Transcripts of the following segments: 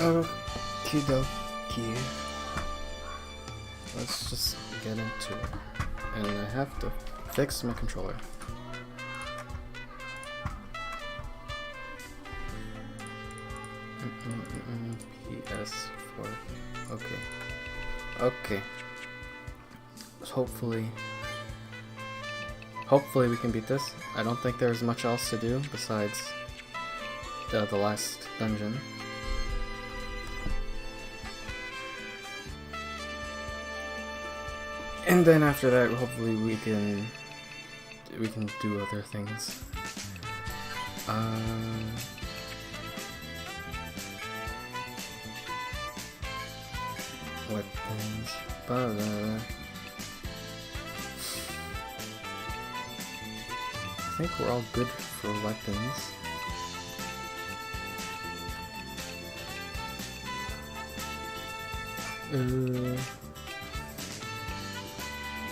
Okie dokie. Let's just get into it. And I have to fix my controller. PS4. Okay. Okay. Hopefully we can beat this. I don't think there's much else to do besides the last dungeon. And then after that, hopefully we can do other things. Weapons. I think we're all good for weapons.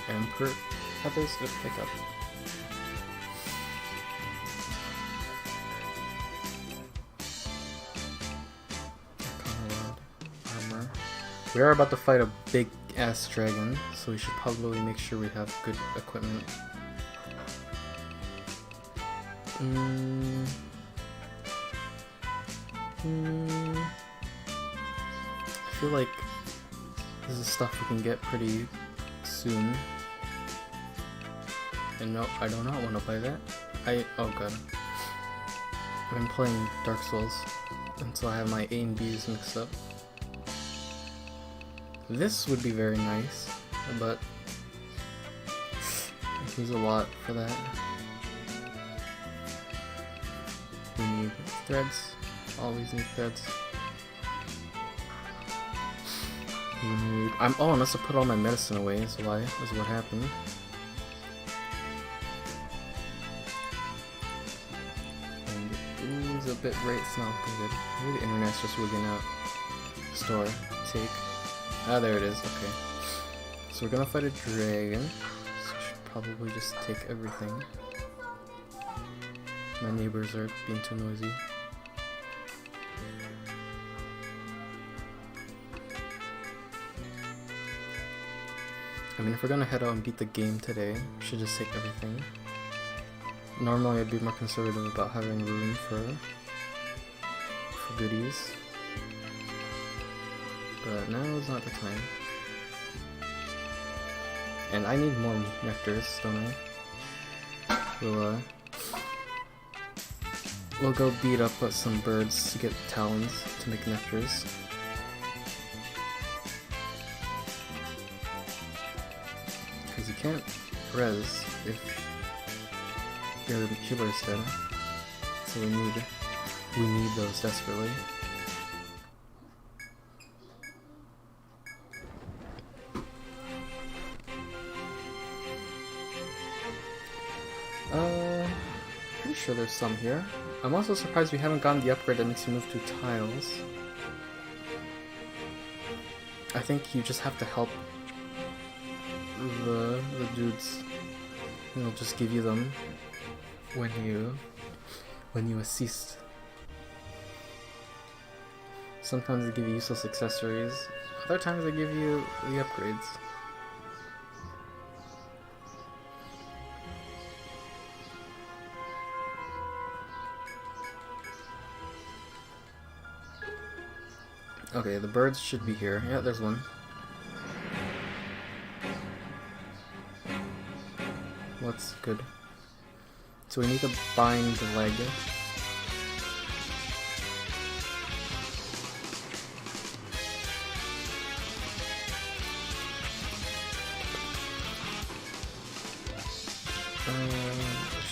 Emperor feathers to pick up. Armor. We are about to fight a big ass dragon, so we should probably make sure we have good equipment. I feel like this is stuff we can get pretty soon. And no, I do not want to play that. Oh god. I've been playing Dark Souls, and so I have my A and B's mixed up. This would be very nice, but I use a lot for that. We need threads. Always need threads. I must have put all my medicine away, is what happened. And ooh, the bit rate's not good. Maybe the internet's just wigging out. Store. Take. Ah, there it is, okay. So we're gonna fight a dragon. So I should probably just take everything. My neighbors are being too noisy. I mean, if we're gonna head out and beat the game today, we should just take everything. Normally I'd be more conservative about having room for goodies. But now is not the time. And I need more nectars, don't I? We'll go beat up some birds to get talons to make nectars. Because you can't res if your healer is dead. So we need those desperately. Pretty sure there's some here. I'm also surprised we haven't gotten the upgrade that makes you move through tiles. I think you just have to help the dudes. And they'll just give you them when you assist. Sometimes they give you useless accessories. Other times they give you the upgrades. Okay, the birds should be here. Yeah, there's one. What's good? So we need to bind the leg. It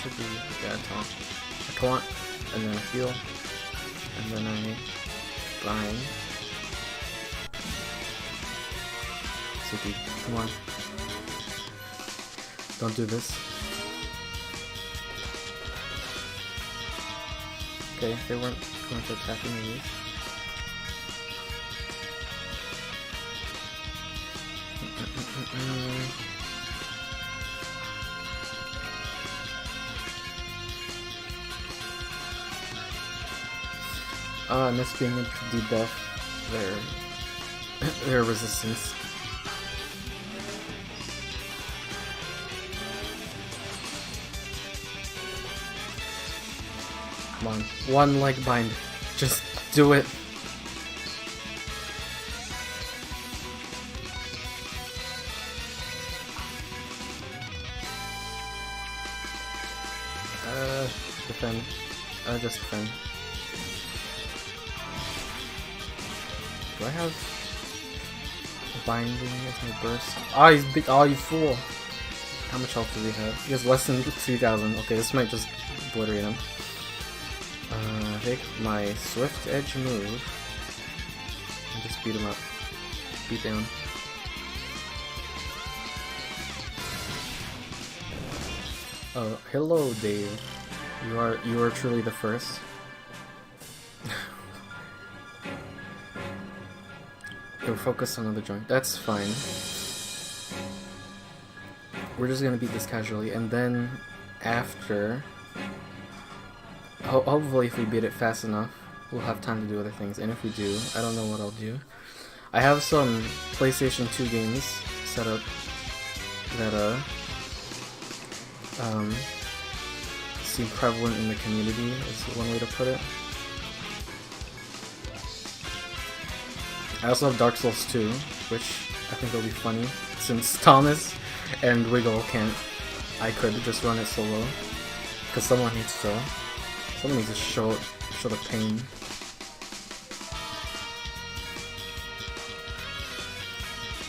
should be, yeah, a taunt, and then a heal, and then I bind. Suki, come on. Don't do this. Okay, they weren't going to attack anyways. I miss being able to debuff their resistance. Come on, one leg bind. Just do it. Defend. Just defend. Do I have binding as my burst? Ah, he's big. Oh, you fool! How much health does he have? He has less than 2,000. Okay, this might just obliterate him. Take my swift edge move and just beat him up. Beat down. Hello, Dave. You are truly the first. He'll focus on another joint. That's fine. We're just gonna beat this casually, and then after, hopefully if we beat it fast enough, we'll have time to do other things. And if we do, I don't know what I'll do. I have some PlayStation 2 games set up that seem prevalent in the community, is one way to put it. I also have Dark Souls 2, which I think will be funny, since Thomas and Wiggle can't. I could just run it solo, because someone needs to show the pain.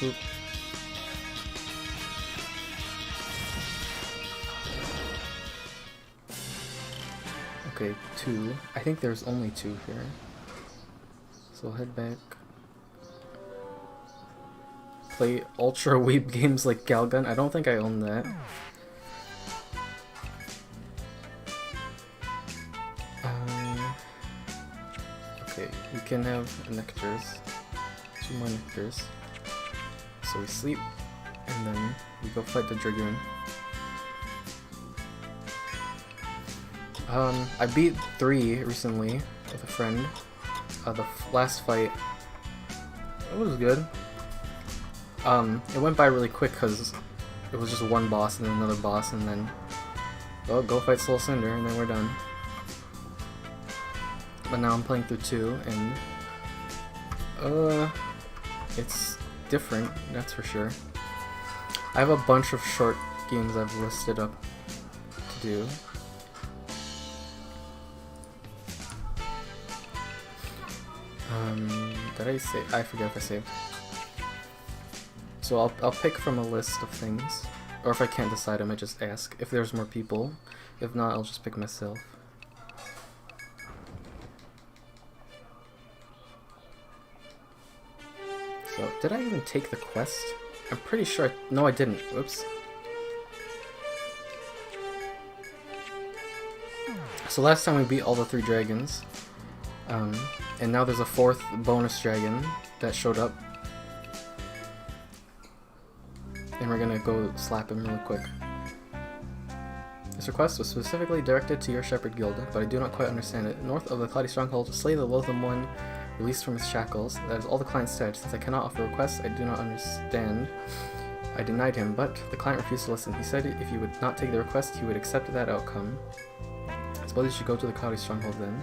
Oop. Okay, 2. I think there's only 2 here. So head back. Play Ultra Weeb games like Galgun. I don't think I own that. Okay, we can have nectars. 2 more nectars. So we sleep, and then we go fight the Dragoon. I beat 3 recently with a friend. The last fight, it was good. It went by really quick because it was just one boss and then another boss, and then go fight Soul Cinder, and then we're done. But now I'm playing through 2, and it's different, that's for sure. I have a bunch of short games I've listed up to do. Did I save? I forget if I saved. So I'll pick from a list of things, or if I can't decide, I might just ask if there's more people. If not, I'll just pick myself. So did I even take the quest? I'm pretty sure. No, I didn't. Whoops. So last time we beat all the 3 dragons, and now there's a 4th bonus dragon that showed up. And we're gonna go slap him really quick. This request was specifically directed to your Shepherd Guild, but I do not quite understand it. North of the Cloudy Stronghold, slay the loathsome one, released from his shackles. That is all the client said. Since I cannot offer requests, I do not understand. I denied him, but the client refused to listen. He said if you would not take the request, he would accept that outcome. I suppose you should go to the Cloudy Stronghold then.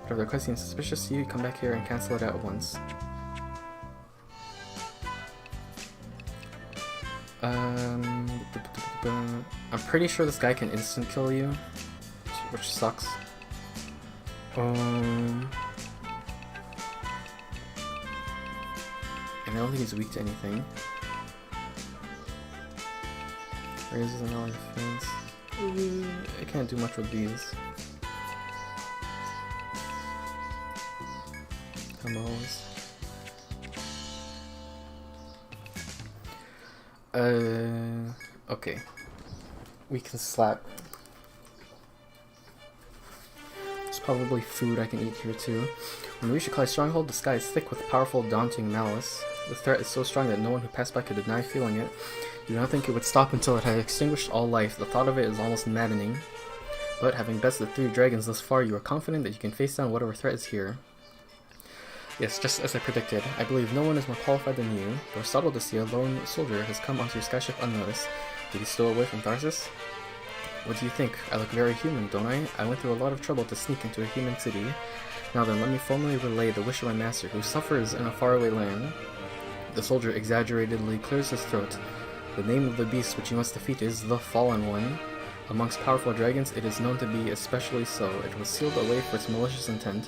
But if the request seems suspicious to you, come back here and cancel it out at once. I'm pretty sure this guy can instant kill you, which sucks. And I don't think he's weak to anything. Raises another defense. I can't do much with these. Combos. Okay. We can slap. There's probably food I can eat here too. When we reach the Cloudy Stronghold, the sky is thick with powerful, daunting malice. The threat is so strong that no one who passed by could deny feeling it. You do not think it would stop until it had extinguished all life. The thought of it is almost maddening. But having bested 3 dragons thus far, you are confident that you can face down whatever threat is here. Yes, just as I predicted. I believe no one is more qualified than you. We're startled to see a lone soldier has come onto your skyship unnoticed. Did he steal away from Tharsis? What do you think? I look very human, don't I? I went through a lot of trouble to sneak into a human city. Now then, let me formally relay the wish of my master, who suffers in a faraway land. The soldier exaggeratedly clears his throat. The name of the beast which you must defeat is the Fallen One. Amongst powerful dragons, it is known to be especially so. It was sealed away for its malicious intent.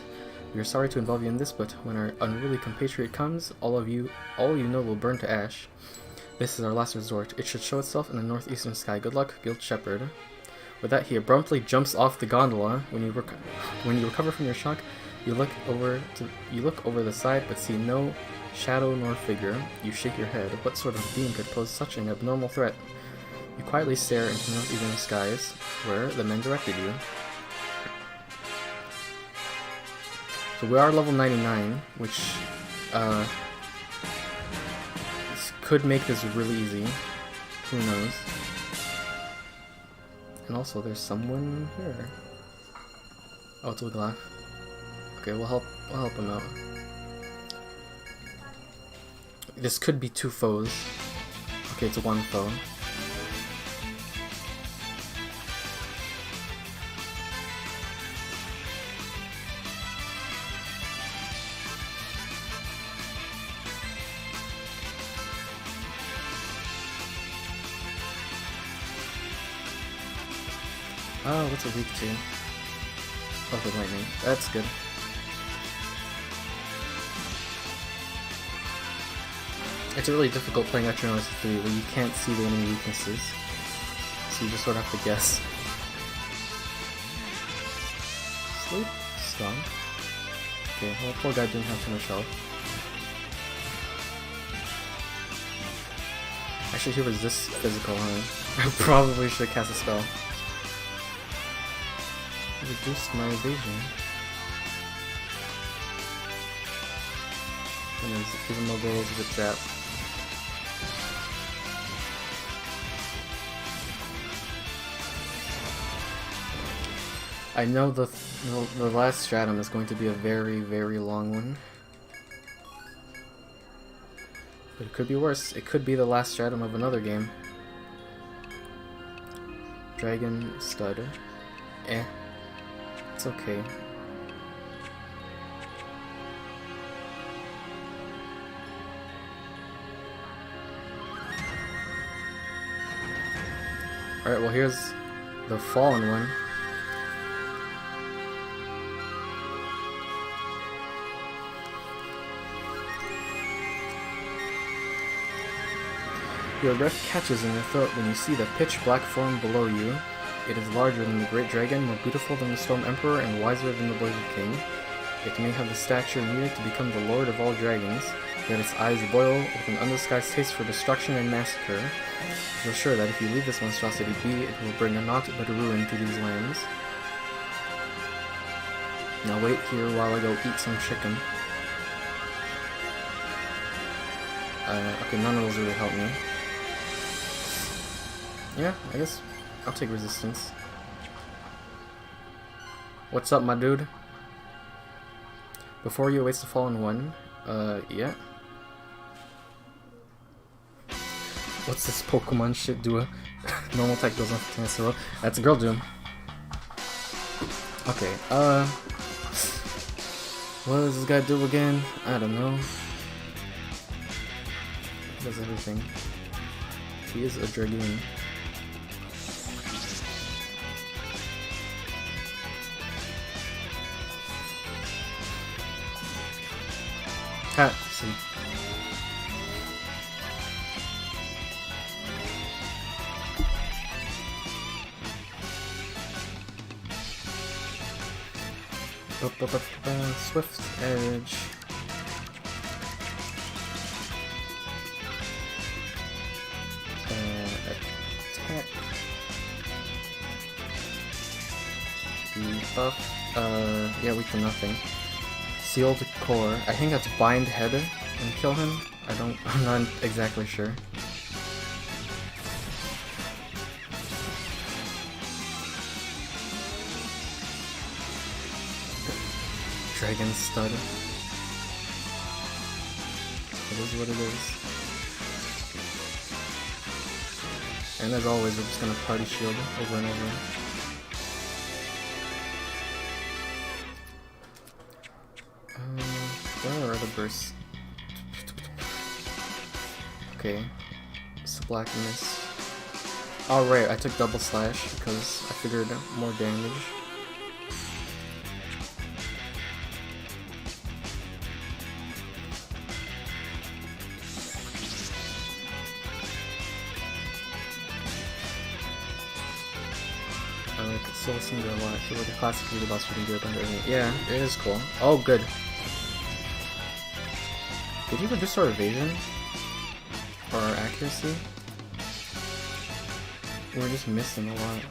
We are sorry to involve you in this, but when our unruly compatriot comes, all you know will burn to ash. This is our last resort. It should show itself in the northeastern sky. Good luck, Guild Shepherd. With that, he abruptly jumps off the gondola. When you recover from your shock, you look over the side, but see no shadow nor figure. You shake your head. What sort of being could pose such an abnormal threat? You quietly stare into the northeastern skies, where the men directed you. So we are level 99, which could make this really easy. Who knows? And also, there's someone here. Oh, it's Wiglaf. Okay, we'll help him out. This could be two foes. Okay, it's one foe. Oh, what's a weak to? Oh, the lightning. That's good. It's really difficult playing Etrian Odyssey 3 where you can't see the enemy weaknesses. So you just sort of have to guess. Sleep? Strong. Okay, well, poor guy didn't have too much health. Actually, he was this physical, huh? I probably should cast a spell. Reduced my evasion. And even though there was a trap. I know the last stratum is going to be a very, very long one. But it could be worse. It could be the last stratum of another game. Dragon Stud. Eh. It's okay. Alright, well here's the Fallen One. Your breath catches in your throat when you see the pitch-black form below you. It is larger than the Great Dragon, more beautiful than the Storm Emperor, and wiser than the Blizzard King. It may have the stature needed to become the Lord of all dragons, yet its eyes boil with an undisguised taste for destruction and massacre. Feel sure that if you leave this monstrosity be, it will bring a naught but ruin to these lands. Now wait here while I go eat some chicken. Okay, none of those really help me. Yeah, I guess I'll take resistance. What's up, my dude? Before you awaits the Fallen One, yeah. What's this Pokemon shit do? Normal attack goes on for 10 minutes. That's a girl doom. Okay, what does this guy do again? I don't know. He does everything. He is a Dragoon. Ha, see. Swift Edge. Attack. Buff. Yeah, weak to nothing. Sealed Core. I think that's Bind Head and kill him. I'm not exactly sure. Dragon Stud. It is what it is. And as always, we're just gonna party shield over and over. Where are the bursts? Okay. It's black miss. Oh right, I took double slash because I figured more damage. I like Soul Cinder a lot. I feel like a classic read boss we can do it under any. Yeah, it is cool. Oh, good. Did you reduce our evasion? Or our accuracy? We're just missing a lot.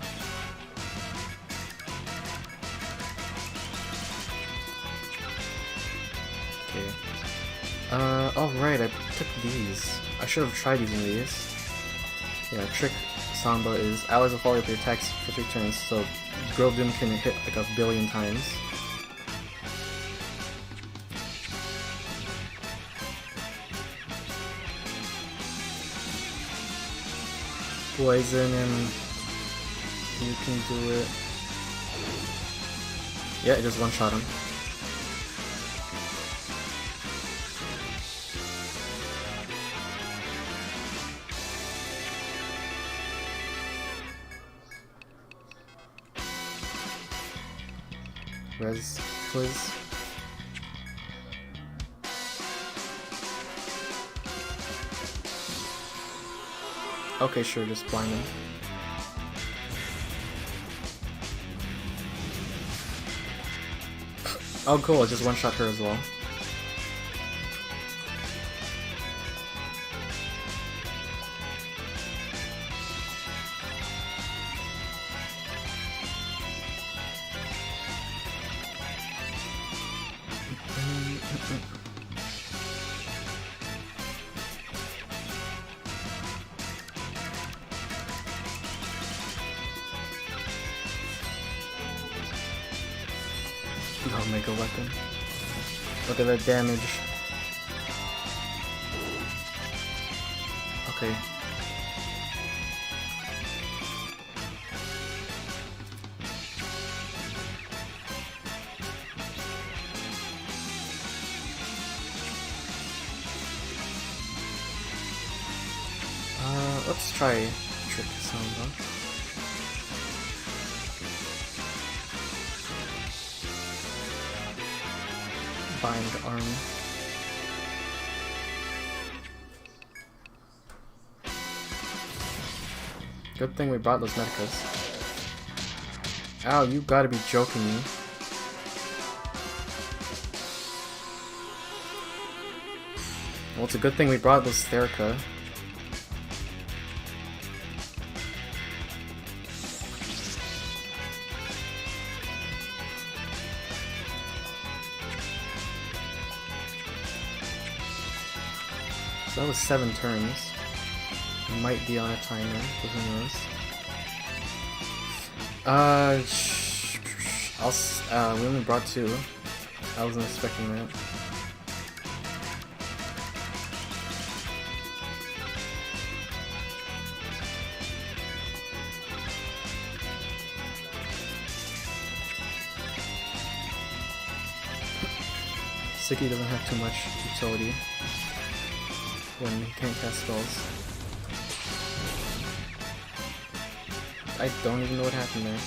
Okay. Oh right, I took these. I should have tried using these. Yeah, trick Samba is allies will follow up your attacks for 3 turns, so Grove Doom can hit like 1 billion times. Poison him. You can do it. Yeah, it just one-shot him. Res, please. Okay, sure, just blind him. Oh cool, I just one-shot her as well. Oh, mega weapon. Look at that damage. Okay. Let's try Trick Samba. Bind arm. Good thing we brought those medicas. Ow, you gotta be joking me. Well, it's a good thing we brought those Therica. So that was 7 turns. It might be on a timer, but who knows? We only brought 2. I wasn't expecting that. Siki doesn't have too much utility when he can't cast spells. I don't even know what happened there.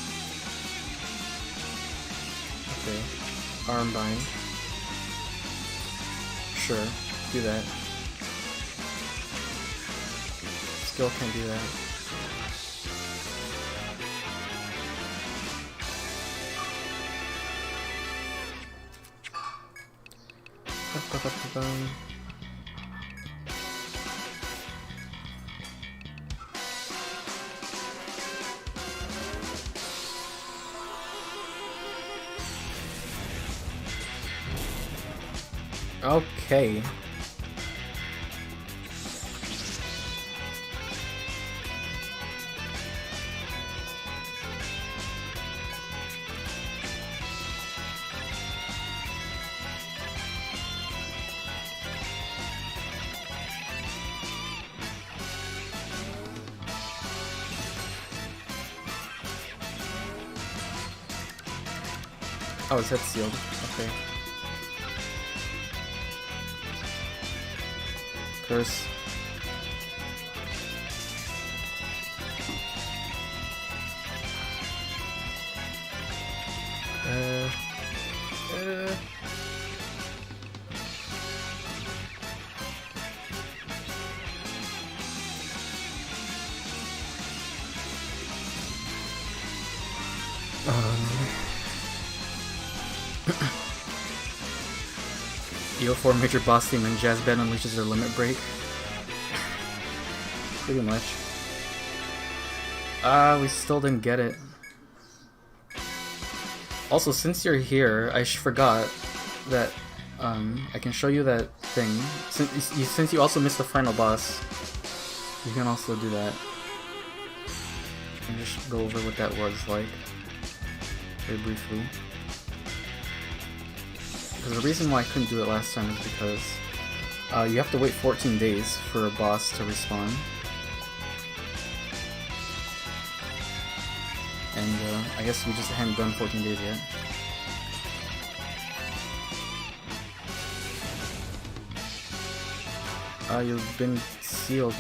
Okay. Arm bind. Sure, do that. Skill can't do that. Okay. Oh, his head's sealed. Okay. Curse. EO4 major boss theme and Jazz Band unleashes their limit break. Pretty much. We still didn't get it. Also, since you're here, I forgot that I can show you that thing. Since you also missed the final boss, you can also do that. And just go over what that was like, very briefly. Because the reason why I couldn't do it last time is because you have to wait 14 days for a boss to respawn. And I guess we just hadn't done 14 days yet. You've been sealed.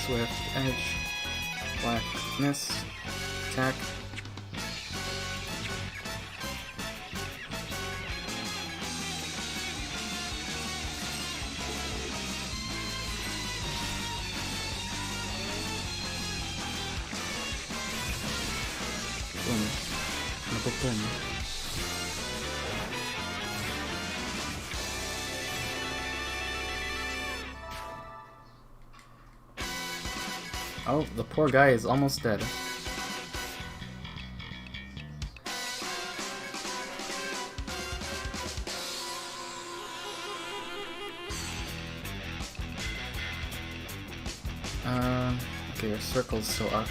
Swift, edge, black, miss, attack. Boom. Boom. Oh, the poor guy is almost dead. Okay, your circle's still up.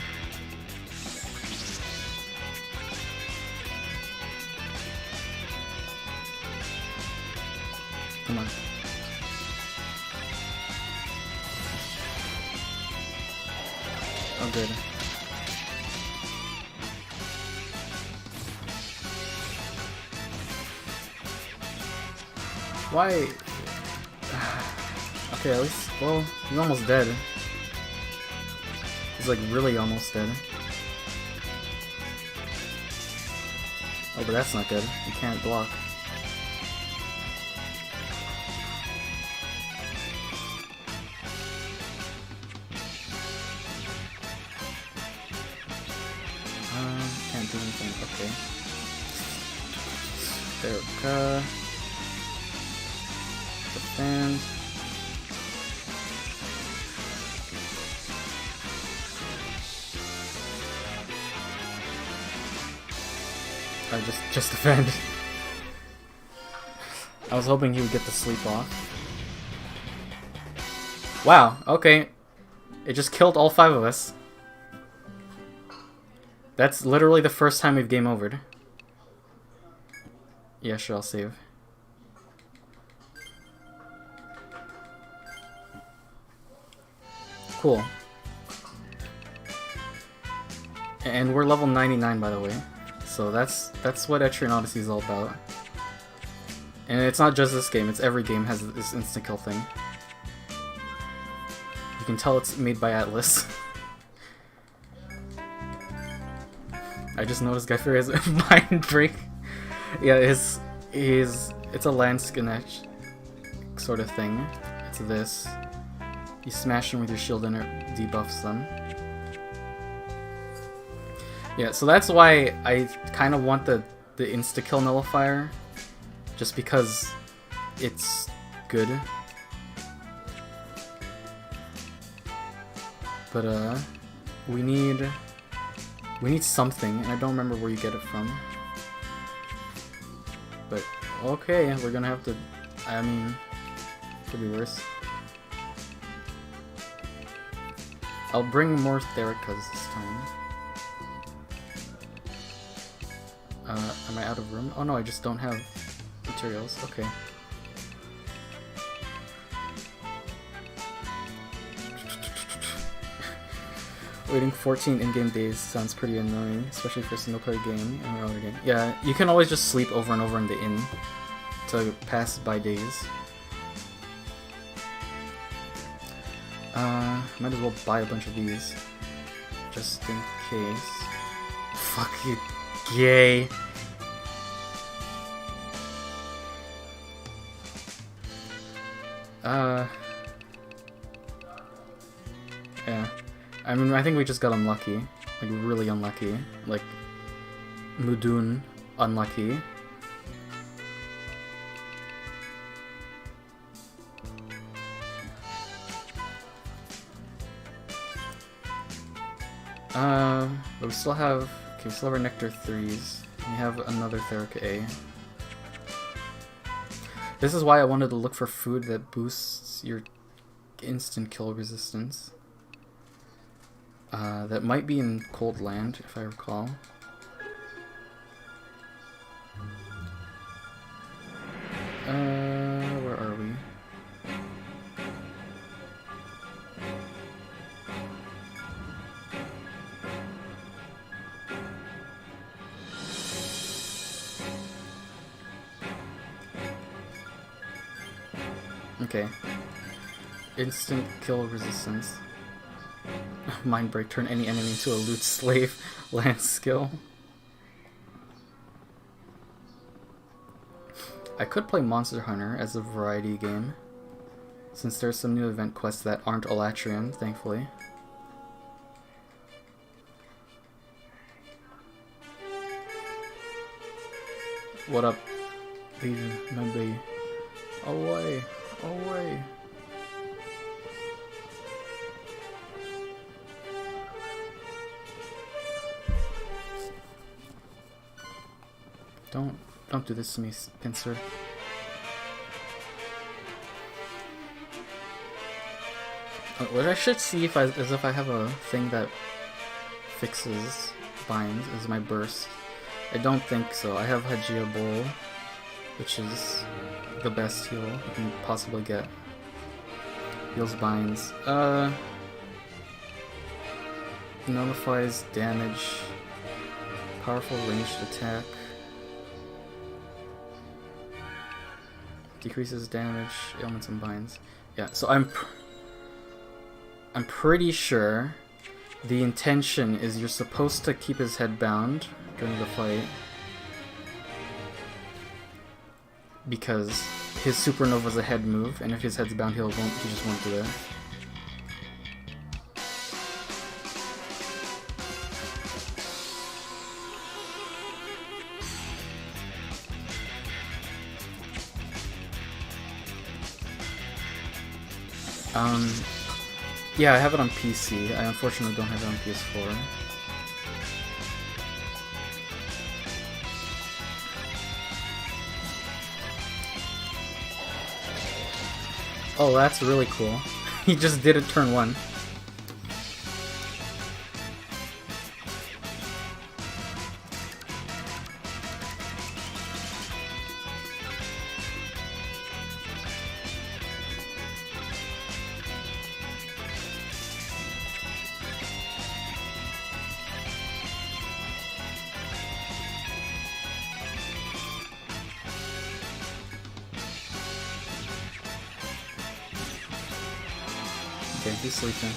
Come on. Oh, good. Why? Okay, at least, well, he's almost dead. He's like really almost dead. Oh, but that's not good. You can't block. Can't do anything. Okay. There. Defend. Just defend. I was hoping he would get the sleep off. Wow, okay. It just killed all 5 of us. That's literally the first time we've game overed. Yeah, sure, I'll save. Cool. And we're level 99, by the way. So that's what Etrian Odyssey is all about. And it's not just this game, it's every game has this insta-kill thing. You can tell it's made by Atlas. I just noticed Guy Fieri has a mind break. Yeah, it's a land skinech sort of thing. It's this. You smash them with your shield and it debuffs them. Yeah, so that's why I kind of want the insta-kill nullifier. Just because it's good. But we need something, and I don't remember where you get it from. But okay, we're gonna have to. I mean, could be worse. I'll bring more Thericas this time. Am I out of room? Oh no, I just don't have materials. Okay. Waiting 14 in-game days sounds pretty annoying, especially for a single-player game. Yeah, you can always just sleep over and over in the inn to pass by days. Might as well buy a bunch of these, just in case. Fuck you, gay. Yeah. I mean, I think we just got unlucky. Like, really unlucky. Like, Mudun unlucky. But we still have... Okay, we still have our Nectar 3s. We have another Theric A. This is why I wanted to look for food that boosts your instant kill resistance. That might be in Cold Land, if I recall. Where are we? Okay. Instant kill resistance. Mind break, turn any enemy into a loot slave. Land skill. I could play Monster Hunter as a variety game, since there's some new event quests that aren't Etrian, thankfully. What up? Leave my baby. Away! Away! Don't do this to me, Pincer. What I should see is if I have a thing that fixes binds is my burst. I don't think so. I have Hajia Bowl, which is the best heal you can possibly get. Heals binds. Nullifies damage. Powerful ranged attack. Decreases damage, ailments, and binds. Yeah, so I'm pretty sure the intention is you're supposed to keep his head bound during the fight, because his supernova is a head move, and if his head's bound, he just won't do it. Yeah, I have it on PC. I unfortunately don't have it on PS4. Oh, that's really cool. He just did it turn 1. Okay, he's sleeping.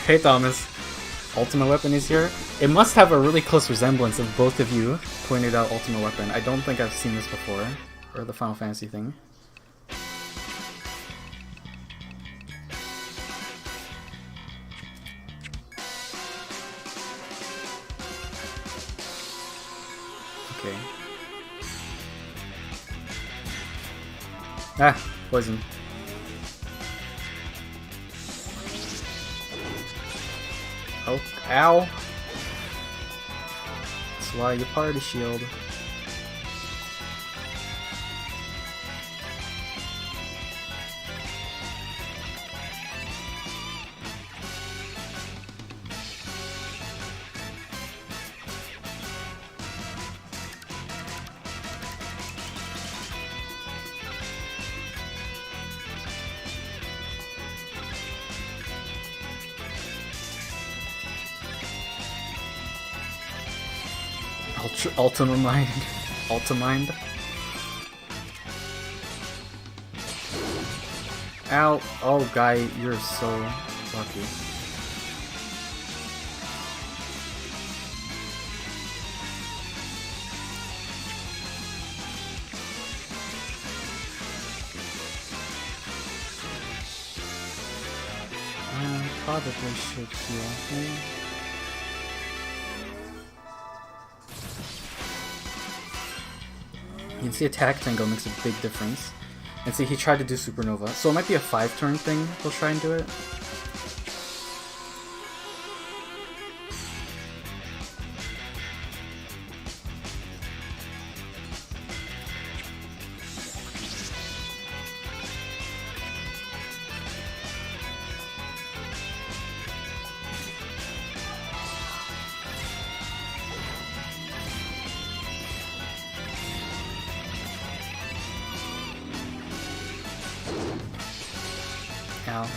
Hey Thomas, Ultimate Weapon is here. It must have a really close resemblance if both of you pointed out Ultimate Weapon. I don't think I've seen this before, or the Final Fantasy thing. Okay. Ah, poison. Oh, ow! That's why you party shield. Ultimamind. Ultimind. Ow. Oh, guy, you're so lucky. Probably should heal him. You can see attack tango makes a big difference. And see, he tried to do supernova, so it might be a 5-turn thing. He'll try and do it. Ow.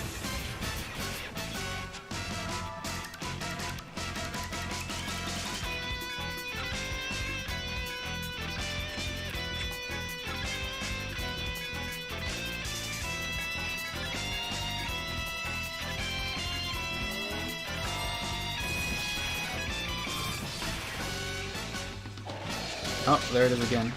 Oh, there it is again.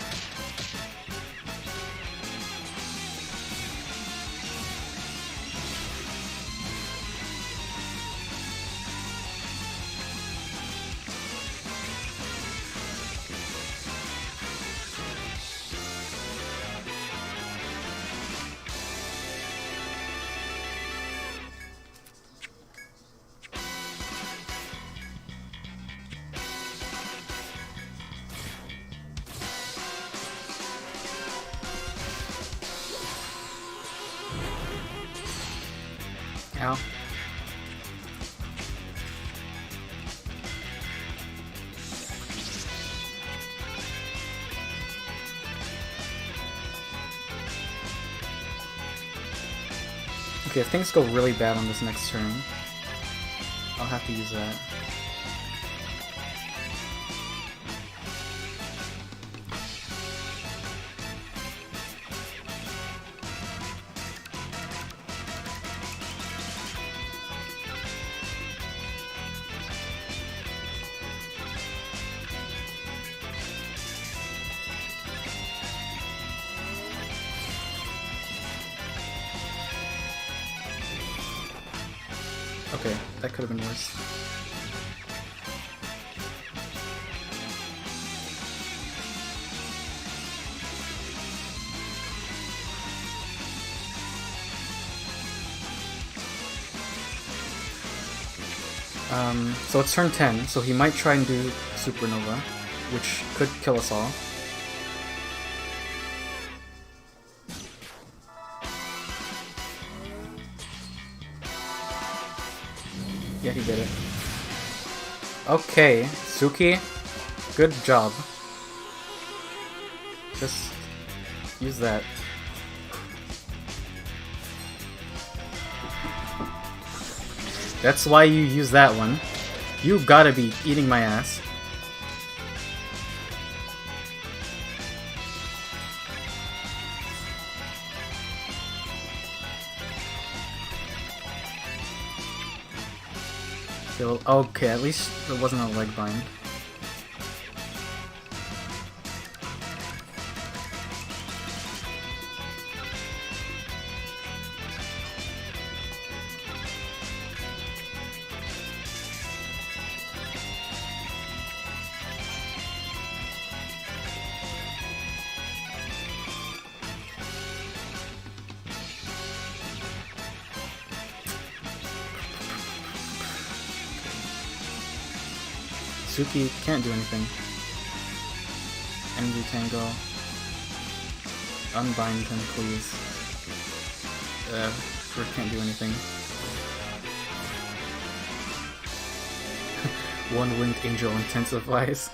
Ow. Okay, if things go really bad on this next turn, I'll have to use that. Okay, that could have been worse. So it's turn 10, so he might try and do Supernova, which could kill us all. Yeah, he did it. Okay, Suki, good job. Just use that. That's why you use that one. You gotta be eating my ass. Okay, at least it wasn't a leg bind. Suki can't do anything. Energy Tango. Unbind him, please. Frick can't do anything. One Winged Angel intensifies.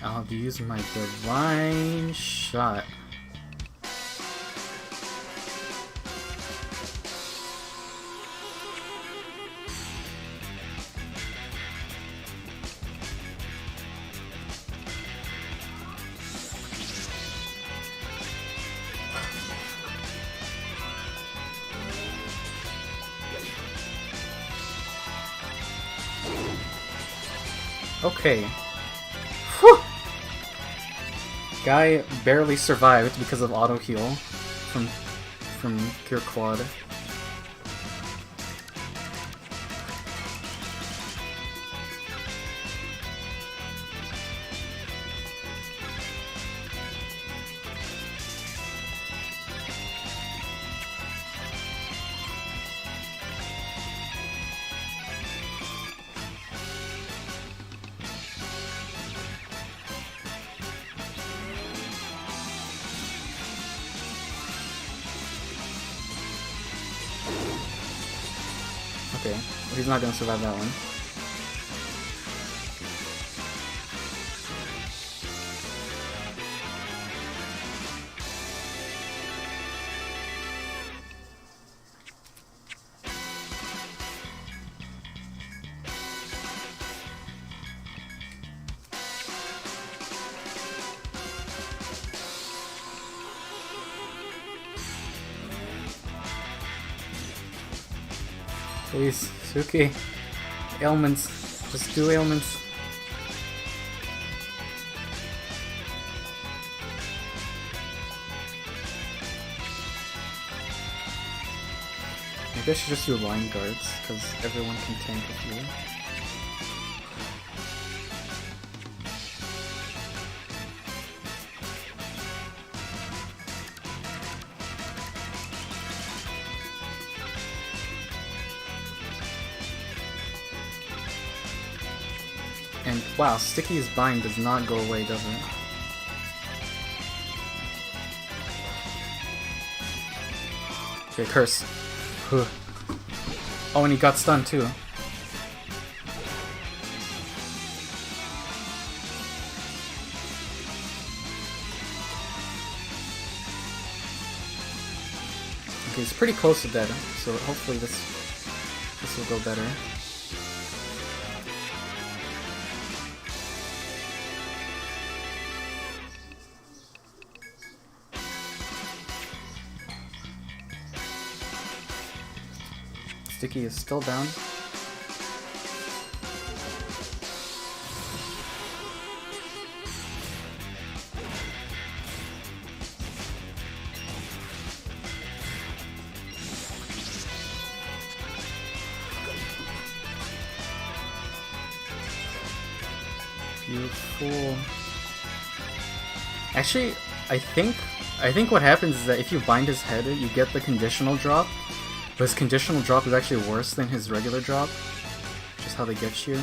I'll have to use my Divine Shot. Okay. Whew! Guy barely survived because of auto heal from Cure Quad. Okay, he's not gonna survive that one. Please, Suki. Ailments. Just do ailments. Maybe I should just do line guards, because everyone can tank with you. And wow, Sticky's bind does not go away, does it? Okay, curse. Whew. Oh, and he got stunned too. Okay, he's pretty close to dead, so hopefully this will go better. Sticky is still down. You fool. Actually, I think what happens is that if you bind his head, you get the conditional drop. But his conditional drop is actually worse than his regular drop. Just how they get you.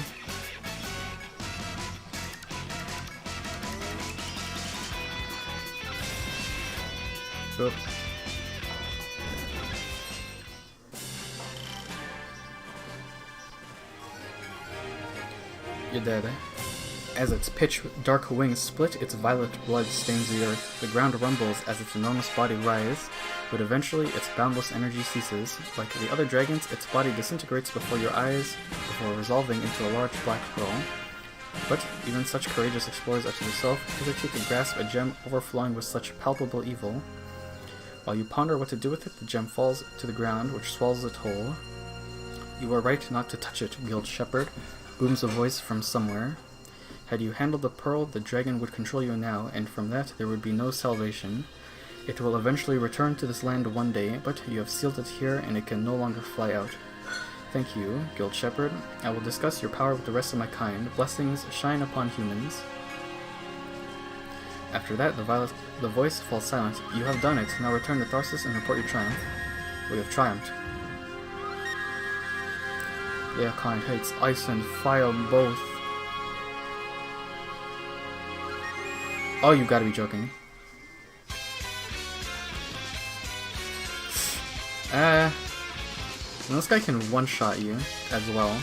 Oop. You're dead, eh? As its pitch dark wings split, its violet blood stains the earth. The ground rumbles as its enormous body writhes, but eventually its boundless energy ceases. Like the other dragons, its body disintegrates before your eyes, before resolving into a large black pearl. But even such courageous explorers as yourself hitherto could grasp a gem overflowing with such palpable evil. While you ponder what to do with it, the gem falls to the ground, which swallows it whole. You are right not to touch it, Guild Shepherd, booms a voice from somewhere. Had you handled the pearl, the dragon would control you now, and from that there would be no salvation. It will eventually return to this land one day, but you have sealed it here and it can no longer fly out. Thank you, Guild Shepherd. I will discuss your power with the rest of my kind. Blessings shine upon humans. After that, the voice falls silent. You have done it. Now return to Tharsis and report your triumph. We have triumphed. Yeah, kind hates ice and fire both. Oh, you gotta be joking. This guy can one-shot you as well.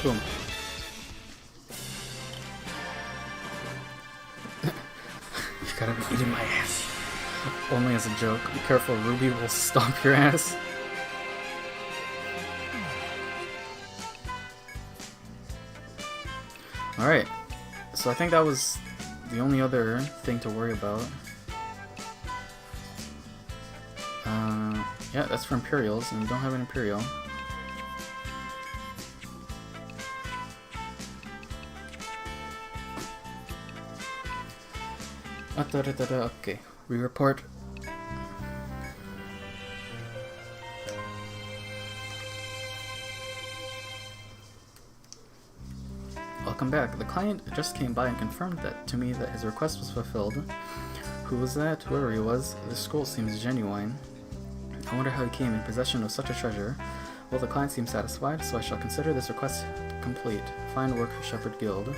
Boom. You gotta be eating my ass. Only as a joke. Be careful, Ruby will stomp your ass. Alright. So I think that was the only other thing to worry about. Yeah, that's for Imperials, and we don't have an Imperial. Okay, we report. Welcome back. The client just came by and confirmed that to me that his request was fulfilled. Who was that? Whoever he was, the scroll seems genuine. I wonder how he came in possession of such a treasure. Well, the client seems satisfied, so I shall consider this request complete. Fine work, Shepherd Guild.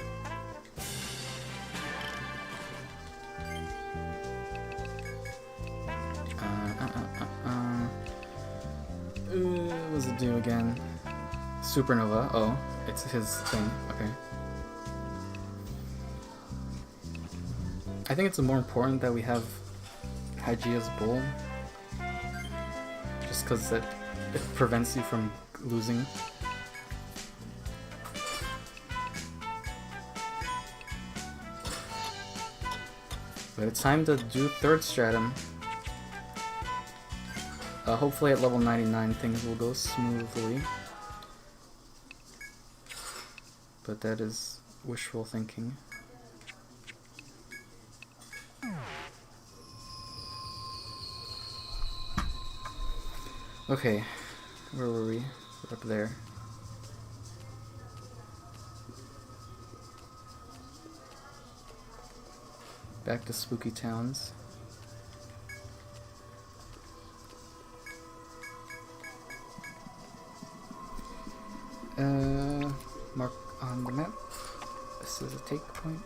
What was it do again? Supernova. Oh, it's his thing. Okay. I think it's more important that we have Hygeia's Bull. Just because it prevents you from losing. But it's time to do third stratum. Hopefully at level 99 things will go smoothly. But that is wishful thinking. Okay, where were we? We're up there. Back to Spooky Towns. Mark on the map. This is a take point.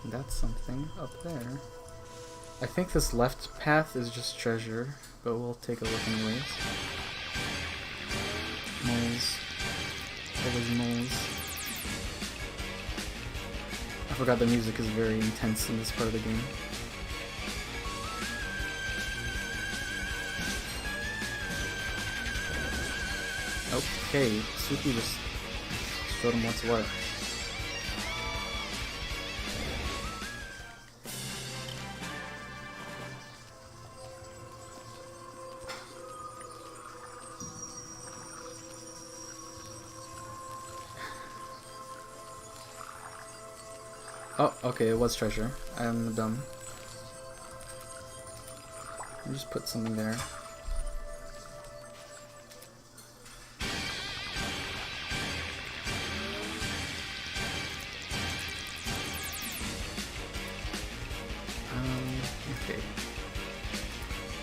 That's something up there. I think this left path is just treasure, but we'll take a look anyways. Moles. Always moles. I forgot the music is very intense in this part of the game. Okay, Suki just showed him what's what. Oh, okay, it was treasure. I'm dumb. Let me just put something there. Okay.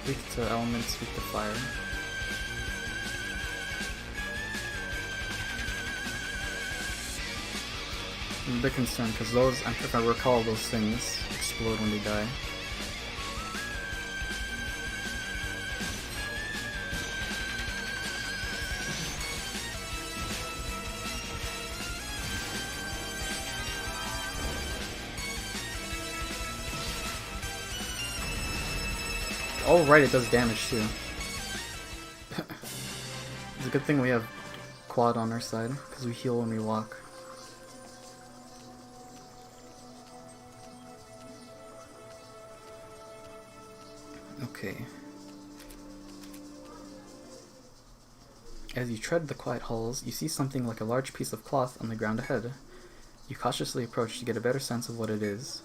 Weak to elements, weak to fire. I'm a bit concerned because those, if I recall, those things explode when they die. Oh right, it does damage too. It's a good thing we have quad on our side, because we heal when we walk. Okay. As you tread the quiet halls, you see something like a large piece of cloth on the ground ahead. You cautiously approach to get a better sense of what it is.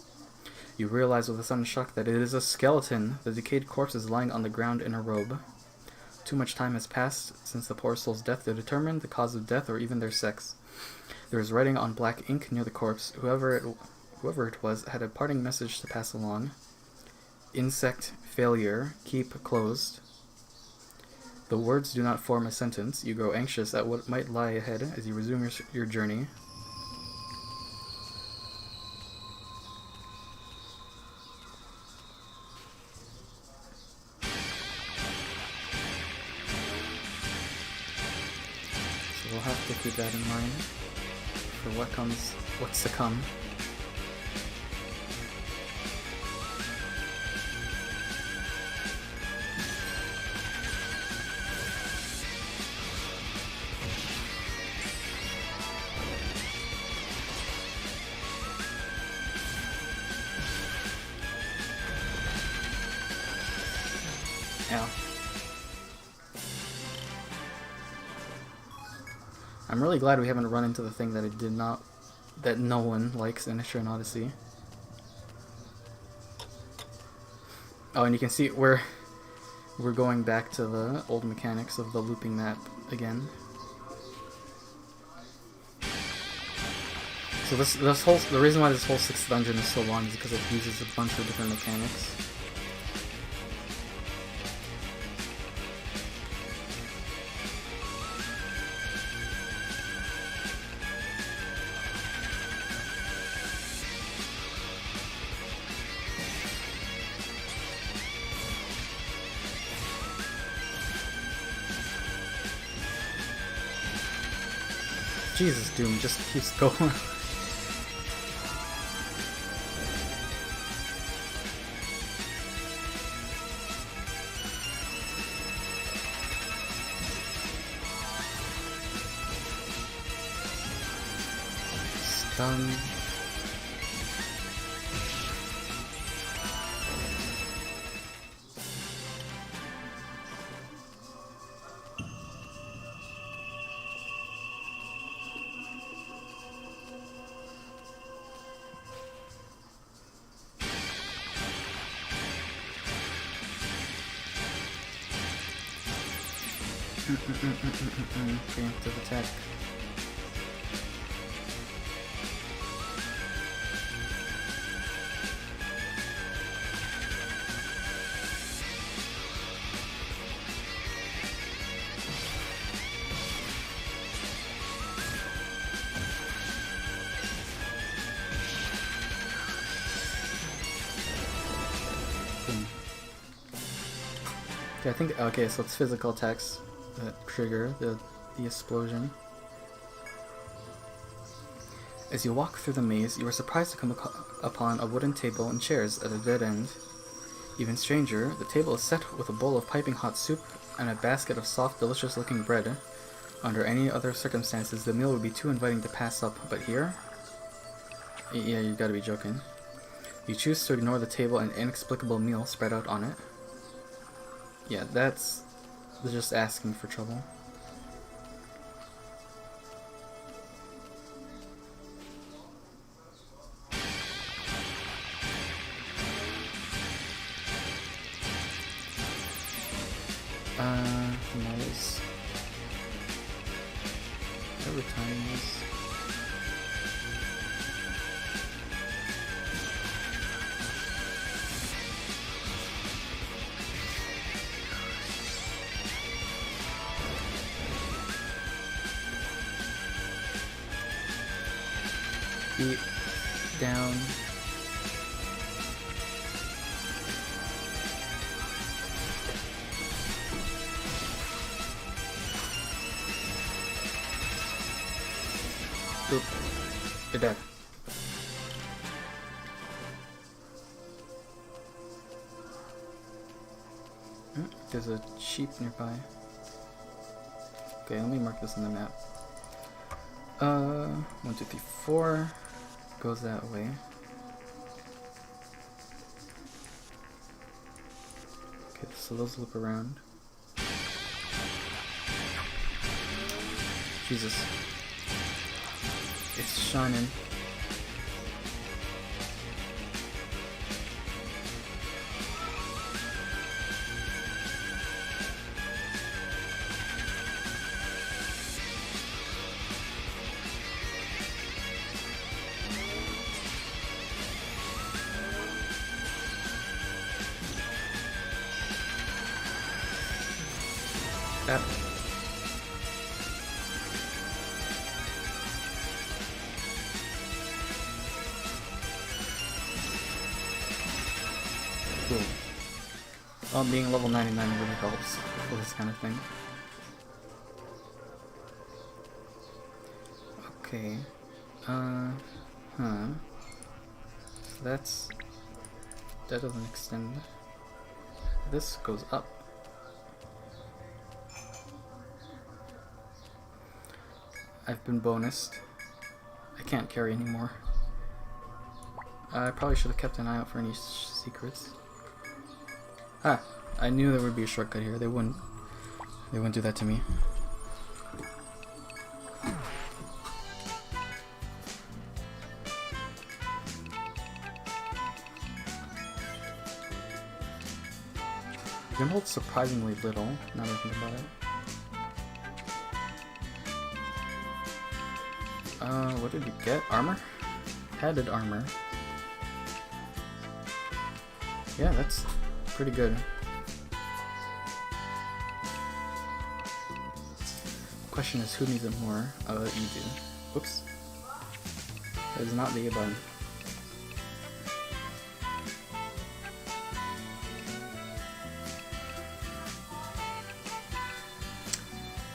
You realize with a sudden shock that it is a skeleton. The decayed corpse is lying on the ground in a robe. Too much time has passed since the poor soul's death to determine the cause of death or even their sex. There is writing on black ink near the corpse. Whoever it was had a parting message to pass along. Insect failure. Keep closed. The words do not form a sentence. You grow anxious at what might lie ahead as you resume your journey. So we'll have to keep that in mind for what's to come. Ow. I'm really glad we haven't run into the thing that no one likes in Etrian Odyssey. Oh, and you can see we're going back to the old mechanics of the looping map again. So the reason why this whole 6th dungeon is so long is because it uses a bunch of different mechanics. Jesus, Doom just keeps going. Stun. Preemptive attack. Okay, I think okay, so it's physical attacks that trigger the explosion. As you walk through the maze, you are surprised to come upon a wooden table and chairs at a dead end. Even stranger, the table is set with a bowl of piping hot soup and a basket of soft, delicious-looking bread. Under any other circumstances, the meal would be too inviting to pass up, but here? Yeah, you gotta be joking. You choose to ignore the table and inexplicable meal spread out on it. Yeah, that's just asking for trouble. Nice. Every time is. Beat down. Oop. You're dead. There's a sheep nearby. Okay, let me mark this on the map. 1, 2, 3, 4 goes that way. Okay, so those loop around. Jesus. It's shining. That. Cool. Well, being level 99 really helps for this kind of thing. Okay. Huh. So that doesn't extend. This goes up. I've been bonused. I can't carry anymore. I probably should have kept an eye out for any secrets. Ah, I knew there would be a shortcut here. They wouldn't do that to me. You can hold surprisingly little, now that I think about it. What did we get? Armor? Padded armor. Yeah, that's pretty good. Question is, who needs it more? You do. Whoops. That is not the A button.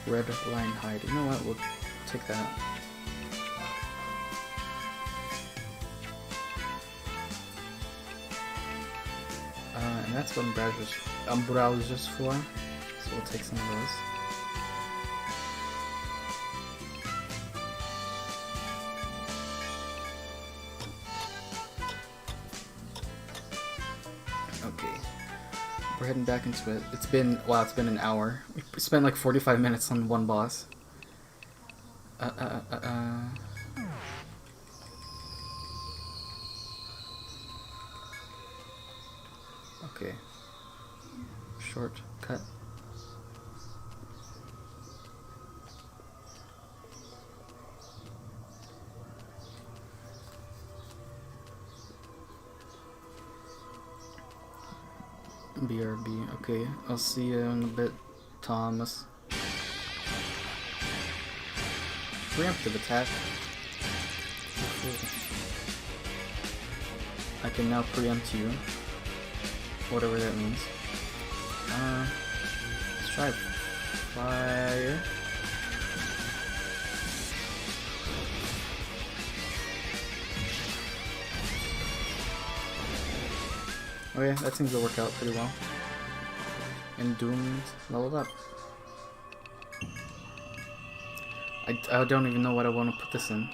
Red line hide. You know what? We'll take that. And that's what Umbrellas for. So we'll take some of those. Okay. We're heading back into it. It's been an hour. We spent like 45 minutes on one boss. Okay. Shortcut. BRB. Okay, I'll see you in a bit, Thomas. Preemptive attack. I can now preempt you. Whatever that means. Let's try fire. Oh yeah, that seems to work out pretty well. And Doomed leveled up. I don't even know what I want to put this in.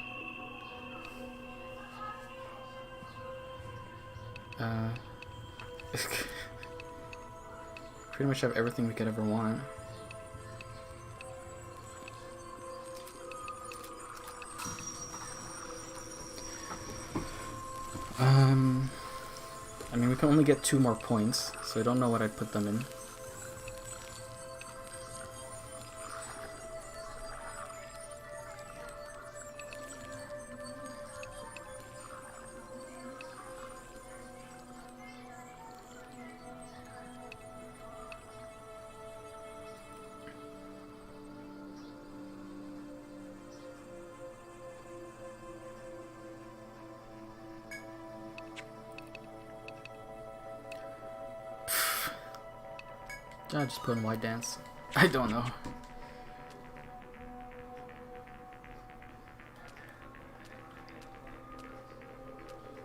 Pretty much have everything we could ever want. I mean, we can only get 2 more points, so I don't know what I'd put them in. I'll just put in Wide Dance. I don't know.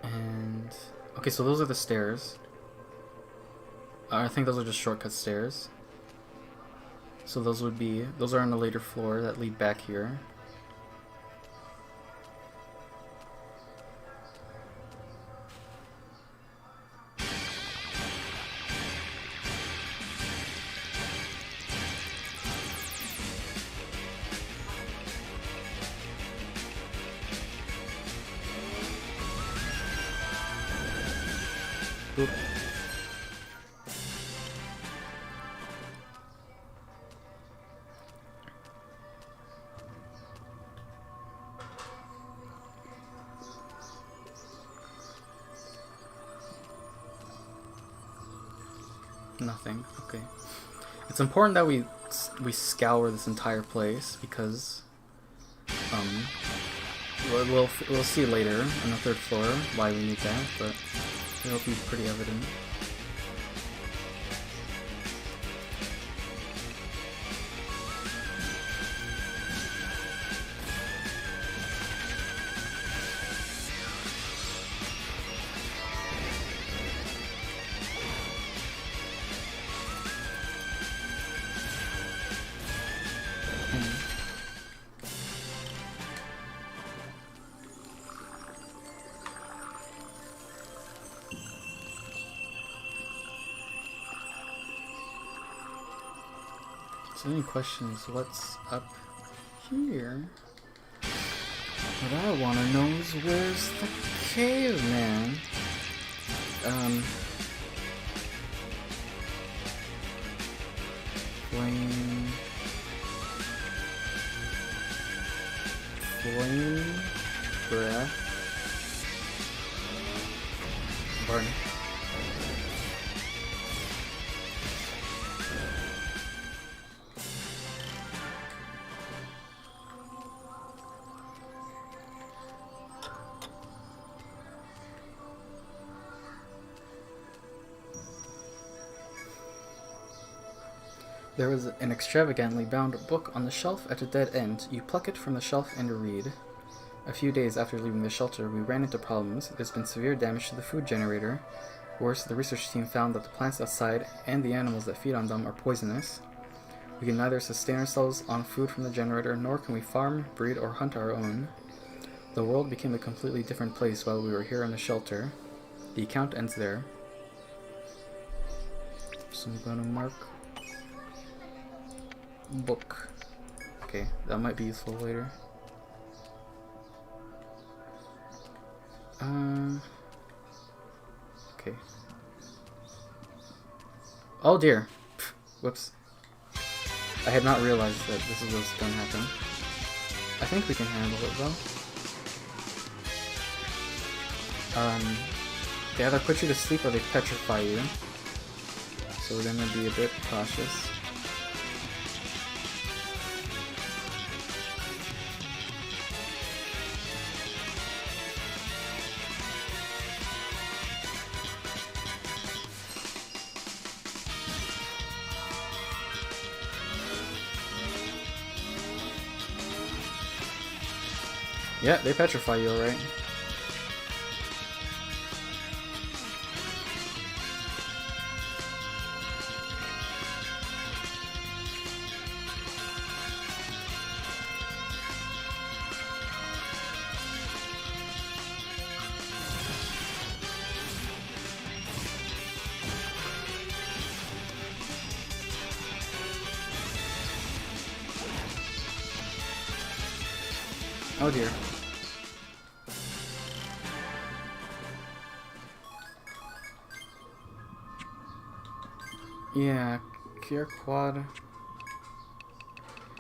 And okay, so those are the stairs. I think those are just shortcut stairs. So those are on the later floor that lead back here. Boop. Nothing. Okay. It's important that we scour this entire place because we'll see later on the 3rd floor why we need that, but it'll be pretty evident. So any questions? What's up here? What I want to know is where's the caveman? Flame, breath, burn. There was an extravagantly bound book on the shelf at a dead end. You pluck it from the shelf and read. A few days after leaving the shelter, we ran into problems. There's been severe damage to the food generator. Worse, the research team found that the plants outside and the animals that feed on them are poisonous. We can neither sustain ourselves on food from the generator, nor can we farm, breed, or hunt our own. The world became a completely different place while we were here in the shelter. The account ends there. So I'm gonna mark book. Okay, that might be useful later. Okay. Oh dear. Whoops. I had not realized that this is what's going to happen. I think we can handle it though. They either put you to sleep or they petrify you. So we're gonna be a bit cautious. Yeah, they petrify you, alright. Oh dear. Yeah, Cure Quad.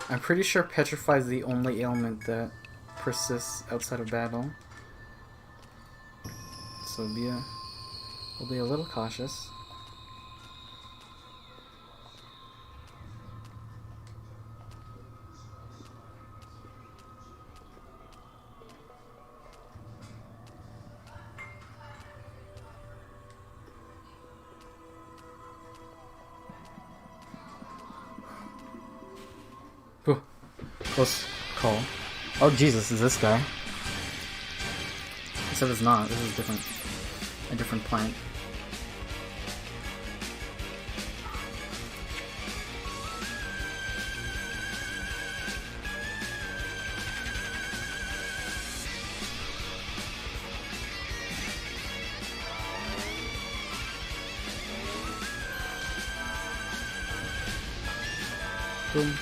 I'm pretty sure Petrify is the only ailment that persists outside of battle. So we'll be a little cautious. Whew. Close call. Oh Jesus, is this guy? Except it's not. This is different. A different plant. Boom.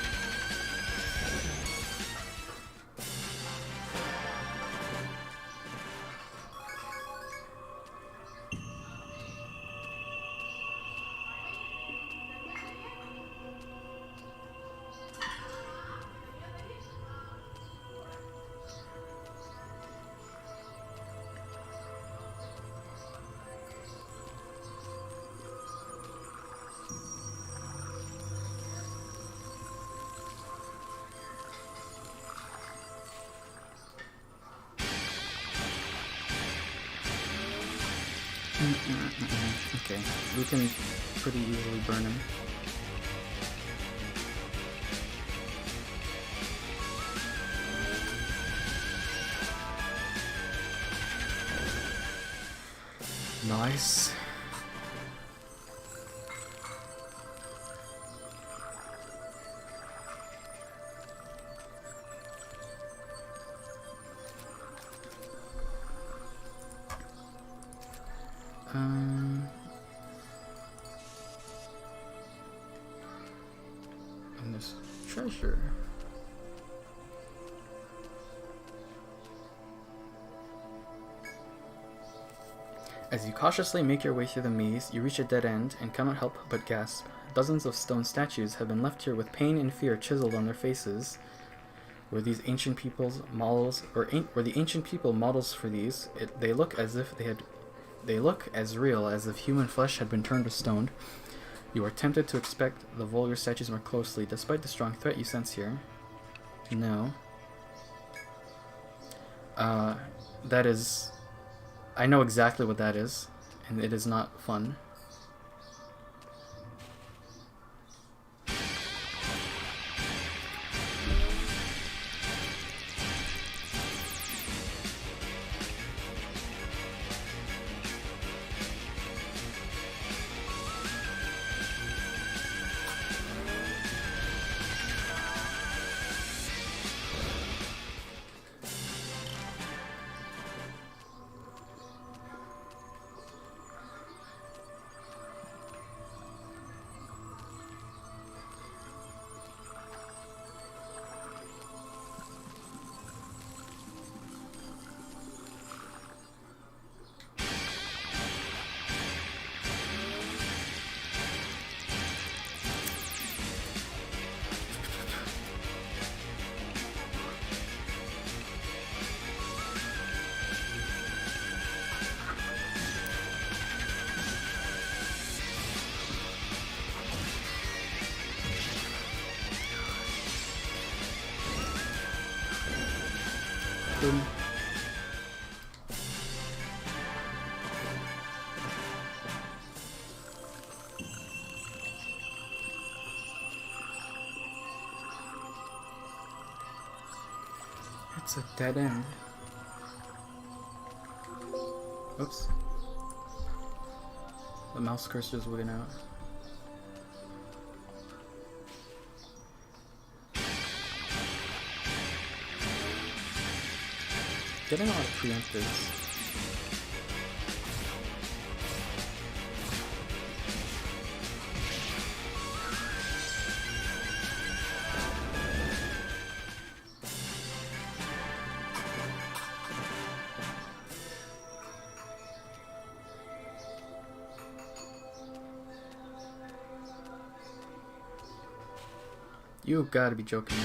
Okay, we can pretty easily burn him. Nice. And There's treasure. As you cautiously make your way through the maze, you reach a dead end and cannot help but gasp. Dozens of stone statues have been left here with pain and fear chiseled on their faces. Were these ancient people's models, were the ancient people models for these? They look as if they look as real as if human flesh had been turned to stone. You are tempted to inspect the vulgar statues more closely, despite the strong threat you sense here. No. That is... I know exactly what that is, and it is not fun. Boom. It's a dead end. Oops. The mouse cursor is wigging out. Getting a lot of preemptives. You gotta be joking.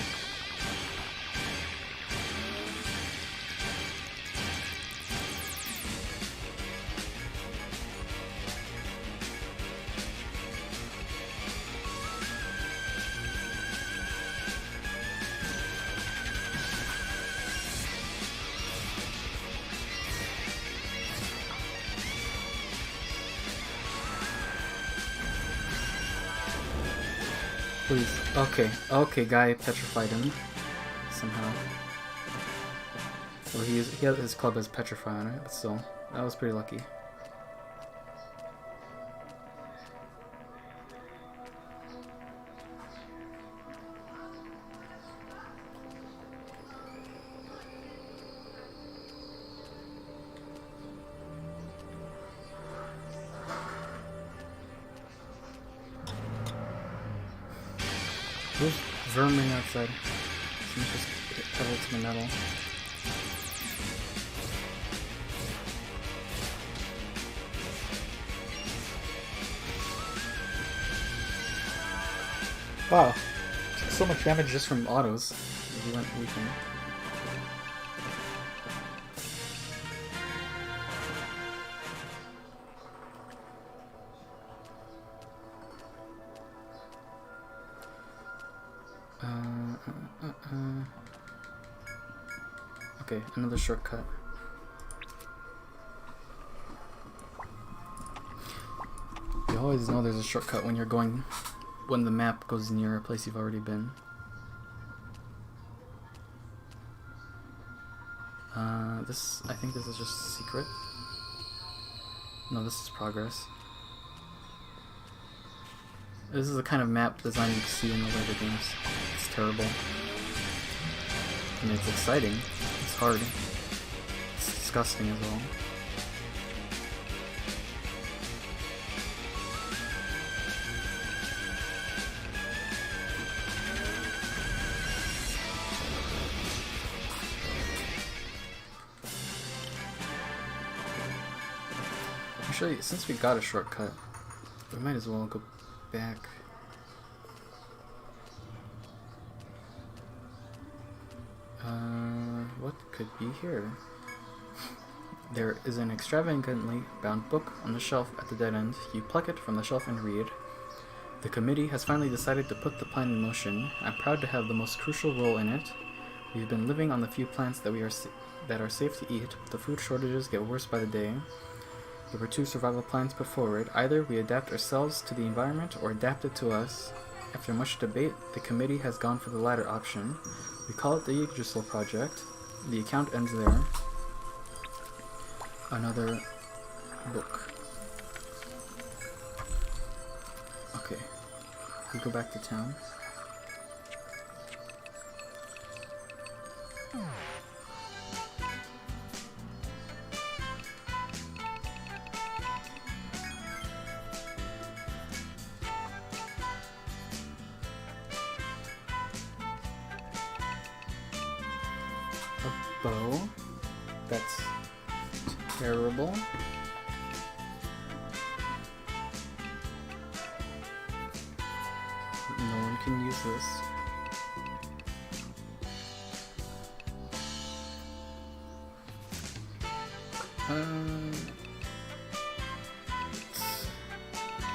Please. Okay, guy petrified him somehow. Well, he has his club as petrify on it, but still, that was pretty lucky. There's vermin outside. Someone just pedal to the metal. Wow. Took so much damage just from autos. He went weakened. Okay, another shortcut. You always know there's a shortcut when when the map goes near a place you've already been. I think this is just a secret. No, this is progress. This is the kind of map design you see in the later games. It's terrible. I mean, it's exciting. It's hard. It's disgusting as well. Actually, since we got a shortcut, we might as well go back. What could be here? There is an extravagantly bound book on the shelf at the dead end. You pluck it from the shelf and read. The committee has finally decided to put the plan in motion. I'm proud to have the most crucial role in it. We've been living on the few plants that are safe to eat, but the food shortages get worse by the day. There were two survival plans put forward. Either we adapt ourselves to the environment or adapt it to us. After much debate, the committee has gone for the latter option. We call it the Yggdrasil Project. The account ends there. Another book. Okay. We go back to town. A bow? That's terrible. No one can use this.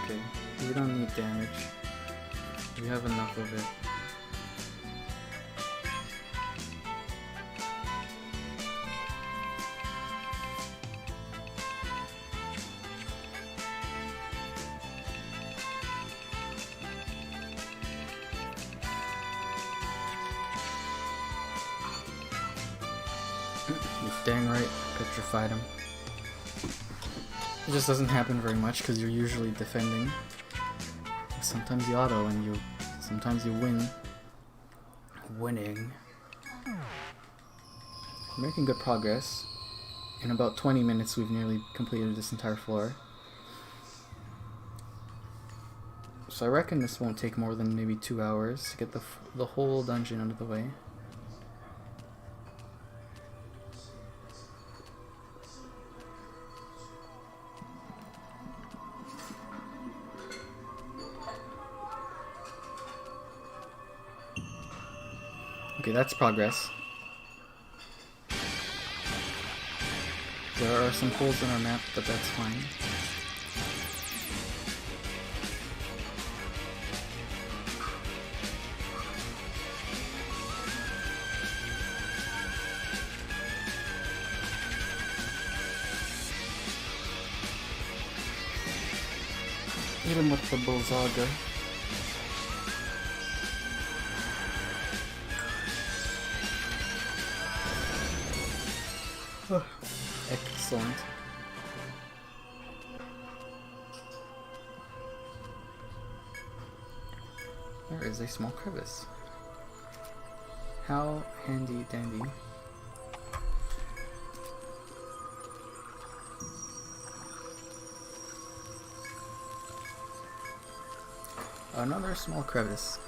Okay, we don't need damage. We have enough of it. Dang right, petrified him. It just doesn't happen very much because you're usually defending. Sometimes you auto and sometimes you win. Winning. We're making good progress. In about 20 minutes we've nearly completed this entire floor. So I reckon this won't take more than maybe 2 hours to get the whole dungeon out of the way. Okay, that's progress. There are some holes in our map, but that's fine. Hit him with the Bullzaga. Excellent. There is a small crevice. How handy dandy. Another small crevice.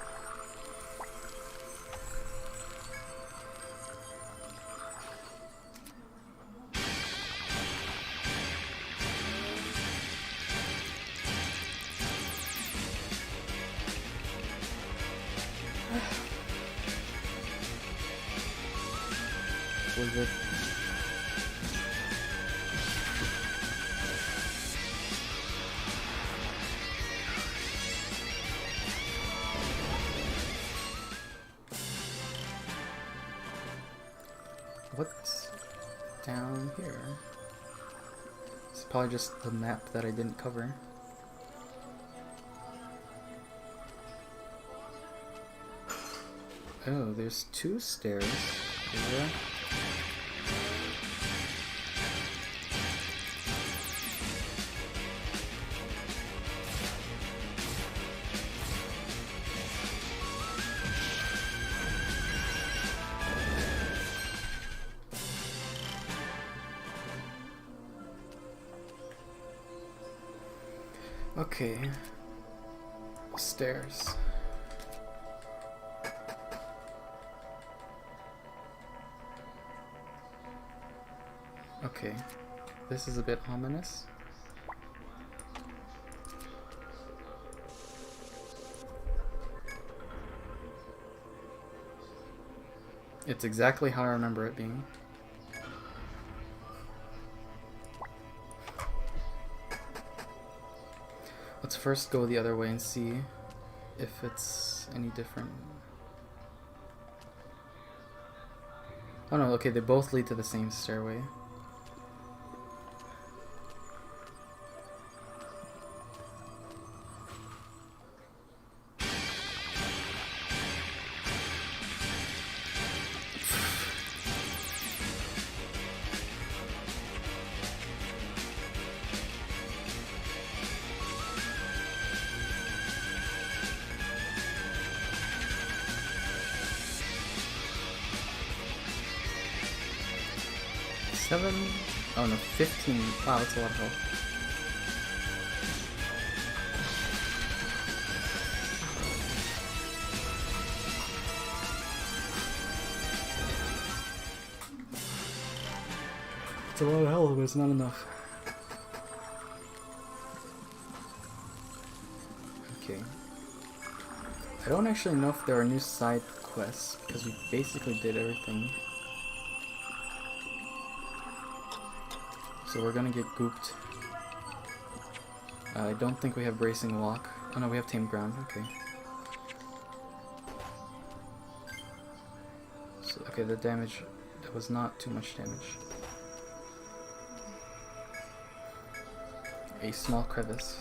Was it? What's down here? It's probably just the map that I didn't cover. Oh, there's 2 stairs. Is there? Okay. Stairs. Okay. This is a bit ominous. It's exactly how I remember it being. Let's first go the other way and see if it's any different. Oh no, okay, they both lead to the same stairway. Oh no, 15. Wow, that's a lot of health. It's a lot of health, but it's not enough. Okay. I don't actually know if there are new side quests, because we basically did everything. So we're gonna get gooped. I don't think we have bracing walk. Oh no, we have tame ground. Okay. So, okay, the damage, that was not too much damage. A small crevice.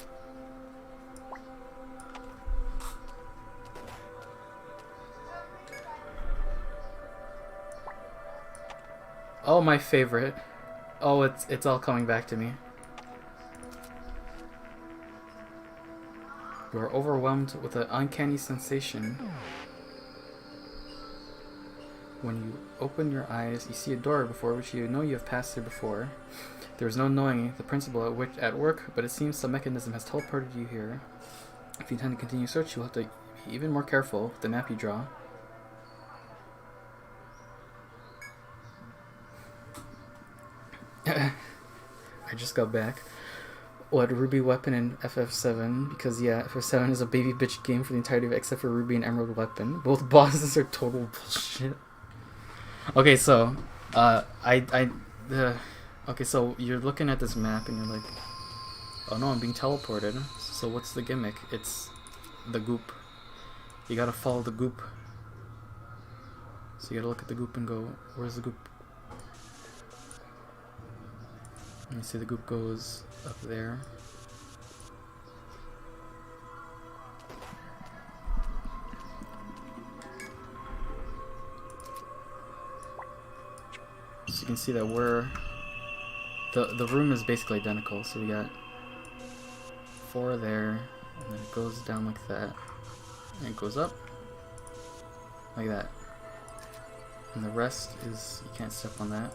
Oh, my favorite. Oh, it's all coming back to me. You are overwhelmed with an uncanny sensation. When you open your eyes, you see a door before which you know you have passed through before. There is no knowing the principle at work, but it seems some mechanism has teleported you here. If you intend to continue search, you'll have to be even more careful with the map you draw. I just got back. What, Ruby Weapon and FF7? Because yeah, FF7 is a baby bitch game for the entirety of it except for Ruby and Emerald Weapon. Both bosses are total bullshit. Okay, so, okay, so you're looking at this map and you're like, oh no, I'm being teleported. So what's the gimmick? It's the goop. You gotta follow the goop. So you gotta look at the goop and go, where's the goop? And you see the goop goes up there. So you can see that the room is basically identical. So we got 4 there, and then it goes down like that, and it goes up like that. And the rest is, you can't step on that.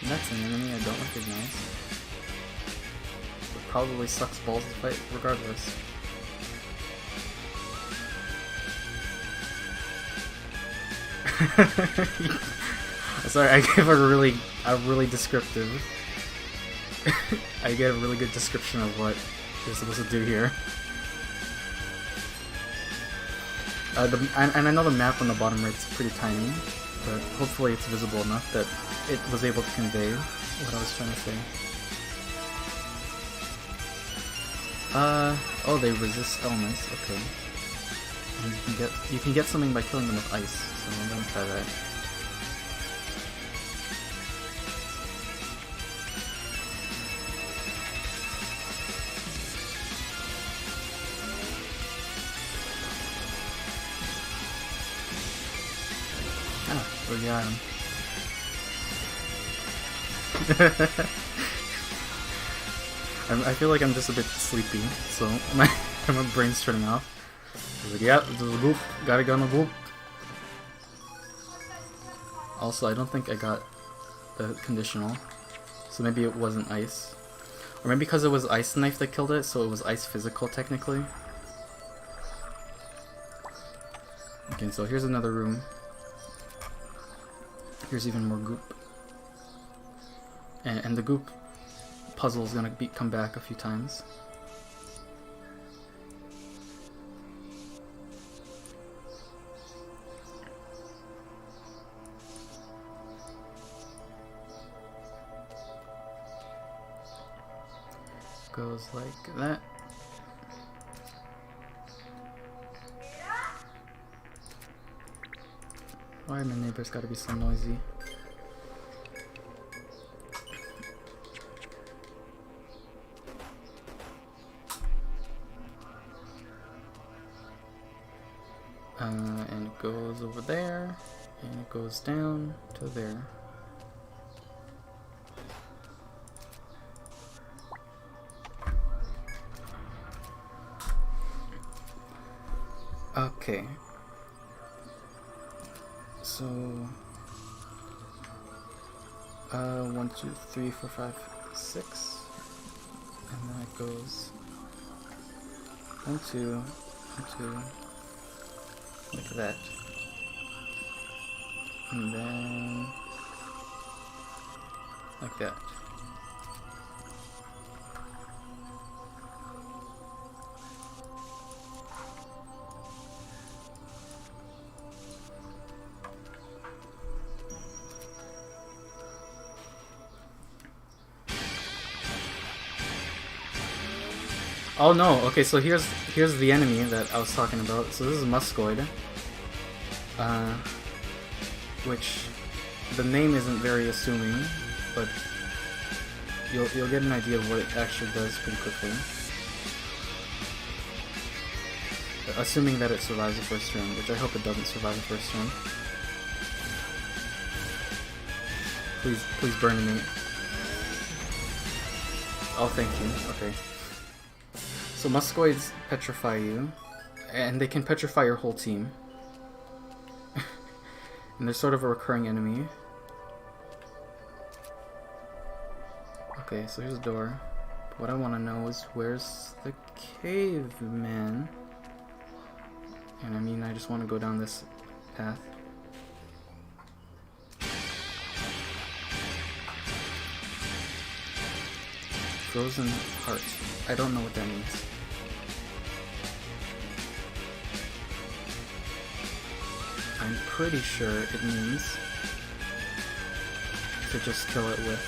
That's an enemy I don't recognize. It probably sucks balls to fight regardless. Sorry, I gave a really descriptive. I gave a really good description of what you're supposed to do here. And I know the map on the bottom right is pretty tiny, but hopefully it's visible enough that it was able to convey what I was trying to say. Oh, they resist elements. Okay. And you can get something by killing them with ice. So I'm gonna try that. Oh, we got him. I feel like I'm just a bit sleepy, so my brain's turning off. Like, yeah, there's a goop. Gotta go on the goop. Also, I don't think I got the conditional, so maybe it wasn't ice. Or maybe because it was Ice Knife that killed it, so it was ice physical technically. Okay, so here's another room. Here's even more goop. And the goop puzzle is gonna come back a few times. Goes like that. Why are my neighbors gotta be so noisy? And it goes over there, and it goes down to there. Okay. So 1, 2, 3, 4, 5, 6, and then it goes 1, 2, 1, 2, like that, and then like that. Oh no, okay, so here's the enemy that I was talking about. So this is Muscoid. Which the name isn't very assuming, but you'll get an idea of what it actually does pretty quickly. Assuming that it survives the first turn, which I hope it doesn't survive the first turn. Please burn me. Oh, thank you. Okay. So Muscoids petrify you, and they can petrify your whole team. And they're sort of a recurring enemy. Okay, so here's the door. What I want to know is where's the caveman? And I mean, I just want to go down this path. Frozen heart. I don't know what that means. I'm pretty sure it means to just kill it with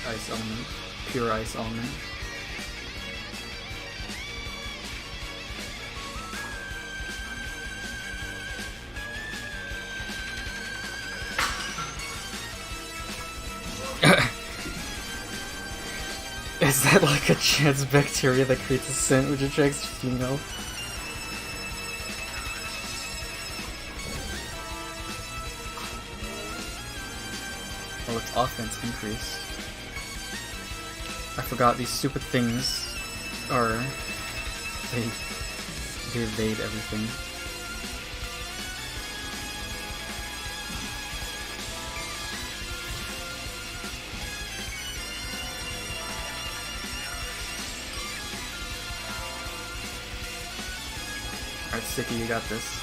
ice element, pure ice element. Is that like a chance bacteria that creates a scent which attracts female? Well, its offense increased. I forgot these stupid things are... They evade everything. Alright, Sticky, you got this.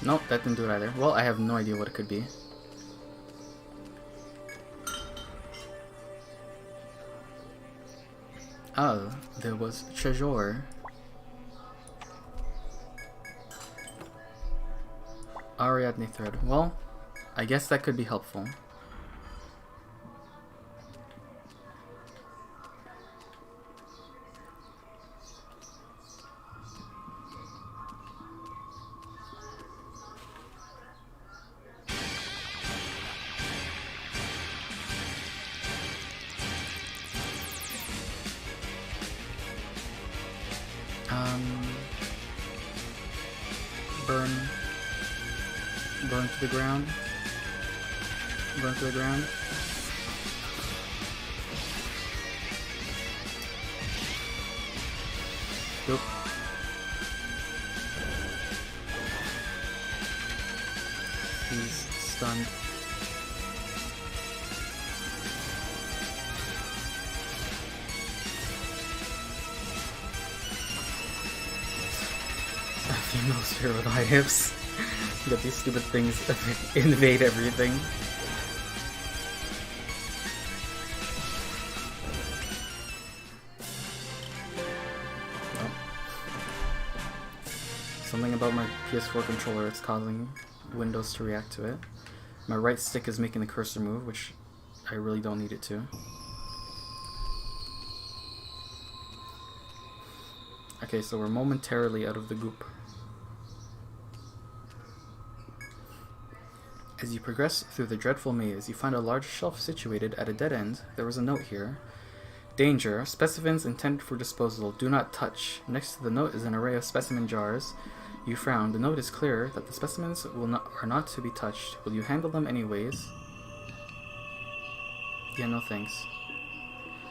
Nope, that didn't do it either. Well, I have no idea what it could be. Oh, there was treasure. Ariadne thread. Well, I guess that could be helpful. Burn to the ground. Burn to the ground. Nope. He's stunned. Femosphere with high hips. You got these stupid things that invade everything. Something about my PS4 controller, it's causing Windows to react to it. My right stick is making the cursor move, which I really don't need it to. Okay, so we're momentarily out of the goop. As you progress through the dreadful maze, you find a large shelf situated at a dead end. There was a note here. Danger. Specimens intended for disposal. Do not touch. Next to the note is an array of specimen jars. You frown. The note is clear that the specimens are not to be touched. Will you handle them anyways? Yeah, no thanks.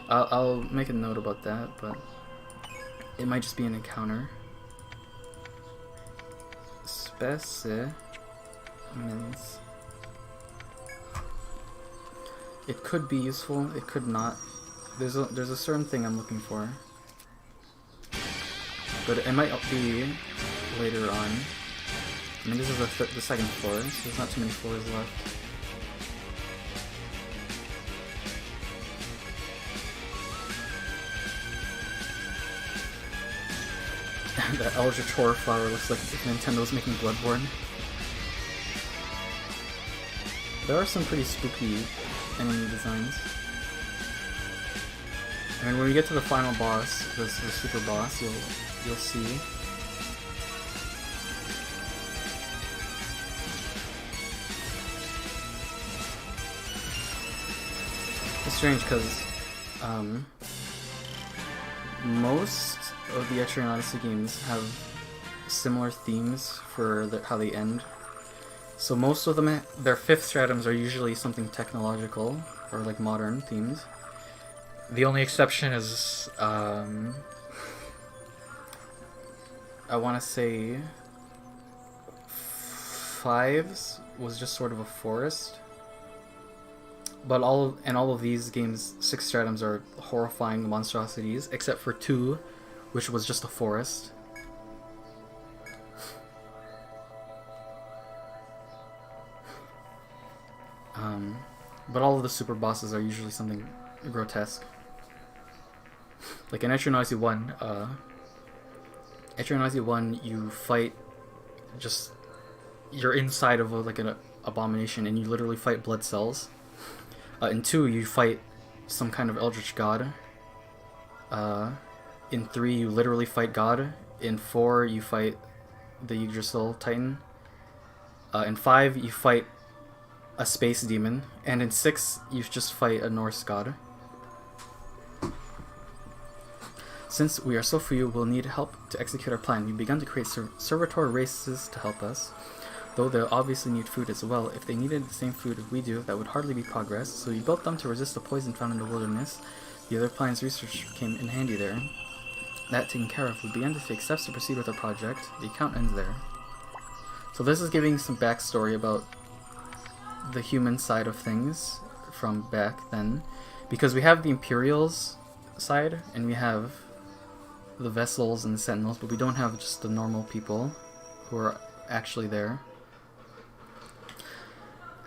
I'll make a note about that, but it might just be an encounter. Specimens. It could be useful, it could not. There's a certain thing I'm looking for. But it might be later on. I mean, this is the second floor, so there's not too many floors left. That Eldritch Horror flower looks like Nintendo's making Bloodborne. There are some pretty spooky enemy designs. And when we get to the final boss, the super boss, you'll see. It's strange because most of the Etrian Odyssey games have similar themes for how they end. So most of them, their fifth stratums are usually something technological or like modern themes. The only exception is, I want to say, 5's was just sort of a forest. But all of these games, 6 stratums are horrifying monstrosities, except for 2, which was just a forest. But all of the super bosses are usually something grotesque. Like in Etrian Odyssey 1, you fight just... You're inside of an abomination and you literally fight blood cells. In 2, you fight some kind of eldritch god. In 3, you literally fight God. In 4, you fight the Yggdrasil Titan. In 5, you fight a space demon. And in 6, you just fight a Norse god. Since we are so few, we'll need help to execute our plan. We've begun to create servitor races to help us. Though they'll obviously need food as well. If they needed the same food as we do, that would hardly be progress. So we built them to resist the poison found in the wilderness. The other plan's research came in handy there. That taken care of, we began to take steps to proceed with our project. The account ends there. So this is giving some backstory about the human side of things from back then. Because we have the Imperials side, and we have the Vessels and the Sentinels, but we don't have just the normal people who are actually there.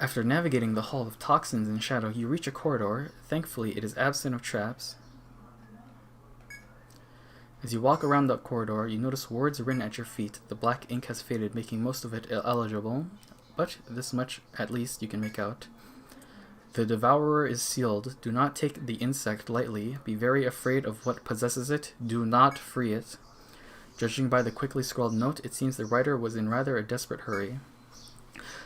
After navigating the Hall of Toxins and Shadow, you reach a corridor. Thankfully, it is absent of traps. As you walk around the corridor, you notice words written at your feet. The black ink has faded, making most of it illegible, but this much, at least, you can make out. The Devourer is sealed. Do not take the insect lightly. Be very afraid of what possesses it. Do not free it. Judging by the quickly scrawled note, it seems the writer was in rather a desperate hurry.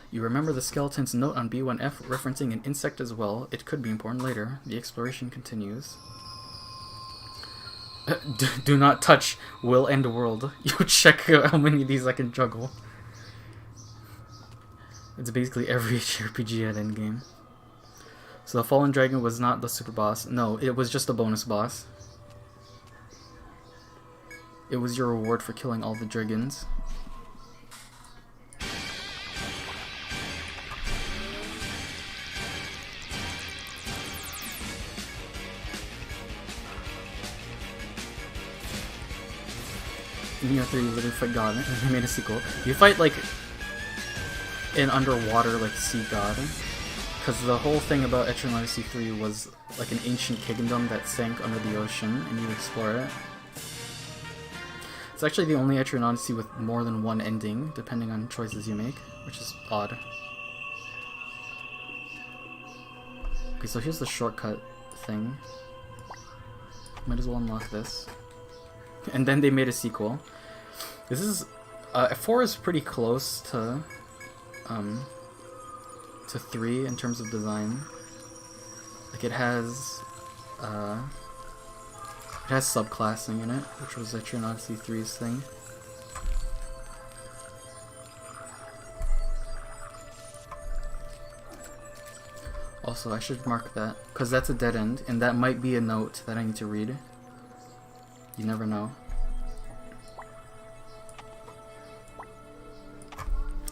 You remember the skeleton's note on B1F referencing an insect as well. It could be important later. The exploration continues. Do not touch. Will end world. You check how many of these I can juggle. It's basically every RPG at endgame. So the Fallen Dragon was not the super boss. No, it was just a bonus boss. It was your reward for killing all the dragons. in Neo 3 you literally fight God, and they made a sequel. You fight like an underwater like sea god, because the whole thing about Etrian Odyssey 3 was like an ancient kingdom that sank under the ocean, and you explore it. It's actually the only Etrian Odyssey with more than one ending, depending on choices you make, which is odd. Okay, so here's the shortcut thing. Might as well unlock this. And then they made a sequel. This is... 4 is pretty close to 3 in terms of design. Like it has subclassing in it, which was Etrian Odyssey 3's thing. Also, I should mark that, because that's a dead end, and that might be a note that I need to read. You never know.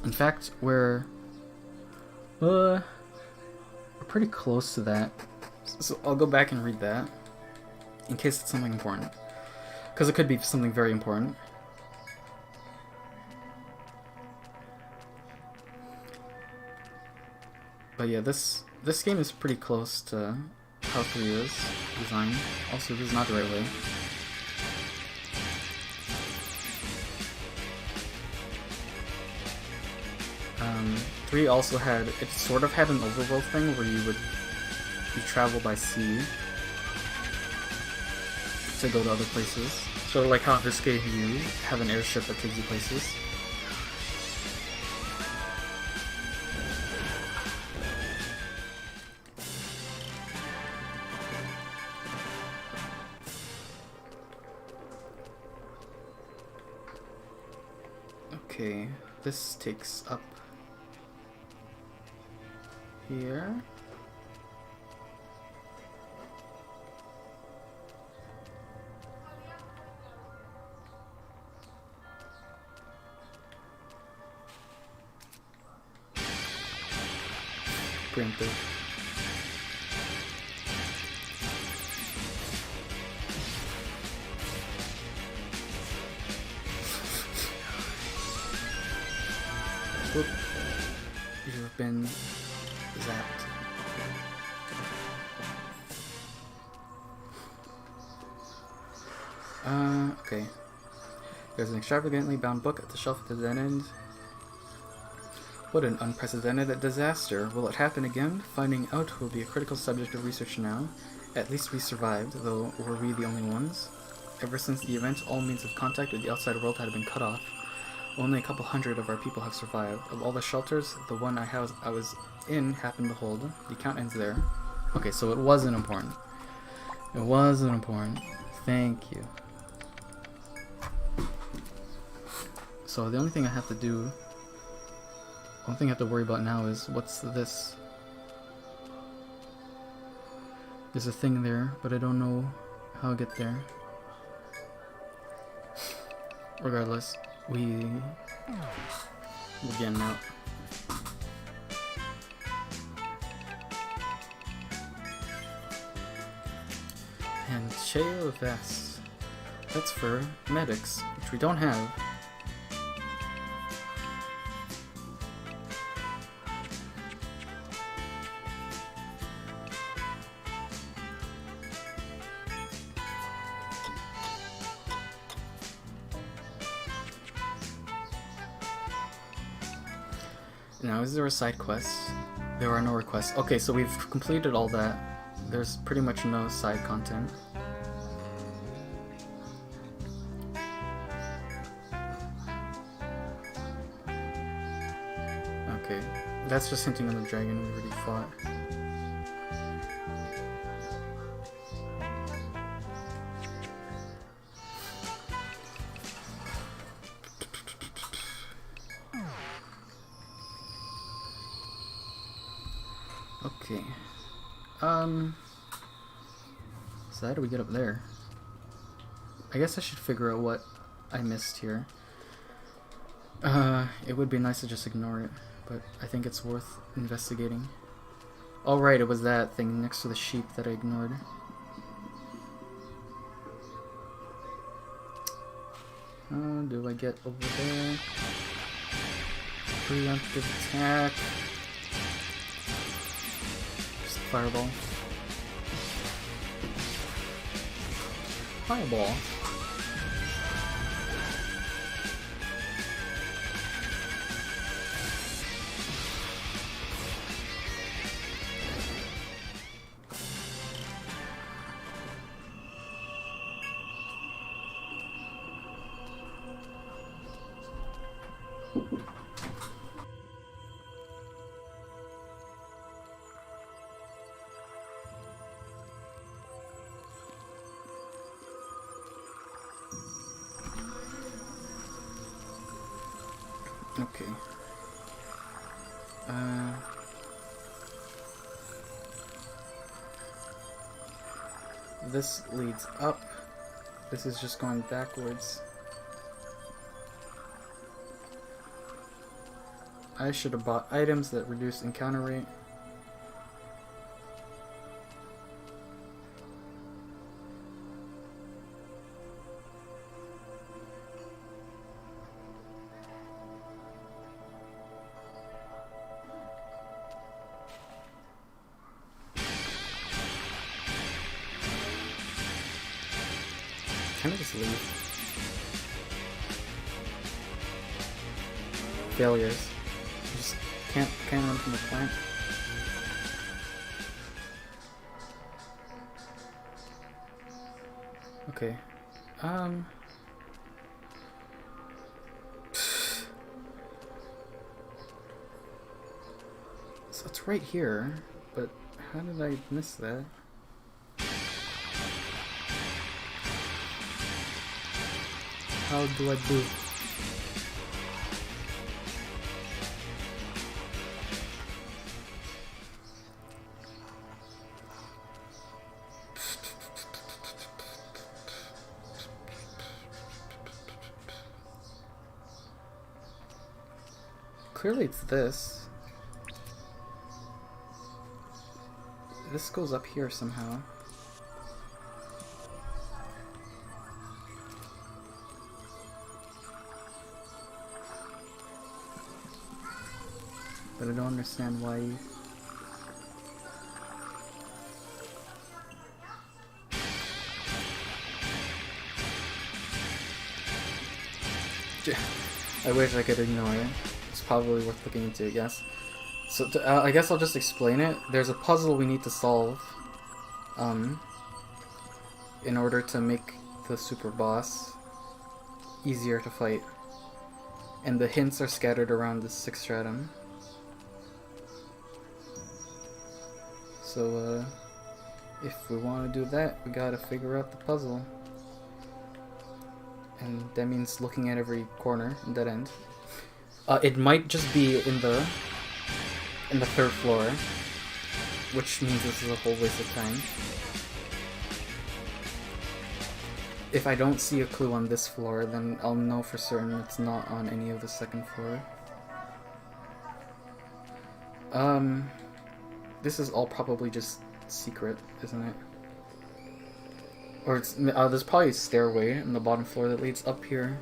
In fact, we're pretty close to that, so I'll go back and read that, in case it's something important. Because it could be something very important. But yeah, this game is pretty close to how 3 is designed. Also, this is not the right way. Three also had, it sort of had an overworld thing where you travel by sea to go to other places. So like how this game you have an airship that takes you places. Okay, this takes up here. Preemptive. Whoop. You've been zapped. Okay. There's an extravagantly bound book at the shelf at the dead end. What an unprecedented disaster. Will it happen again? Finding out will be a critical subject of research now. At least we survived, though were we the only ones? Ever since the event, all means of contact with the outside world had been cut off. Only a couple hundred of our people have survived. Of all the shelters, the one I was in happened to hold. The count ends there. Okay, so it wasn't important. It wasn't important. Thank you. So the only thing I have to do, one thing I have to worry about now is, what's this? There's a thing there, but I don't know how to get there. Regardless, we're getting out. And Cheo Vest. That's for medics, which we don't have. Now, is there a side quest? There are no requests. Okay, so we've completed all that. There's pretty much no side content. Okay, that's just hinting on the dragon we already fought. Okay. So how do we get up there? I guess I should figure out what I missed here. It would be nice to just ignore it, but I think it's worth investigating. Oh right, it was that thing next to the sheep that I ignored. Do I get over there? Preemptive attack. Just fireball. Fireball. Okay. This leads up. This is just going backwards. I should have bought items that reduce encounter rate. Can I just leave? Failures. I just can't run from the plant. Okay. So it's right here, but how did I miss that? How do I do? Clearly it's this. This goes up here somehow. But I don't understand why you... I wish I could ignore it. It's probably worth looking into, yes. So I guess I'll just explain it. There's a puzzle we need to solve in order to make the super boss easier to fight. And the hints are scattered around the 6th stratum. So, if we want to do that, we gotta figure out the puzzle. And that means looking at every corner and dead end. It might just be in the 3rd floor, which means this is a whole waste of time. If I don't see a clue on this floor, then I'll know for certain it's not on any of the 2nd floor. This is all probably just secret, isn't it? Or it's, there's probably a stairway on the bottom floor that leads up here.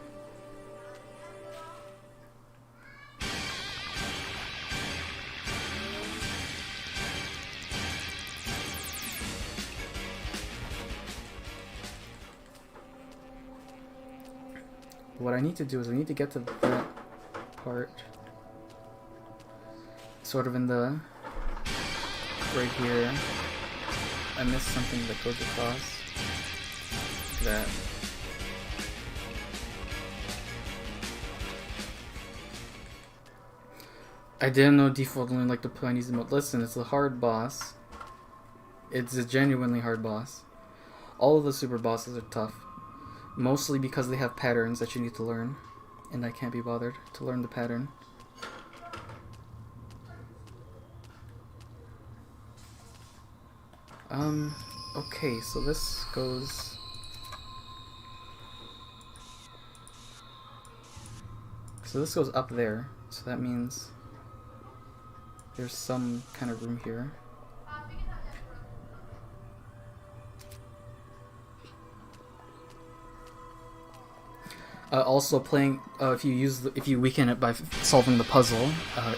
What I need to do is I need to get to that part. Sort of in the... right here. I missed something that goes across. Like that. I didn't know default only like to play on easy mode. Listen, it's a hard boss. It's a genuinely hard boss. All of the super bosses are tough. Mostly because they have patterns that you need to learn. And I can't be bothered to learn the pattern. Okay, so this goes... So this goes up there, so that means there's some kind of room here. Also, playing if you weaken it by solving the puzzle,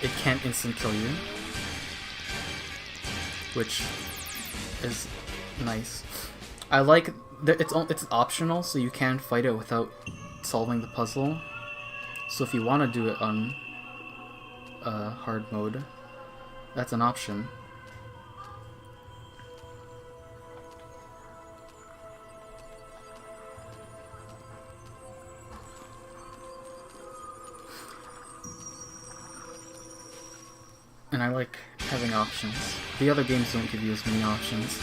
it can't instant kill you, which is nice. I like that it's optional, so you can fight it without solving the puzzle. So if you want to do it on hard mode, that's an option. And I like having options. The other games don't give you as many options.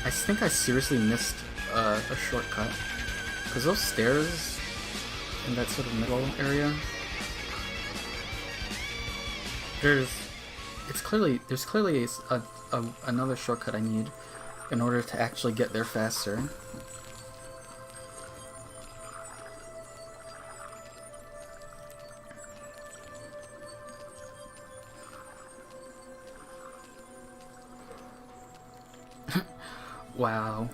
I think I seriously missed a shortcut. Because those stairs in that sort of middle area, there's clearly another shortcut I need in order to actually get there faster. Wow,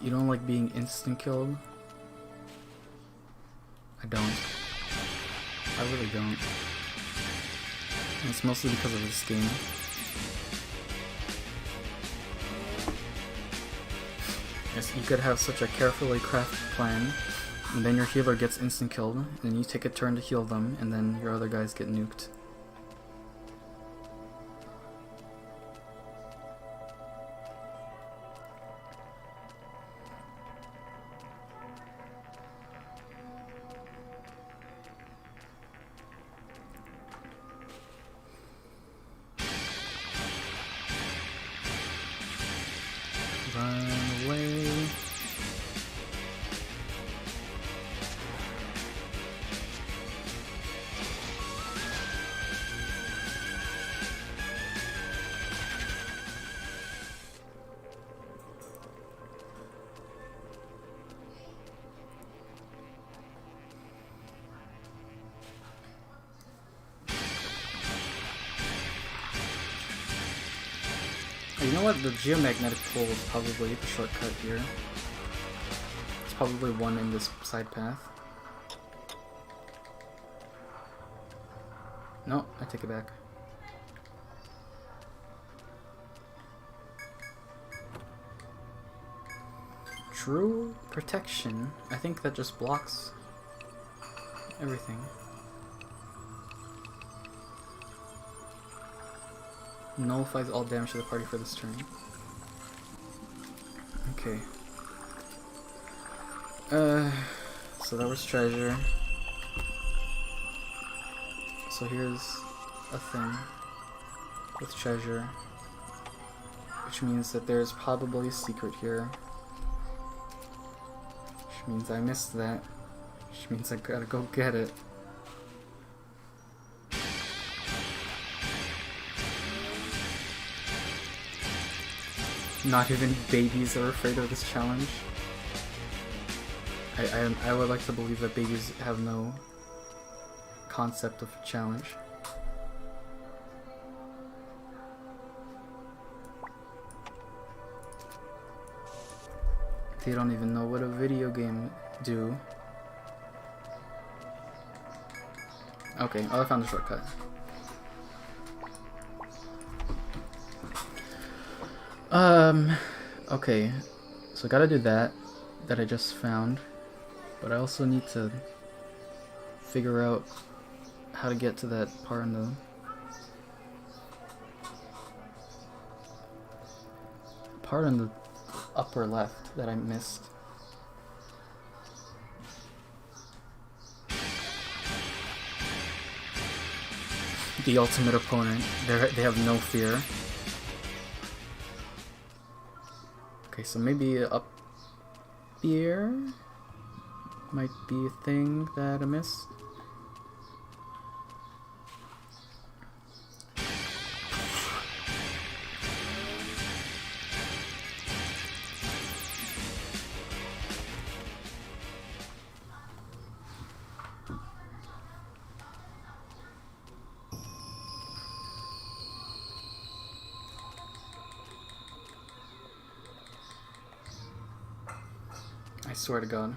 you don't like being instant killed? I don't. I really don't. And it's mostly because of this game. Yes, you could have such a carefully crafted plan, and then your healer gets instant killed, and you take a turn to heal them, and then your other guys get nuked. Run away. You know what? The geomagnetic pole is probably the shortcut here. It's probably one in this side path. No, I take it back. True protection. I think that just blocks everything. Nullifies all damage to the party for this turn. Okay. So that was treasure. So here's a thing with treasure, which means that there's probably a secret here. Which means I missed that. Which means I gotta go get it. Not even babies are afraid of this challenge. I would like to believe that babies have no concept of challenge. They don't even know what a video game do. Okay, oh, I found a shortcut. Okay, so I gotta do that I just found, but I also need to figure out how to get to that part in the upper left that I missed. The ultimate opponent, they have no fear. Okay, so maybe up here might be a thing that I missed. swear to God.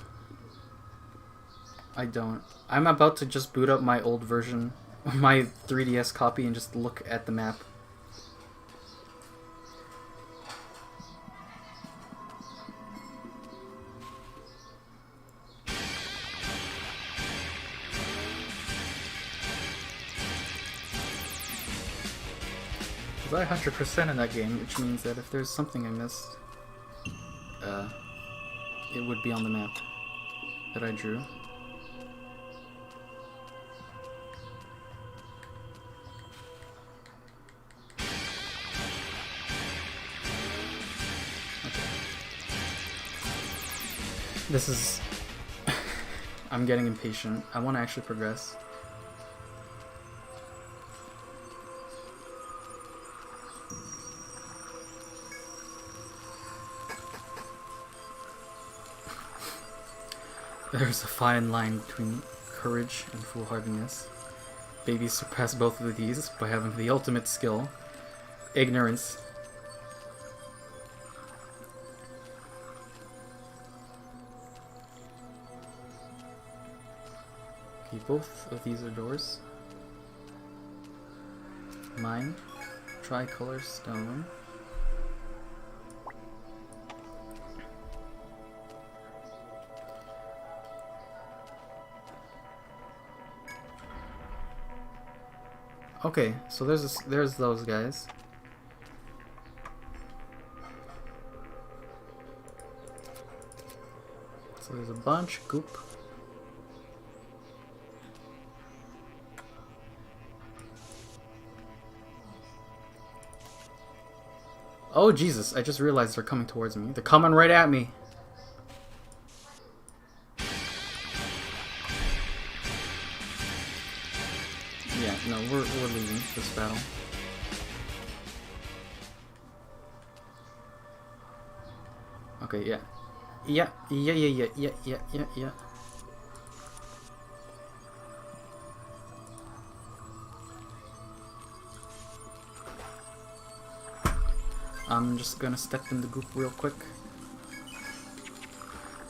I don't. I'm about to just boot up my old version, my 3DS copy, and just look at the map. I 100% in that game, which means that if there's something I missed, it would be on the map that I drew. Okay. This is... I'm getting impatient. I want to actually progress. There's a fine line between courage and foolhardiness. Babies surpass both of these by having the ultimate skill, ignorance. Okay, both of these are doors. Mine, tricolor stone. Okay, so there's those guys. So there's a bunch, goop. Oh Jesus, I just realized they're coming towards me. They're coming right at me. Yeah, no, we're leaving this battle. Okay, yeah. Yeah. I'm just gonna step in the goop real quick.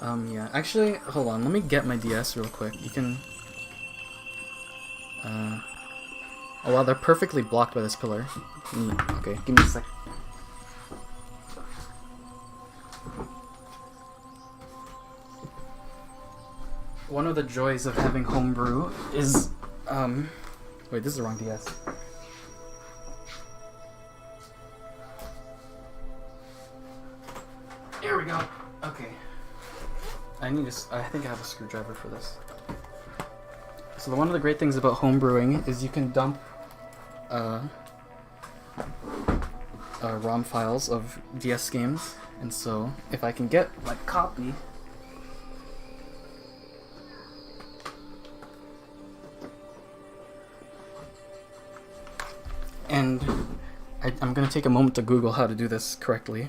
Yeah. Actually, hold on. Let me get my DS real quick. You can... Oh wow, they're perfectly blocked by this pillar. Okay, give me a sec. One of the joys of having homebrew is... Wait, this is the wrong DS. Here we go. Okay. I think I have a screwdriver for this. So one of the great things about homebrewing is you can dump ROM files of DS games, and so if I can get my copy, and I'm gonna take a moment to Google how to do this correctly,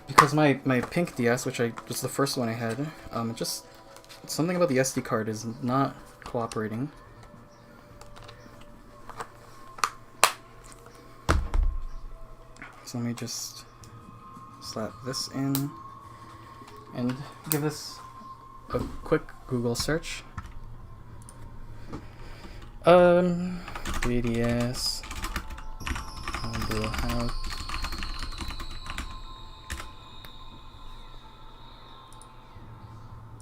because my pink DS, which was the first one I had, just something about the SD card is not cooperating. So let me just slap this in and give this a quick Google search. 3DS homebrew house.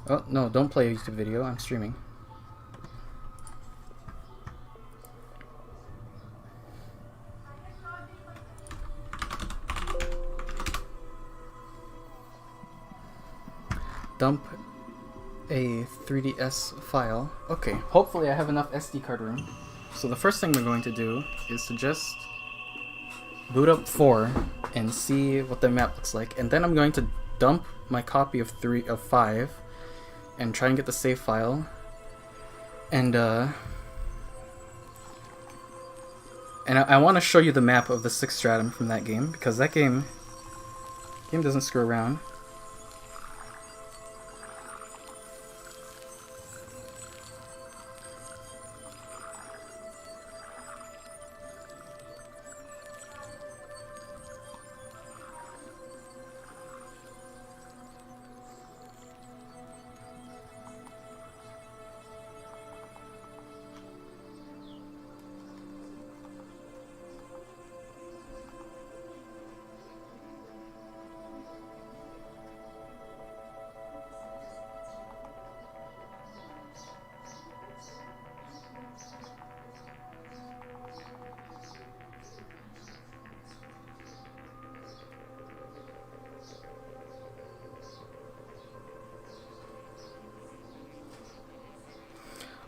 Oh no, don't play a YouTube video, I'm streaming. Dump a 3DS file. Okay, hopefully I have enough SD card room. So the first thing we're going to do is to just boot up 4 and see what the map looks like, and then I'm going to dump my copy of 5 and try and get the save file, and I want to show you the map of the 6th stratum from that game, because that game doesn't screw around.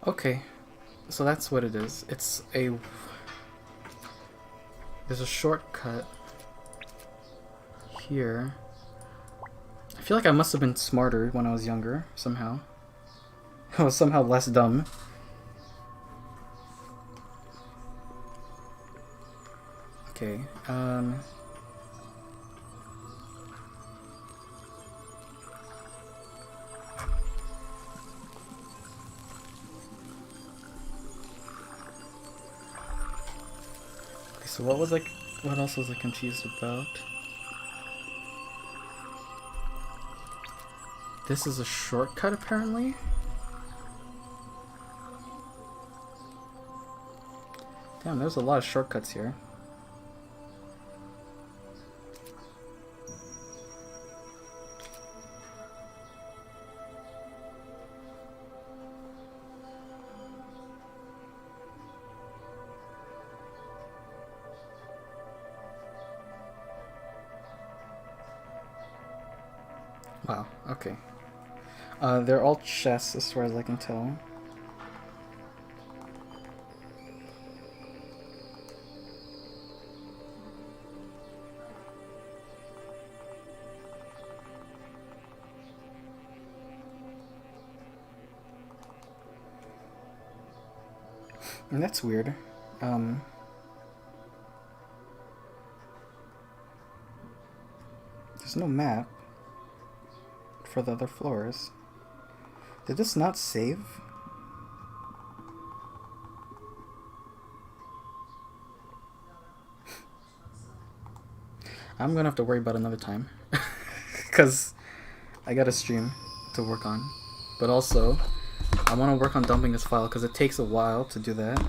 Okay, so that's what it is. There's a shortcut here. I feel like I must have been smarter when I was younger, somehow. I was somehow less dumb. Okay, so what else was I confused about? This is a shortcut, apparently? Damn, there's a lot of shortcuts here. Wow, okay. They're all chests as far as I can tell. And that's weird. There's no map for the other floors. Did this not save? I'm gonna have to worry about another time. Because I got a stream to work on. But also, I want to work on dumping this file because it takes a while to do that.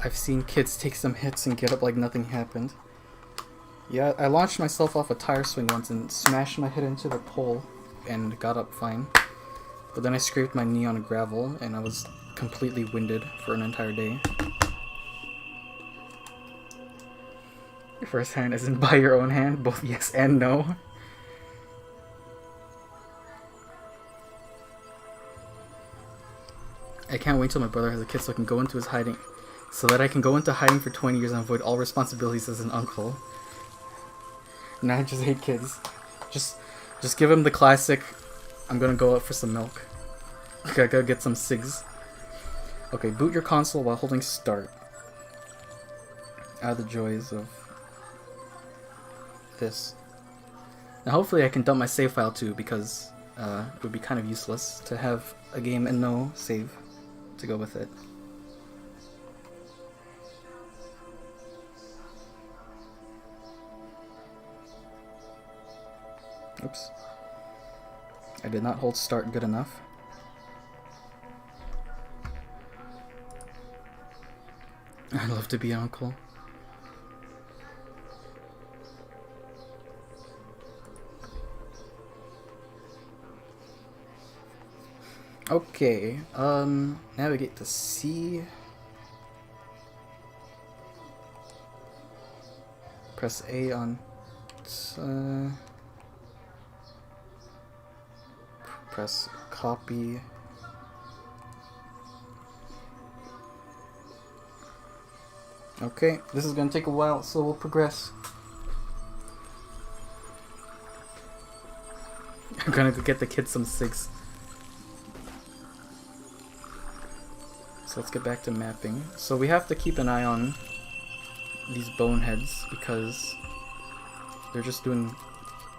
I've seen kids take some hits and get up like nothing happened. Yeah, I launched myself off a tire swing once and smashed my head into the pole and got up fine. But then I scraped my knee on gravel and I was completely winded for an entire day. Your first hand isn't by your own hand, both yes and no. I can't wait till my brother has a kid so I can go into his hiding. So that I can go into hiding for 20 years and avoid all responsibilities as an uncle. Now I just hate kids. Just give him the classic, I'm gonna go out for some milk. I gotta get some cigs. Okay, boot your console while holding start. Ah, the joys of this. Now hopefully I can dump my save file too, because it would be kind of useless to have a game and no save to go with it. Oops. I did not hold start good enough. I'd love to be an uncle. Okay, navigate to C. Press A on press copy. Okay, this is gonna take a while, so we'll progress. I'm gonna go get the kids some cigs. So let's get back to mapping. So we have to keep an eye on these boneheads because they're just doing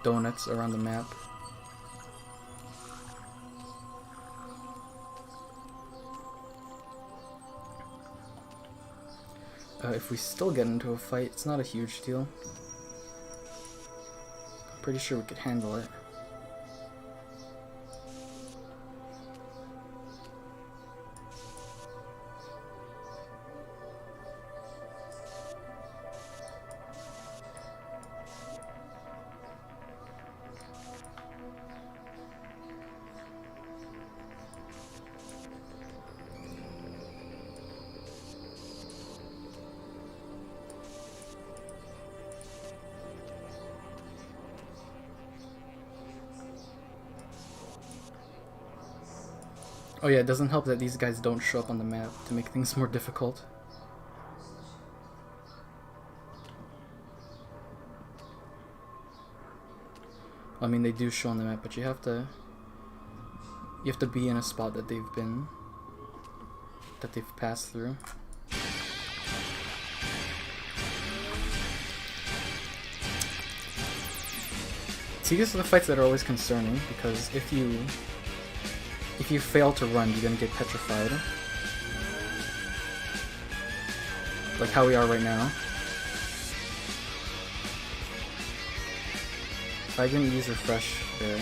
donuts around the map. If we still get into a fight, it's not a huge deal. I'm pretty sure we could handle it. Oh yeah, it doesn't help that these guys don't show up on the map to make things more difficult. I mean, they do show on the map, but you have to be in a spot that they've passed through. See, these are the fights that are always concerning, because if you fail to run, you're gonna get petrified. Like how we are right now. If I didn't use refresh there,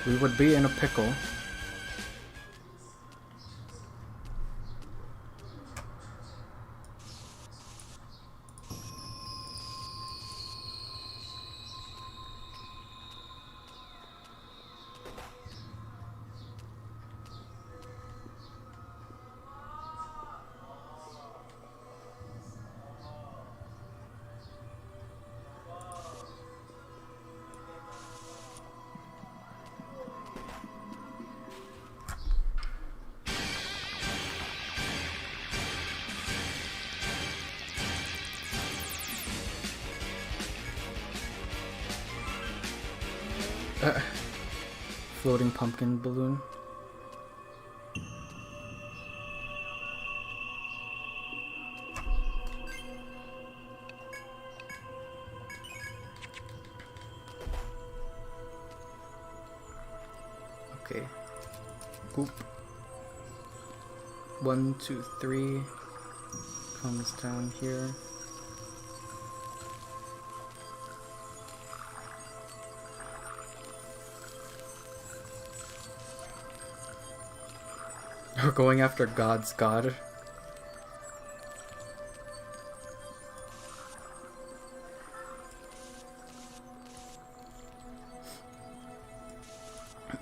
we would be in a pickle. Floating pumpkin balloon. Okay. Boop. 1, 2, 3. Comes down here. We're going after God's God.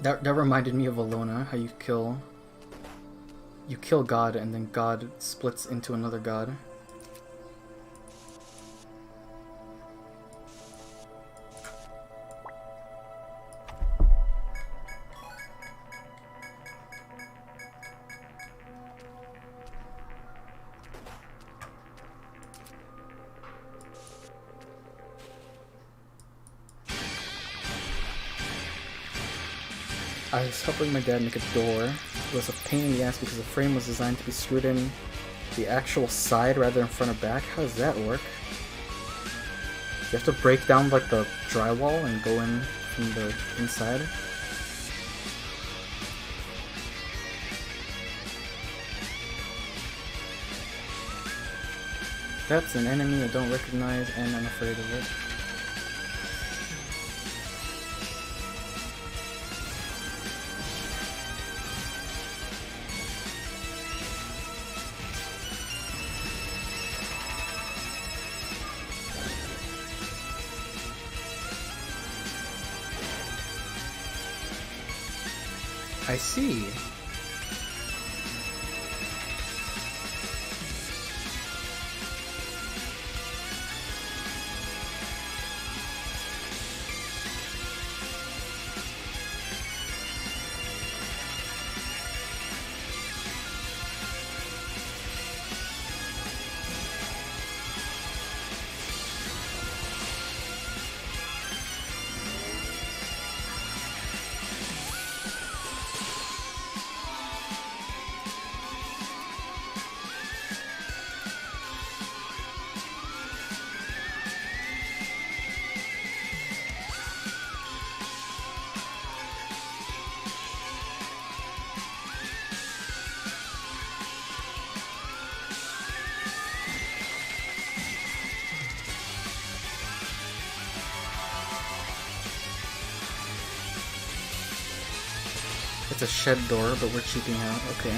That reminded me of Alona, how you kill God and then God splits into another God. I was helping my dad make a door. It was a pain in the ass because the frame was designed to be screwed in the actual side rather than front or back. How does that work? You have to break down like the drywall and go in from the inside. That's an enemy I don't recognize and I'm afraid of it. I see. It's a shed door, but we're cheaping out. Okay.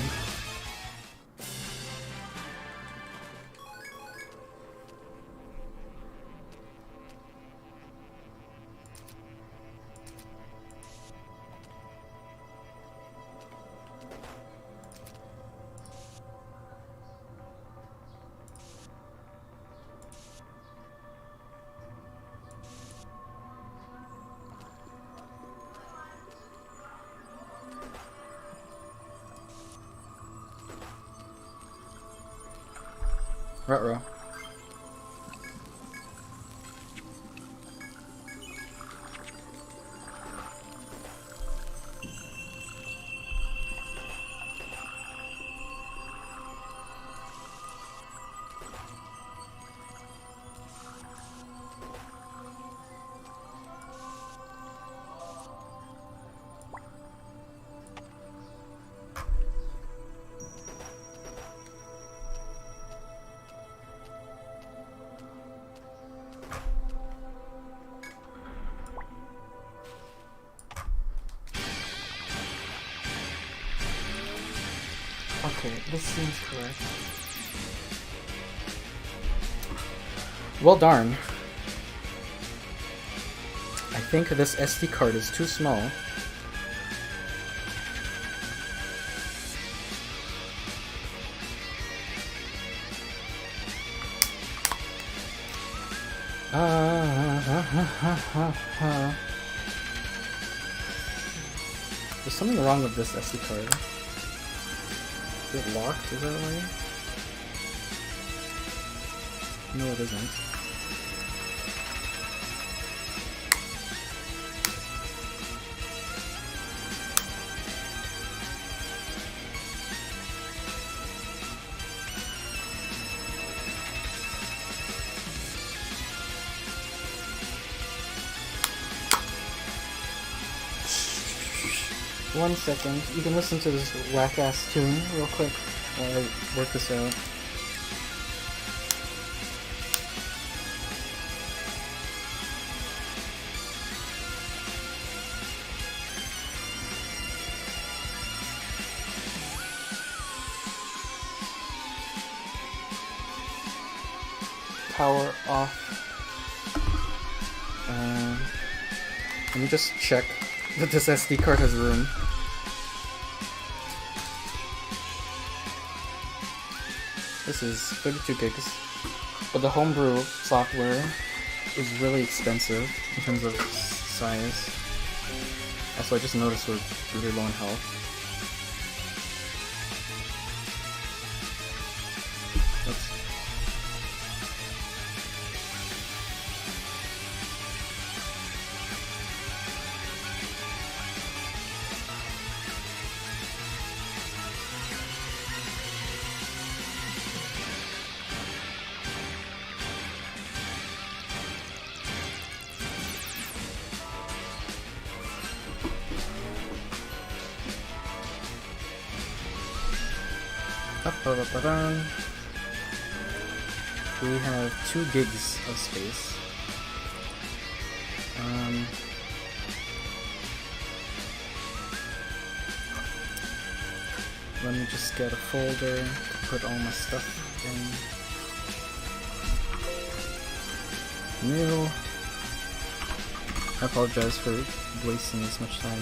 Ruh-roh. Okay, this seems correct. Well darn. I think this SD card is too small. There's something wrong with this SD card. Is it locked? Is that why? No, it isn't. One second. You can listen to this whack-ass tune real quick while I work this out. Power off. Let me just check that this SD card has room. This is 32 gigs, but the homebrew software is really expensive in terms of size. Also, I just noticed we're really low on health. We have 2 gigs of space. Let me just get a folder to put all my stuff in. New. I apologize for wasting this much time,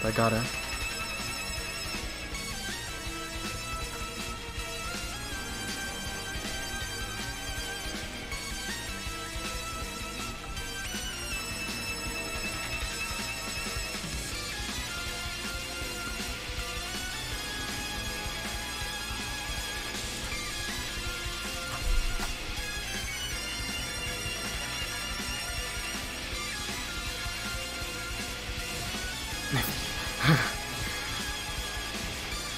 but I gotta.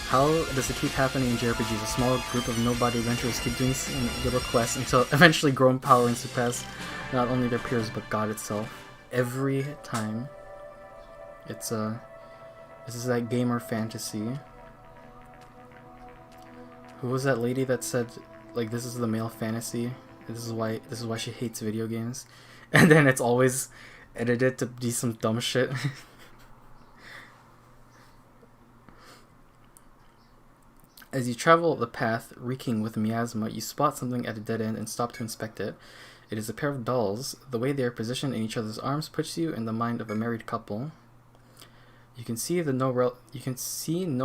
How does it keep happening in JRPGs? A small group of nobody adventurers keep doing little quests until eventually grow in power and surpass not only their peers but God itself. Every time. It's this is that gamer fantasy. Who was that lady that said like this is the male fantasy? This is why she hates video games. And then it's always edited to be some dumb shit. As you travel the path reeking with miasma, you spot something at a dead end and stop to inspect it. It is a pair of dolls. The way they are positioned in each other's arms puts you in the mind of a married couple. You can see no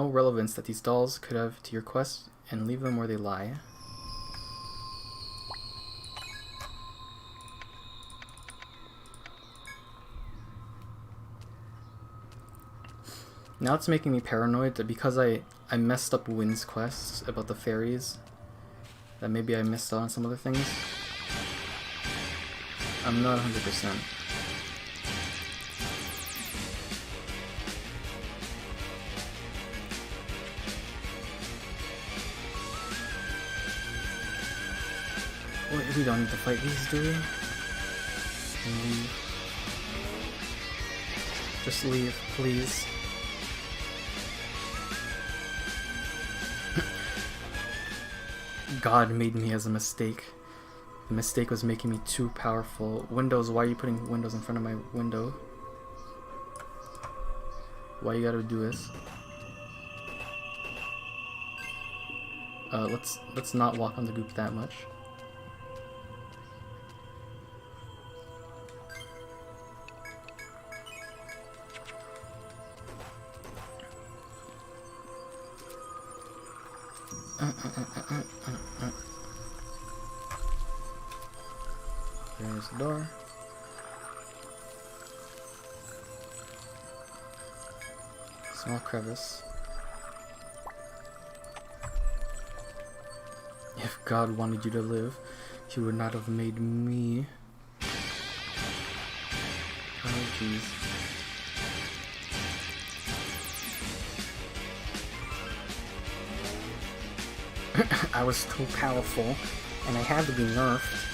relevance that these dolls could have to your quest and leave them where they lie. Now it's making me paranoid that because I messed up Wynn's quest about the fairies. that maybe I missed out on some other things. I'm not 100%. Wait, we don't need to fight these, do we? Leave. Just leave, please. God made me as a mistake. The mistake was making me too powerful. Windows, why are you putting windows in front of my window? Why you gotta do this? Let's not walk on the goop that much. There's the door. Small crevice. If God wanted you to live, He would not have made me. Oh jeez. I was too powerful, and I had to be nerfed.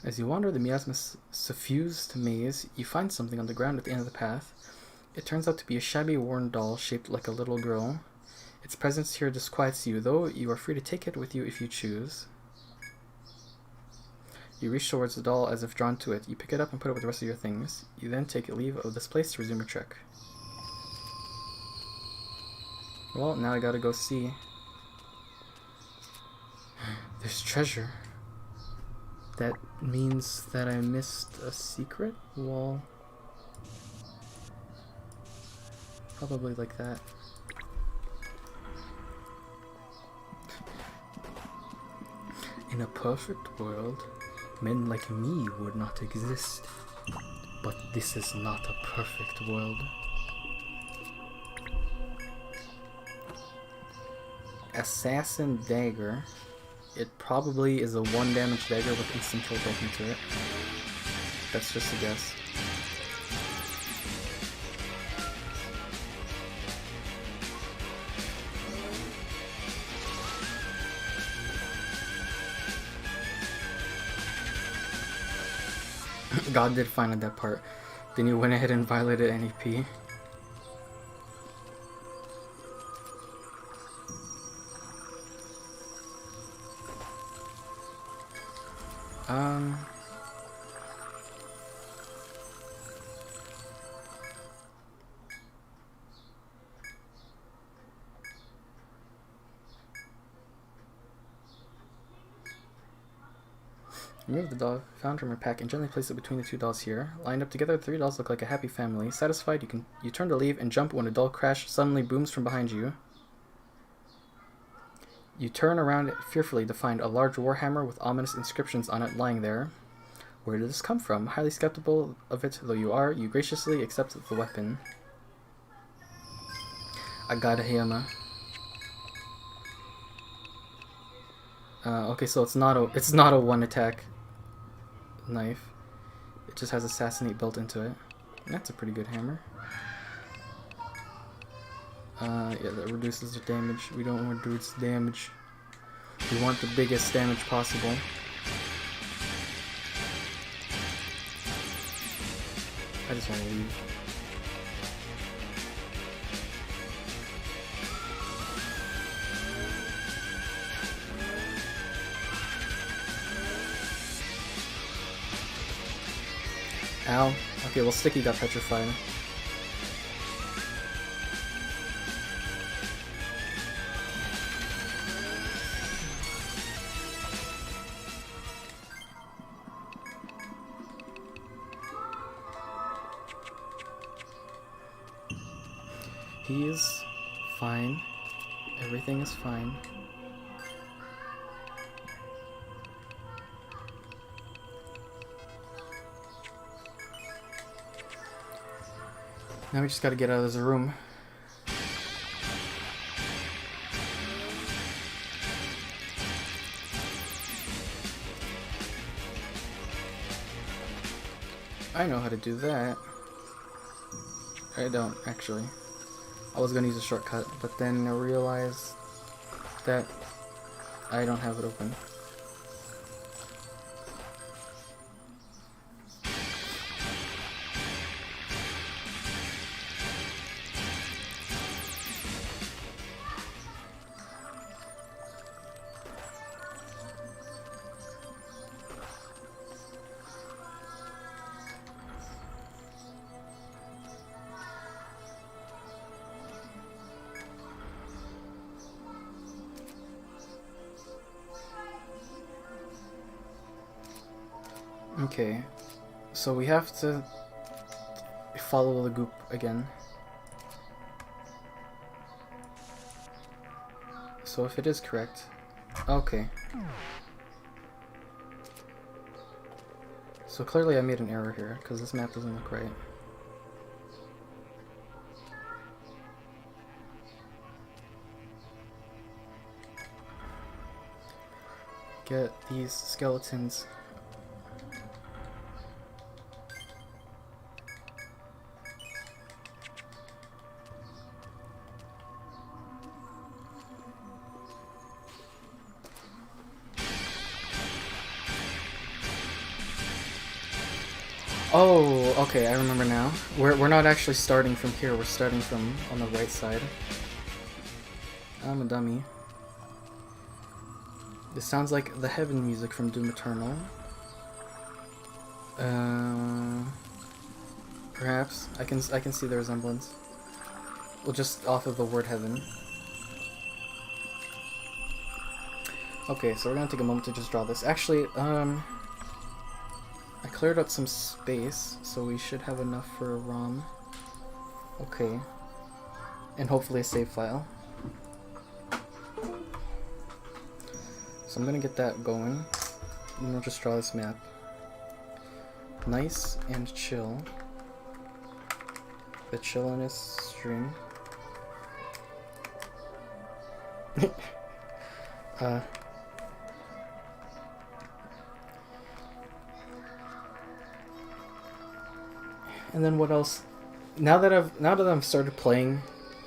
As you wander the miasma suffused maze, you find something on the ground at the end of the path. It turns out to be a shabby, worn doll shaped like a little girl. Its presence here disquiets you, though you are free to take it with you if you choose. You reach towards the doll as if drawn to it. You pick it up and put it with the rest of your things. You then take leave of this place to resume your trek. Well, now I gotta go see. There's treasure. That means that I missed a secret? Well, probably like that. In a perfect world, men like me would not exist. But this is not a perfect world. Assassin dagger. It probably is a 1 damage dagger with instant kill built into it. That's just a guess. God did find that part. Then you went ahead and violated NEP. Remove the doll found from your pack and gently place it between the 2 dolls here. Lined up together, the 3 dolls look like a happy family. Satisfied, you turn to leave and jump when a dull crash suddenly booms from behind you. You turn around fearfully to find a large warhammer with ominous inscriptions on it lying there. Where did this come from? Highly skeptical of it though you are, you graciously accept the weapon. I got a hammer. Okay, so it's not a 1 attack knife. It just has assassinate built into it. That's a pretty good hammer. Yeah, that reduces the damage. We don't want to reduce damage. We want the biggest damage possible. I just want to leave. Ow. Okay, well Sticky got petrified. He is fine. Everything is fine. Now we just gotta get out of this room. I know how to do that. I don't, actually. I was gonna use a shortcut, but then I realized that I don't have it open. Okay, so we have to follow the goop again. So if it is correct, okay. So clearly I made an error here, because this map doesn't look right. Get these skeletons. Oh, okay, I remember now. We're not actually starting from here, we're starting from on the right side. I'm a dummy. This sounds like the heaven music from Doom Eternal. Perhaps. I can see the resemblance. Well, just off of the word heaven. Okay, so we're gonna take a moment to just draw this. Actually, I cleared out some space, so we should have enough for a ROM. Okay. And hopefully a save file. So I'm gonna get that going. And we'll just draw this map. Nice and chill. The chill in his stream. And then what else? Now that I've started playing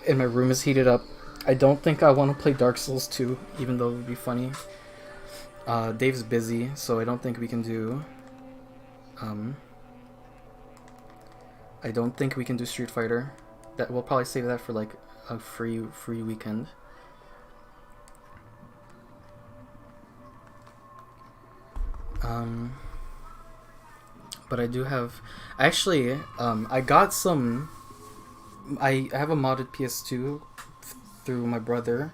and my room is heated up, I don't think I want to play Dark Souls 2, even though it would be funny. Dave's busy, so I don't think we can do I don't think we can do Street Fighter. That we'll probably save that for like a free weekend. But I do have, actually, I got some, I have a modded PS2 through my brother,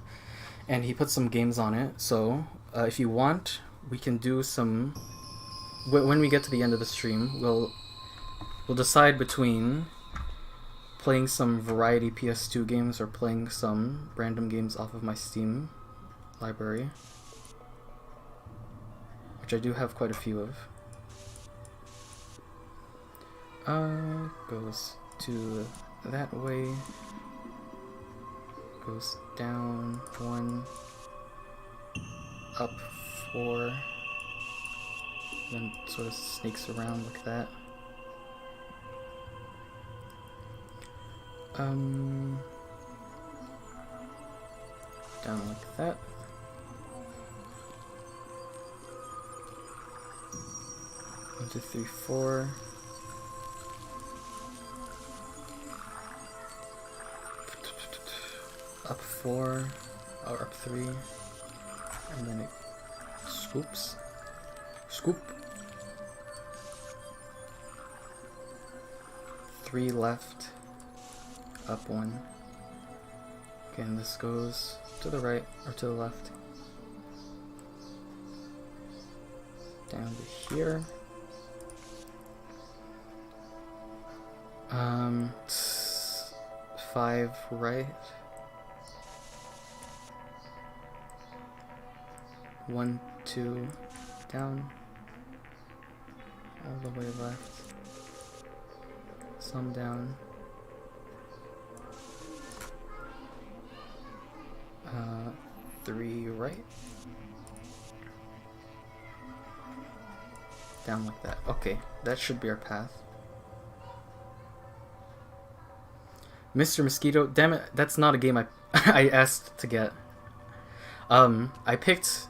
and he put some games on it, so if you want, we can do some, when we get to the end of the stream, we'll decide between playing some variety PS2 games or playing some random games off of my Steam library, which I do have quite a few of. Goes to that way, goes down 1, up 4, then sort of sneaks around like that. Down like that. One, two, three, 4. Up 4, or up 3, and then it scoops. Scoop. 3 left, up 1. Okay, and this goes to the right, or to the left. Down to here. 5 right. 1, 2, down, all the way left, some down, 3 right. Down like that. Okay, that should be our path. Mr. Mosquito, damn it, that's not a game I I asked to get. I picked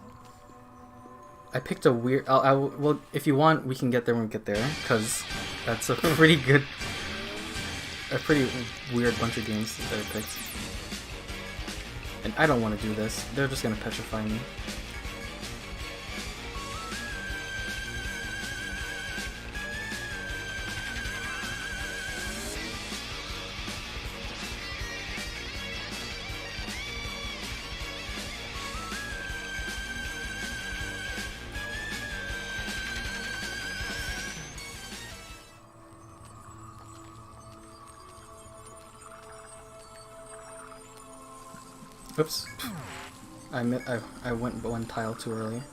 a weird. Well, if you want, we can get there when we get there, because that's a pretty weird bunch of games that I picked. And I don't want to do this. They're just gonna petrify me. Oops. I went one tile too early.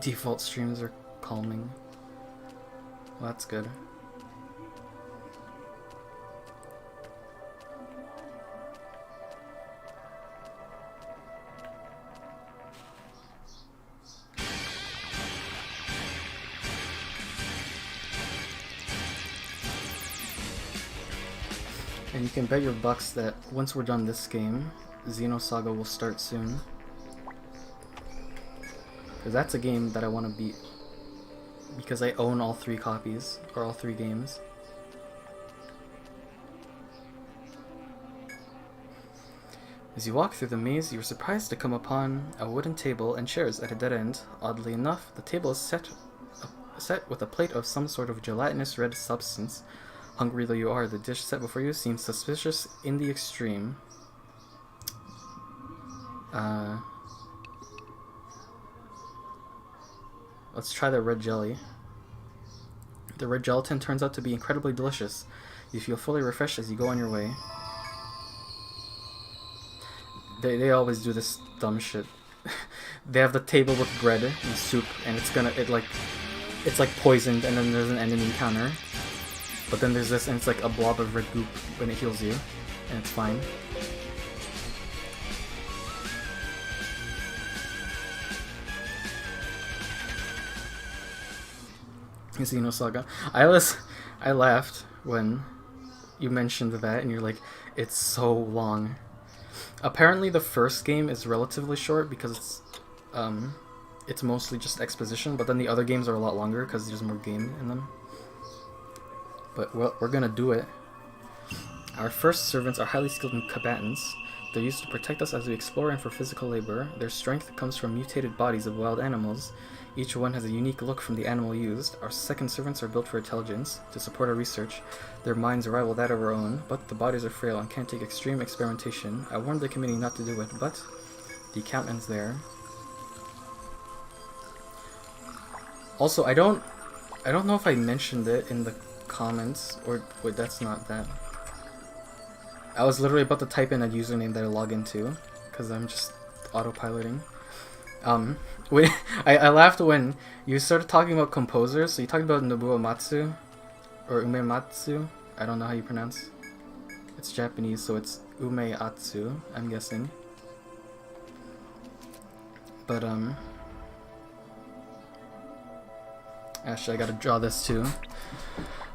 Default streams are calming. Well, that's good. And you can bet your bucks that once we're done this game, Xenosaga will start soon. Because that's a game that I want to beat. Because I own all 3 copies, or all 3 games. As you walk through the maze, you are surprised to come upon a wooden table and chairs at a dead end. Oddly enough, the table is set with a plate of some sort of gelatinous red substance. Hungry though you are, the dish set before you seems suspicious in the extreme. Let's try the red jelly. The red gelatin turns out to be incredibly delicious. You feel fully refreshed as you go on your way. They always do this dumb shit. They have the table with bread and soup, and it's like poisoned, and then there's an enemy encounter. But then there's this, and it's like a blob of red goop when it heals you, and it's fine. Xenosaga. I laughed when you mentioned that, and you're like, it's so long. Apparently the first game is relatively short because it's mostly just exposition, but then the other games are a lot longer because there's more game in them. But we're gonna do it. Our first servants are highly skilled combatants. They're used to protect us as we explore and for physical labor. Their strength comes from mutated bodies of wild animals. Each one has a unique look from the animal used. Our second servants are built for intelligence, to support our research. Their minds rival that of our own, but the bodies are frail and can't take extreme experimentation. I warned the committee not to do it, but the account ends there. Also, I don't know if I mentioned it in the comments, or wait, that's not that. I was literally about to type in a username that I log into, because I'm just autopiloting. I laughed when you started talking about composers. So you talked about Nobuo Matsu, or Umematsu. I don't know how you pronounce. It's Japanese, so it's Umeatsu, I'm guessing. But actually, I gotta draw this too.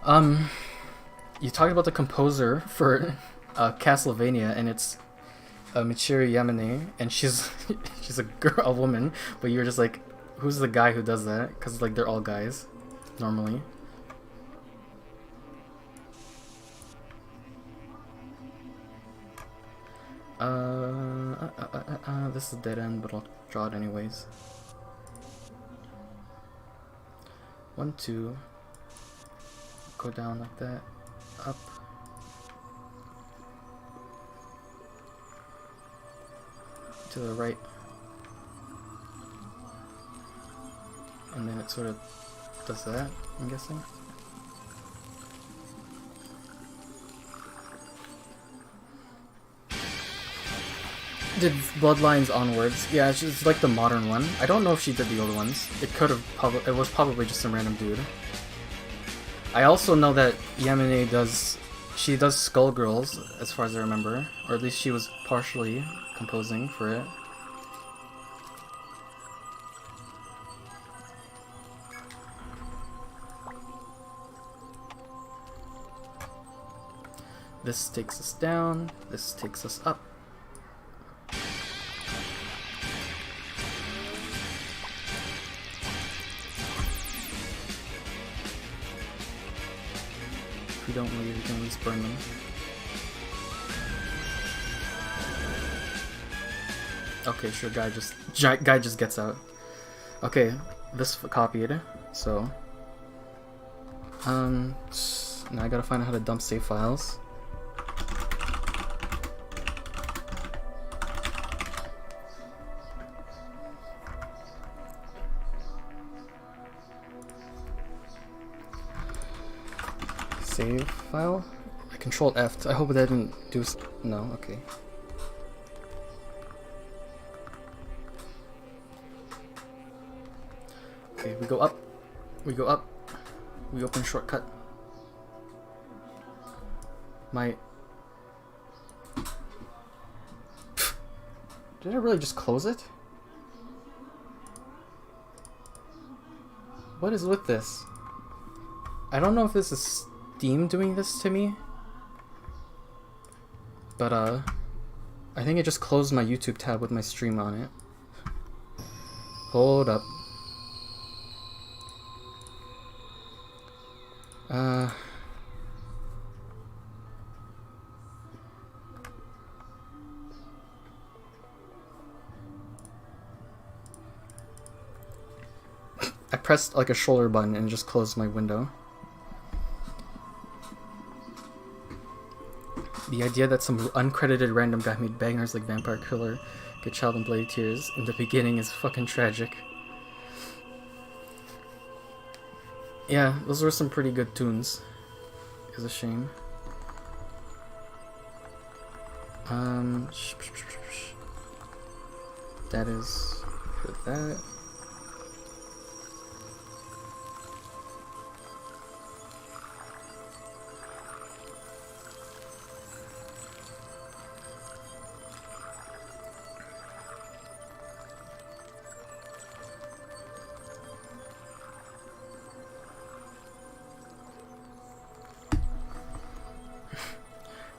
You talked about the composer for Castlevania, and it's Michiru Yamane, and she's a woman, but you're just like, who's the guy who does that? Because like they're all guys normally. This is a dead end, but I'll draw it anyways. 1, 2, go down like that. Up. To the right. And then it sort of does that, I'm guessing. Did Bloodlines onwards? Yeah, it's just like the modern one. I don't know if she did the old ones. It could have it was probably just some random dude. I also know that Yamane does Skullgirls, as far as I remember, or at least she was partially composing for it. This takes us down, this takes us up. If we don't leave, we can at least burn them. Okay, sure, guy just gets out. Okay, this copied, so... now I gotta find out how to dump save files. Save file? I controlled F. I hope that didn't do no, okay. Okay, we go up. We go up. We open shortcut. Did I really just close it? What is with this? I don't know if this is Steam doing this to me, but I think it just closed my YouTube tab with my stream on it. Hold up. I pressed like a shoulder button and just closed my window. The idea that some uncredited random guy made bangers like Vampire Killer, Good Child and Bloody Tears in the beginning is fucking tragic. Yeah, those were some pretty good tunes. It's a shame. That is for that.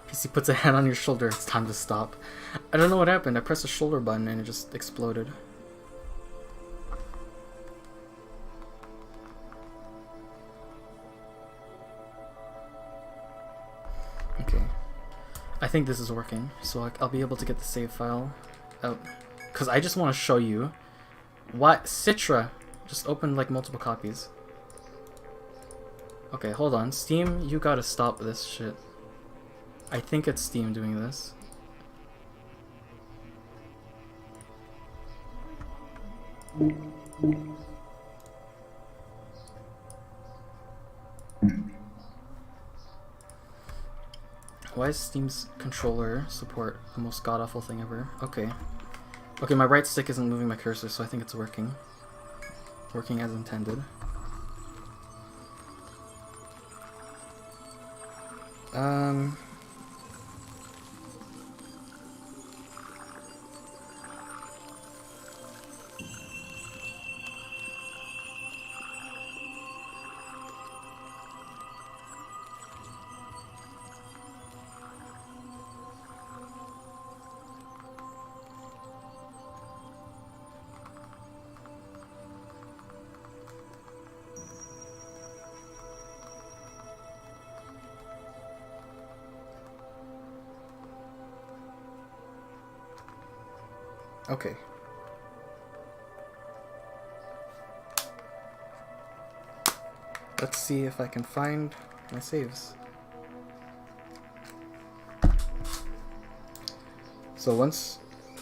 PC puts a hand on your shoulder, it's time to stop. I don't know what happened, I pressed the shoulder button and it just exploded. Okay. I think this is working, so I'll be able to get the save file out. Because I just want to show you what Citra just opened like multiple copies. Okay, hold on. Steam, you gotta stop this shit. I think it's Steam doing this. Why is Steam's controller support the most god-awful thing ever? Okay. Okay, my right stick isn't moving my cursor, so I think it's working. Working as intended. Okay. Let's see if I can find my saves. So once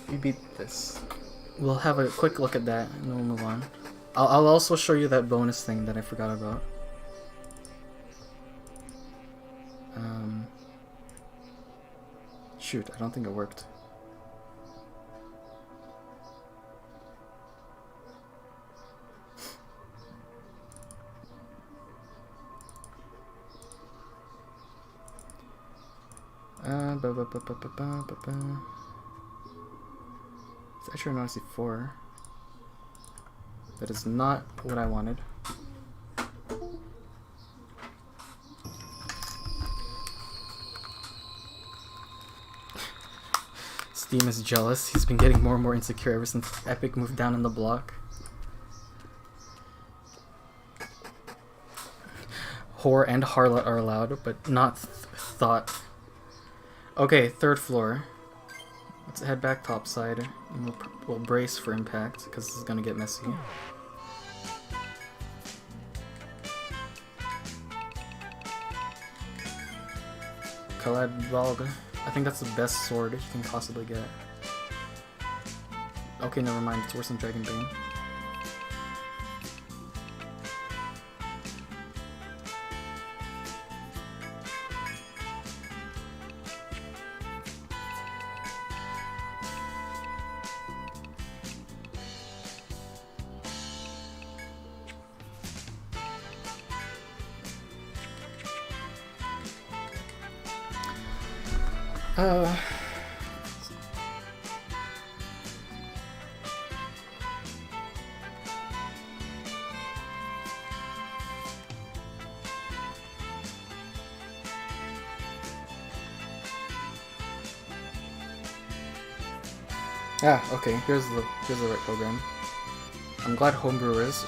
we beat this, we'll have a quick look at that and then we'll move on. I'll also show you that bonus thing that I forgot about. Shoot, I don't think it worked. It's Etrian Odyssey 4. That is not what I wanted. Steam is jealous. He's been getting more and more insecure ever since Epic moved down in the block. Whore and harlot are allowed, but not thought. Okay, third floor. Let's head back topside, and we'll brace for impact, because this is gonna get messy. Kalad Valga. I think that's the best sword you can possibly get. Okay, never mind. It's worse than Dragon Bane. Okay, here's the right program. I'm glad homebrewers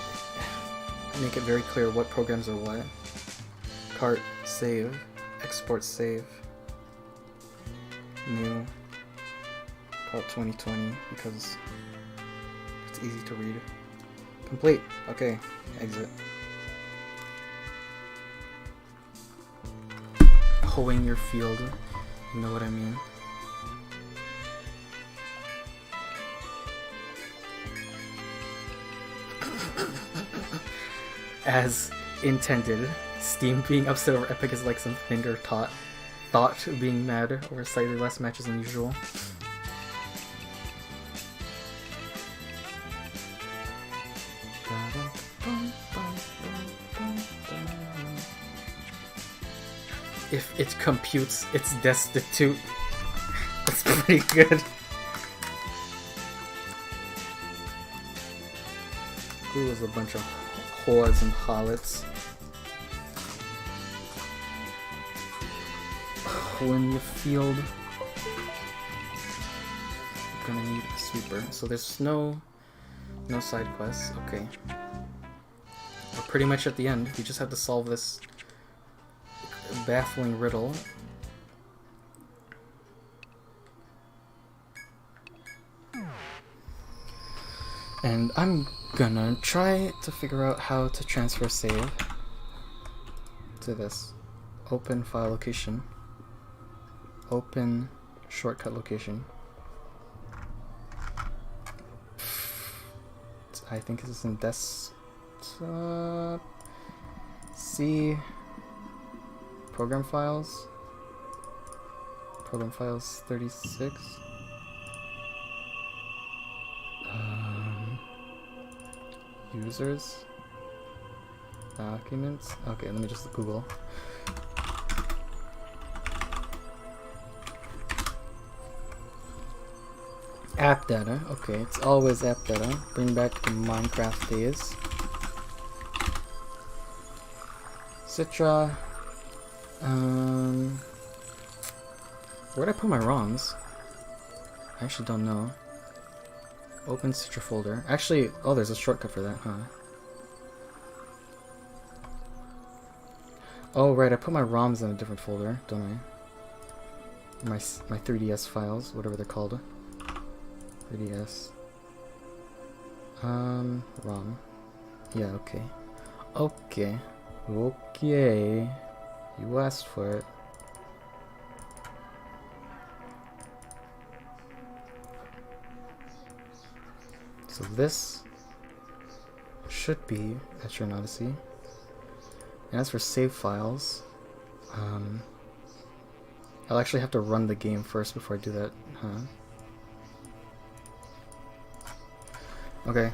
make it very clear what programs are what. Cart, save, export, save. New. Call it 2020 because it's easy to read. Complete. Okay, exit. Hoeing your field, you know what I mean. As intended, Steam being upset over Epic is like some finger thought being mad over slightly less matches than usual. If it computes, it's destitute. That's pretty good. Ooh, there's a bunch of whores and harlots. In the field. I'm gonna need a sweeper. So there's no side quests. Okay. We're pretty much at the end. We just have to solve this baffling riddle. And I'm gonna try to figure out how to transfer save to this. Open file location. Open shortcut location. I think this is in desktop. C. Program files. Program files 36. Users. Documents. Okay, let me just Google. App data. Okay, it's always app data. Bring back the Minecraft days. Citra. Where'd I put my ROMs? I actually don't know. Open Citra folder. Actually, oh, there's a shortcut for that, huh? Oh, right, I put my ROMs in a different folder, don't I? My 3DS files, whatever they're called. 3DS. ROM. Yeah, okay. Okay. You asked for it. So this should be Etrian Odyssey. And as for save files, I'll actually have to run the game first before I do that, huh? Okay.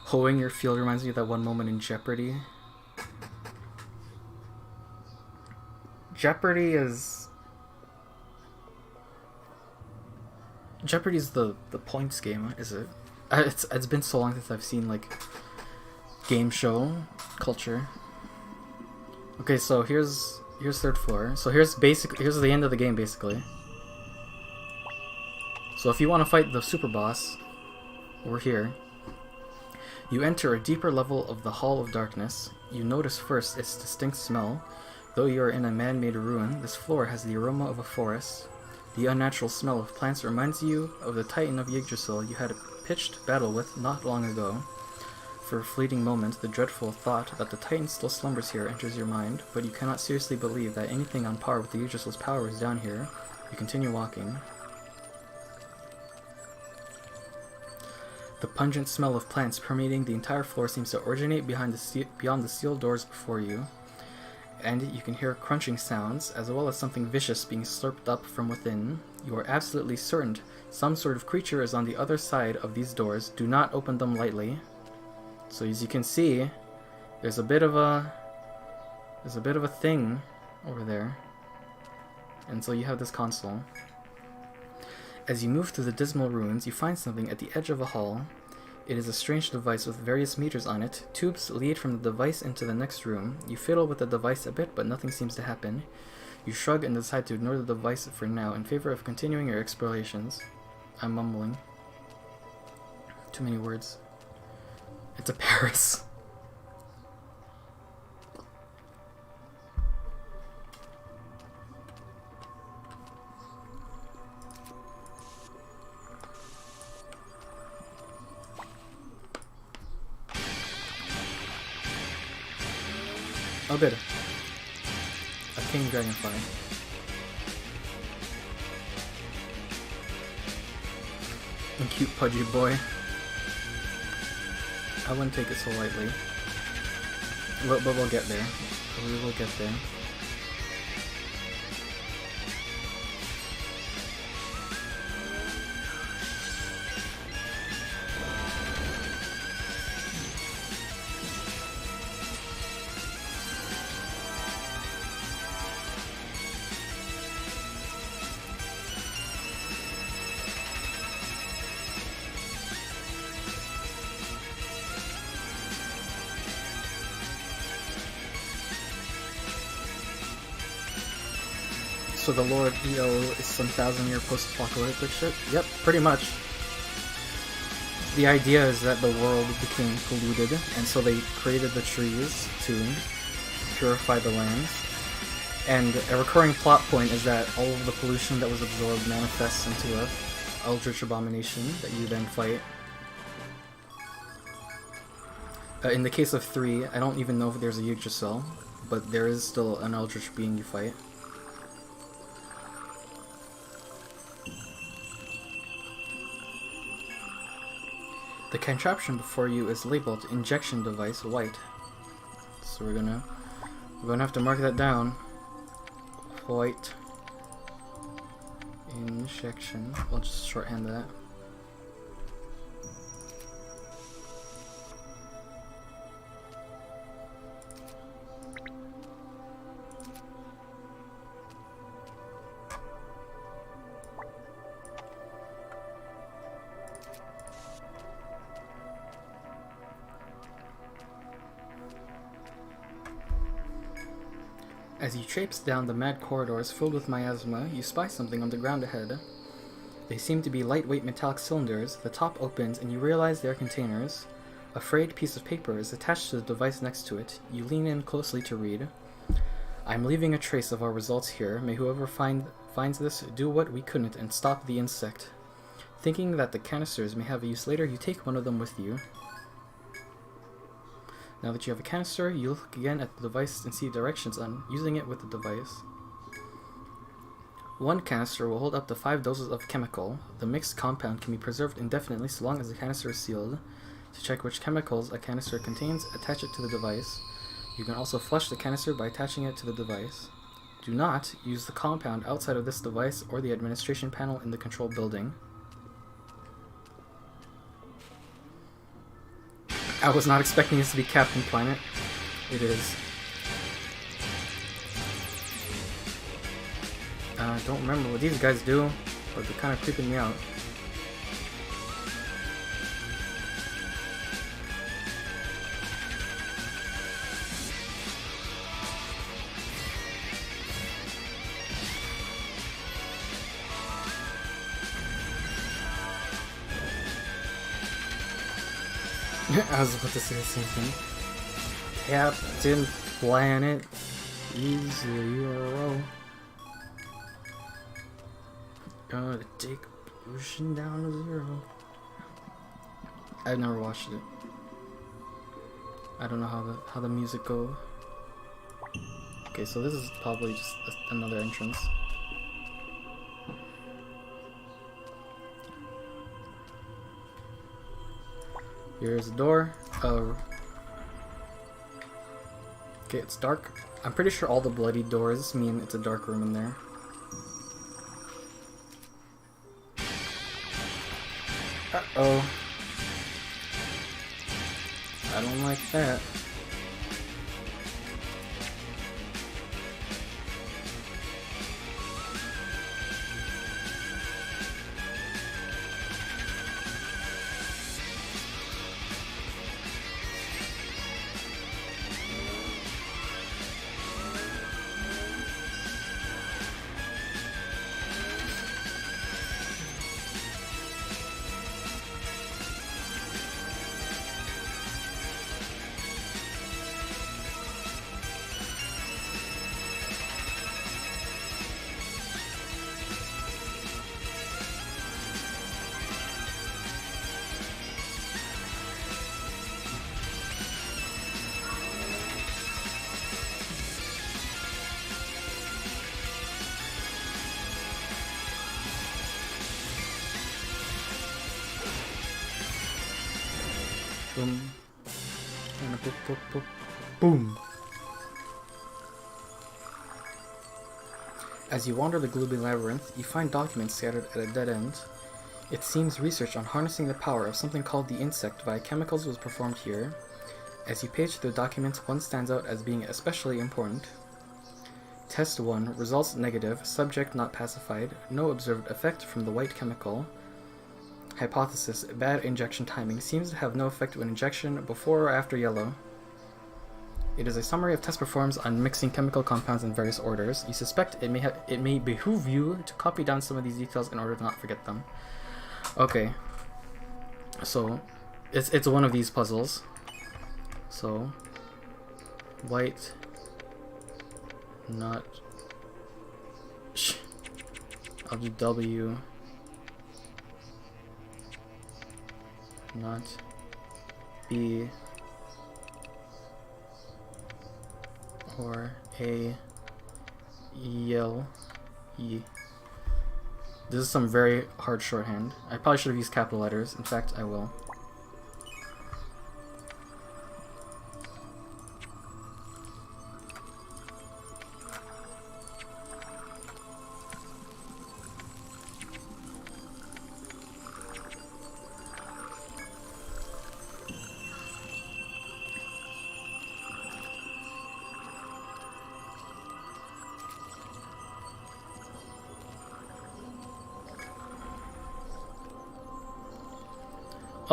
Hoeing your field reminds me of that one moment in Jeopardy. Jeopardy's the points game, is it? It's been so long since I've seen like game show culture. Okay, so here's third floor. So here's the end of the game basically. So if you want to fight the super boss, we're here. You enter a deeper level of the Hall of Darkness. You notice first its distinct smell. Though you are in a man-made ruin, this floor has the aroma of a forest. The unnatural smell of plants reminds you of the Titan of Yggdrasil you had a pitched battle with not long ago. For a fleeting moment, the dreadful thought that the Titan still slumbers here enters your mind, but you cannot seriously believe that anything on par with the Yggdrasil's power is down here. You continue walking. The pungent smell of plants permeating the entire floor seems to originate beyond the steel doors before you, and you can hear crunching sounds, as well as something vicious being slurped up from within. You are absolutely certain some sort of creature is on the other side of these doors. Do not open them lightly. So as you can see, there's a bit of a thing over there, and so you have this console. As you move through the dismal ruins, you find something at the edge of a hall. It is a strange device with various meters on it. Tubes lead from the device into the next room. You fiddle with the device a bit, but nothing seems to happen. You shrug and decide to ignore the device for now in favor of continuing your explorations. I'm mumbling. Too many words. It's a Paris. Oh good. A king dragonfly. And cute pudgy boy. I wouldn't take it so lightly. But we'll get there. We will get there. So the Lord EO is some 1,000-year post-apocalyptic shit? Yep, pretty much. The idea is that the world became polluted, and so they created the trees to purify the lands. And a recurring plot point is that all of the pollution that was absorbed manifests into a eldritch abomination that you then fight. In the case of 3, I don't even know if there's a Yggdrasil, but there is still an eldritch being you fight. The contraption before you is labeled Injection Device White. So we're gonna have to mark that down. White injection. I'll just shorthand that. As you traipse down the mad corridors filled with miasma, you spy something on the ground ahead. They seem to be lightweight metallic cylinders. The top opens and you realize they are containers. A frayed piece of paper is attached to the device next to it. You lean in closely to read. I'm leaving a trace of our results here. May whoever finds this do what we couldn't and stop the insect. Thinking that the canisters may have a use later, you take one of them with you. Now that you have a canister, you look again at the device and see directions on using it with the device. One canister will hold up to 5 doses of chemical. The mixed compound can be preserved indefinitely so long as the canister is sealed. To check which chemicals a canister contains, attach it to the device. You can also flush the canister by attaching it to the device. Do not use the compound outside of this device or the administration panel in the control building. I was not expecting this to be Captain Planet. It is. I don't remember what these guys do, but they're kind of creeping me out. I was about to say the same thing. Captain Planet is a hero. Gonna take pollution down to 0. I've never watched it. I don't know how the music goes. Okay, so this is probably just another entrance. Here's a door. Okay, it's dark. I'm pretty sure all the bloody doors mean it's a dark room in there. Uh-oh. I don't like that. Boom. And a boop, boop, boop. Boom. As you wander the gloomy labyrinth, you find documents scattered at a dead end. It seems research on harnessing the power of something called the insect via chemicals was performed here. As you page through the documents, one stands out as being especially important. Test 1. Results negative. Subject not pacified. No observed effect from the white chemical. Hypothesis. Bad injection timing. Seems to have no effect when injection before or after yellow. It is a summary of tests performed on mixing chemical compounds in various orders. You suspect it may behoove you to copy down some of these details in order to not forget them. Okay. So, it's one of these puzzles. So, white, not, I'll do W, not B, or A, L, E. This is some very hard shorthand. I probably should have used capital letters. In fact, I will.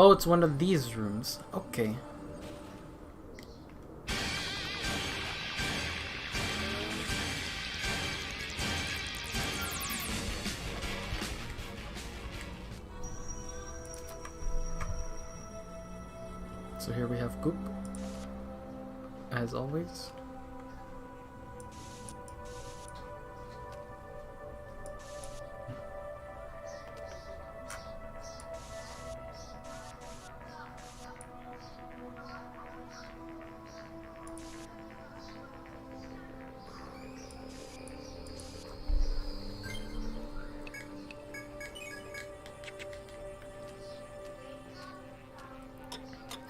Oh, it's one of these rooms. Okay. So here we have Goop, as always.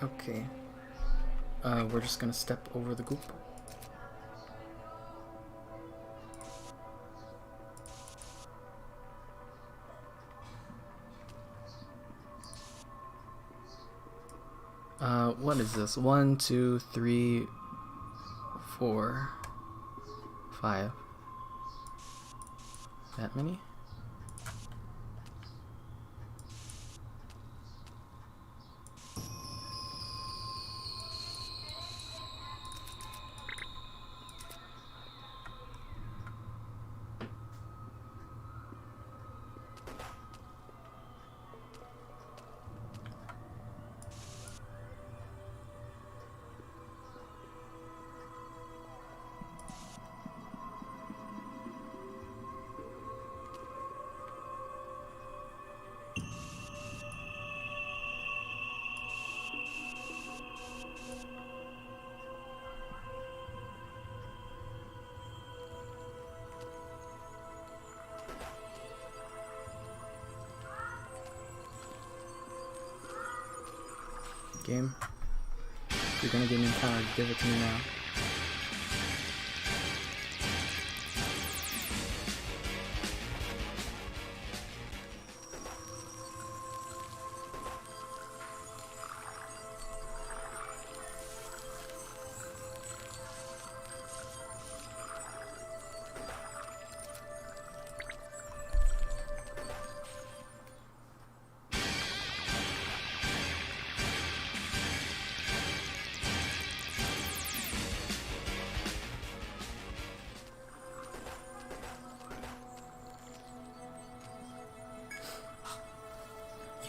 Okay. We're just gonna step over the goop. What is this? 1, 2, 3, 4, 5. That many? Game. If you're gonna give me an encounter, give it to me now.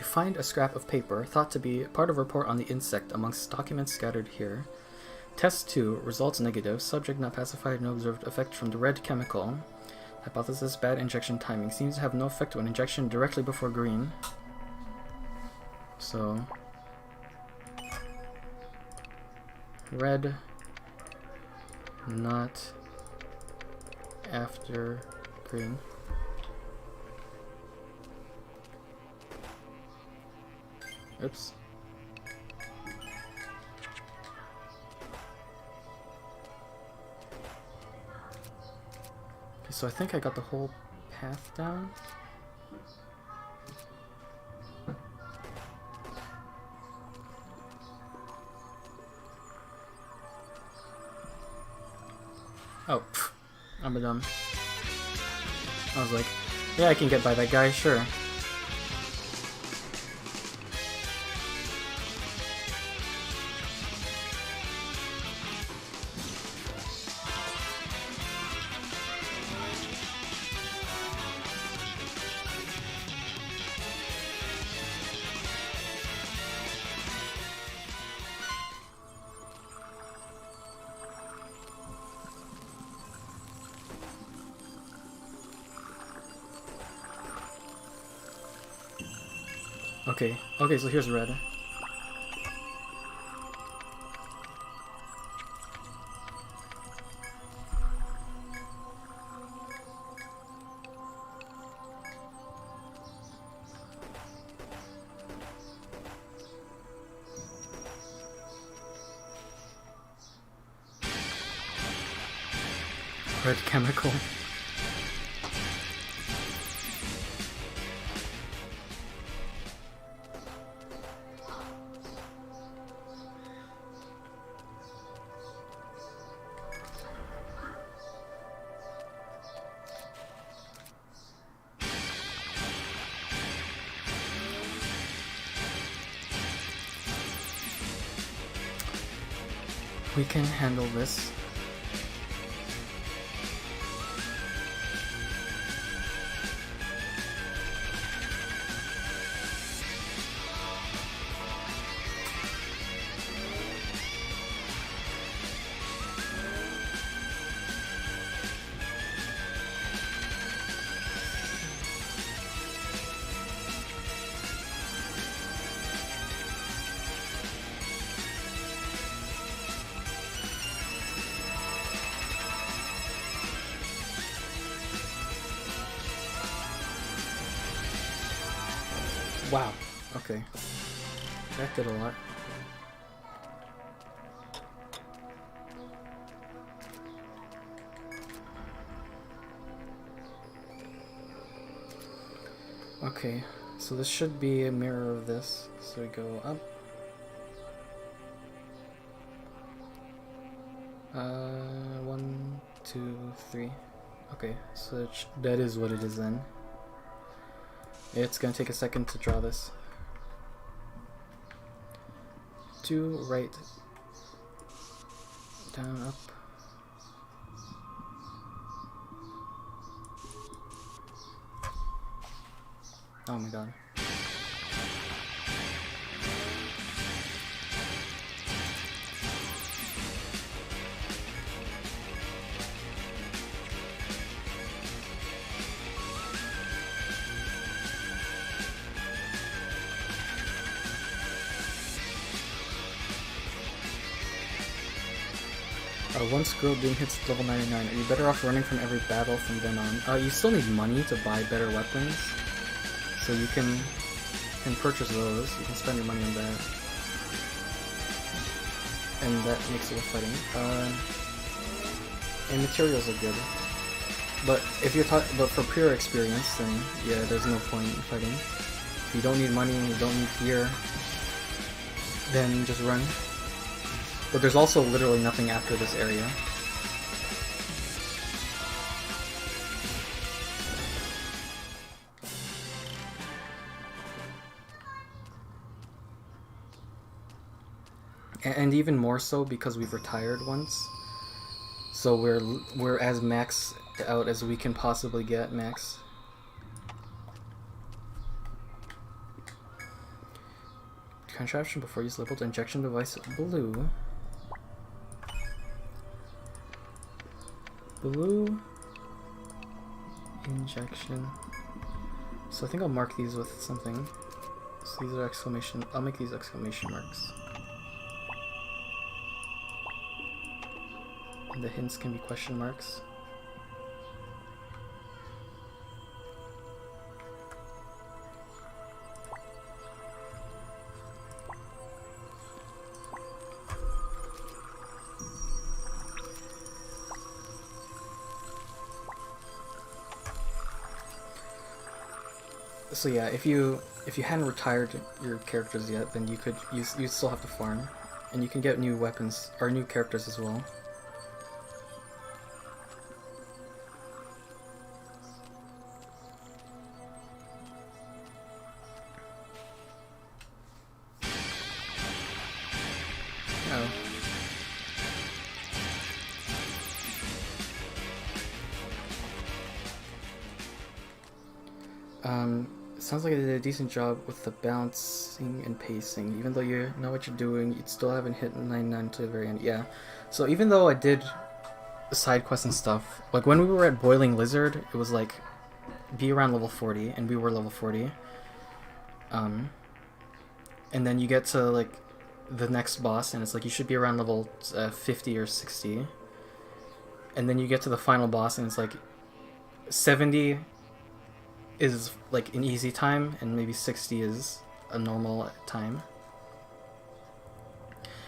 Find a scrap of paper, thought to be part of a report on the insect amongst documents scattered here. Test 2, results negative, subject not pacified, no observed effect from the red chemical. Hypothesis, bad injection timing, seems to have no effect when injection directly before green. So, red, not after green. Oops. Okay, so I think I got the whole path down. Oh, pff, I'm a dumb. I was like, yeah, I can get by that guy, sure. Okay, so here's red. Red chemical. We can handle this. Wow. Okay. That did a lot. Okay, so this should be a mirror of this. So we go up. 1, 2, 3. Okay, so that is what it is then. It's gonna take a second to draw this. 2, right, down, up. Oh my god. Once Girl Doom hits level 99, are you better off running from every battle from then on? You still need money to buy better weapons, so you can purchase those. You can spend your money on that, and that makes it worth fighting. And materials are good, but if you're but for pure experience, then yeah, there's no point in fighting. If you don't need money, you don't need gear, then just run. But there's also literally nothing after this area. And even more so because we've retired once. So we're as maxed out as we can possibly get max. Contraption before use labeled injection device blue. Blue injection. So I think I'll mark these with something. So these are exclamation. I'll make these exclamation marks. And the hints can be question marks. So yeah, if you hadn't retired your characters yet, then you still have to farm, and you can get new weapons or new characters as well. Sounds like I did a decent job with the bouncing and pacing. Even though you know what you're doing, you still haven't hit 99 until the very end. Yeah. So even though I did side quests and stuff, like when we were at Boiling Lizard, it was like be around level 40, and we were level 40. And then you get to like the next boss, and it's like you should be around level 50 or 60. And then you get to the final boss, and it's like 70 is like an easy time, and maybe 60 is a normal time.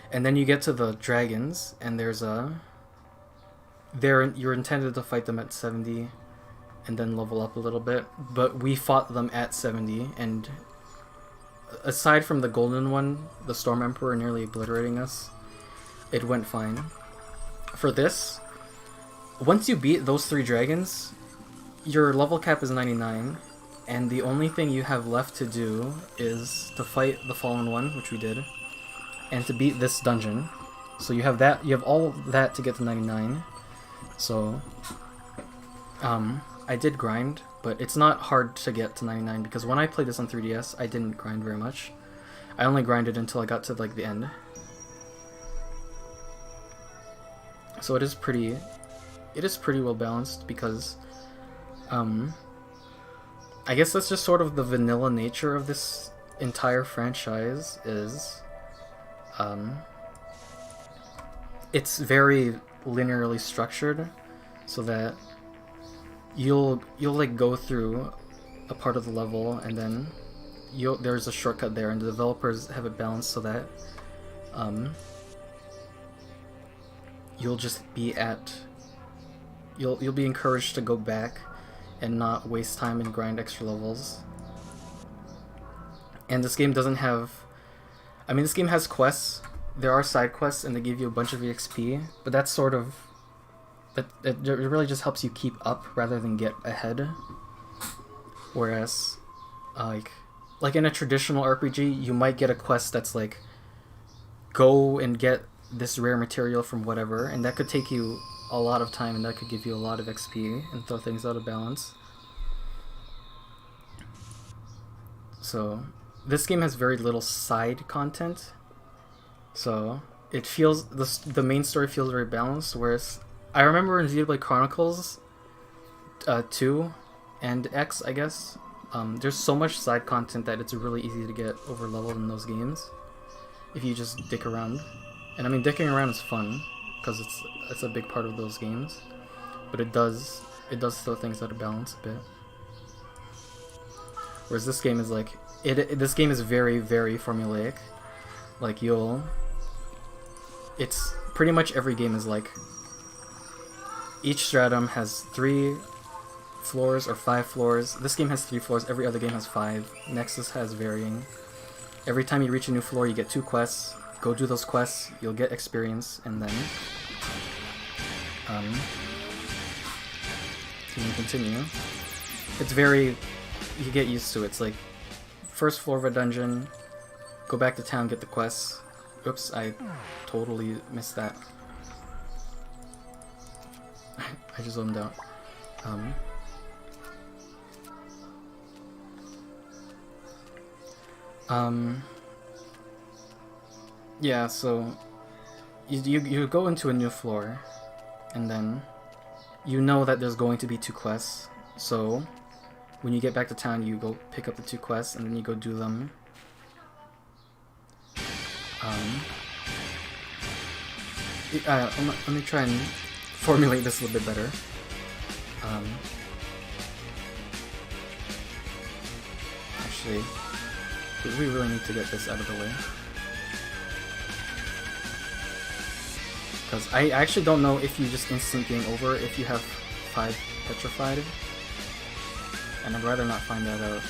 And then you get to the dragons, and you're intended to fight them at 70 and then level up a little bit, but we fought them at 70, and aside from the golden one, the Storm Emperor nearly obliterating us, it went fine. For this, once you beat those 3 dragons, your level cap is 99, and the only thing you have left to do is to fight the Fallen One, which we did, and to beat this dungeon. So you have that. You have all that to get to 99. So, I did grind, but it's not hard to get to 99 because when I played this on 3DS, I didn't grind very much. I only grinded until I got to like the end. So it is pretty well balanced because. I guess that's just sort of the vanilla nature of this entire franchise is, it's very linearly structured, so that you'll like go through a part of the level, and then there's a shortcut there, and the developers have it balanced so that you'll just be you'll be encouraged to go back and not waste time and grind extra levels. And this game doesn't have... I mean, this game has quests. There are side quests, and they give you a bunch of EXP, but that's sort of... It really just helps you keep up rather than get ahead. Whereas, like in a traditional RPG, you might get a quest that's like, go and get this rare material from whatever, and that could take you a lot of time, and that could give you a lot of XP and throw things out of balance. So, this game has very little side content, so it feels, the main story feels very balanced, whereas I remember in Xenoblade Chronicles 2 and X, I guess, there's so much side content that it's really easy to get over leveled in those games if you just dick around. And I mean, dicking around is fun because it's a big part of those games, but it does throw things out of balance a bit. Whereas this game is like this game is very, very formulaic. Like it's pretty much every game is like, each stratum has 3 floors or 5 floors. This game has 3 floors, every other game has 5. Nexus has varying. Every time you reach a new floor, you get 2 quests. Go do those quests, you'll get experience, and then you can continue. It's very, you get used to it. It's like, first floor of a dungeon, go back to town, get the quests. Oops, I totally missed that. I just zoned out. Yeah, so you go into a new floor, and then you know that there's going to be 2 quests. So when you get back to town, you go pick up the 2 quests, and then you go do them. Let me try and formulate this a little bit better. Actually, we really need to get this out of the way. Because I actually don't know if you just instant game over if you have 5 petrified. And I'd rather not find that out.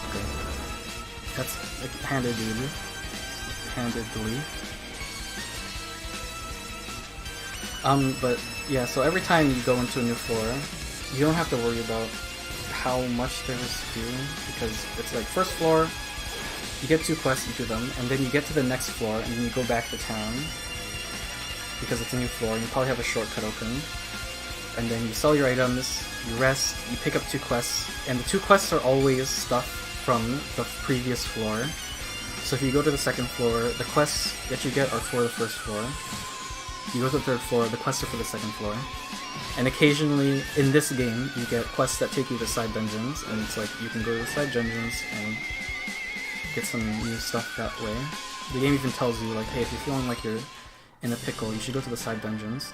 Okay. That's like handedly. But yeah, so every time you go into a new floor, you don't have to worry about how much there is to do, because it's like, first floor, you get 2 quests, you do them, and then you get to the next floor, and then you go back to town, because it's a new floor, and you probably have a shortcut open, and then you sell your items, you rest, you pick up 2 quests, and the 2 quests are always stuff from the previous floor. So if you go to the second floor, the quests that you get are for the first floor. You go to the third floor, the quests are for the second floor. And occasionally, in this game, you get quests that take you to side dungeons, and it's like, you can go to the side dungeons and get some new stuff that way. The game even tells you, like, hey, if you're feeling like you're in a pickle, you should go to the side dungeons.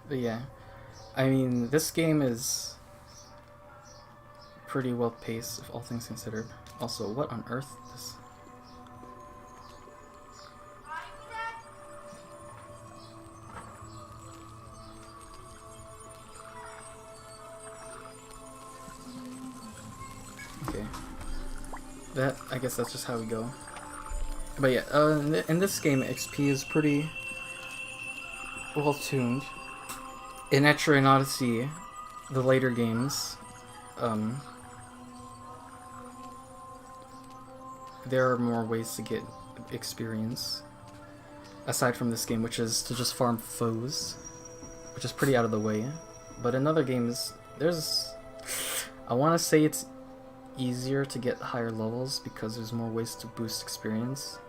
But yeah, I mean, this game is pretty well paced, if all things considered. Also, what on earth is... Okay. That, I guess that's just how we go. But yeah, in this game, XP is pretty well tuned. In Etrian and Odyssey, the later games, there are more ways to get experience, aside from this game, which is to just farm foes, which is pretty out of the way. But in other games, there's, I want to say it's easier to get higher levels because there's more ways to boost experience.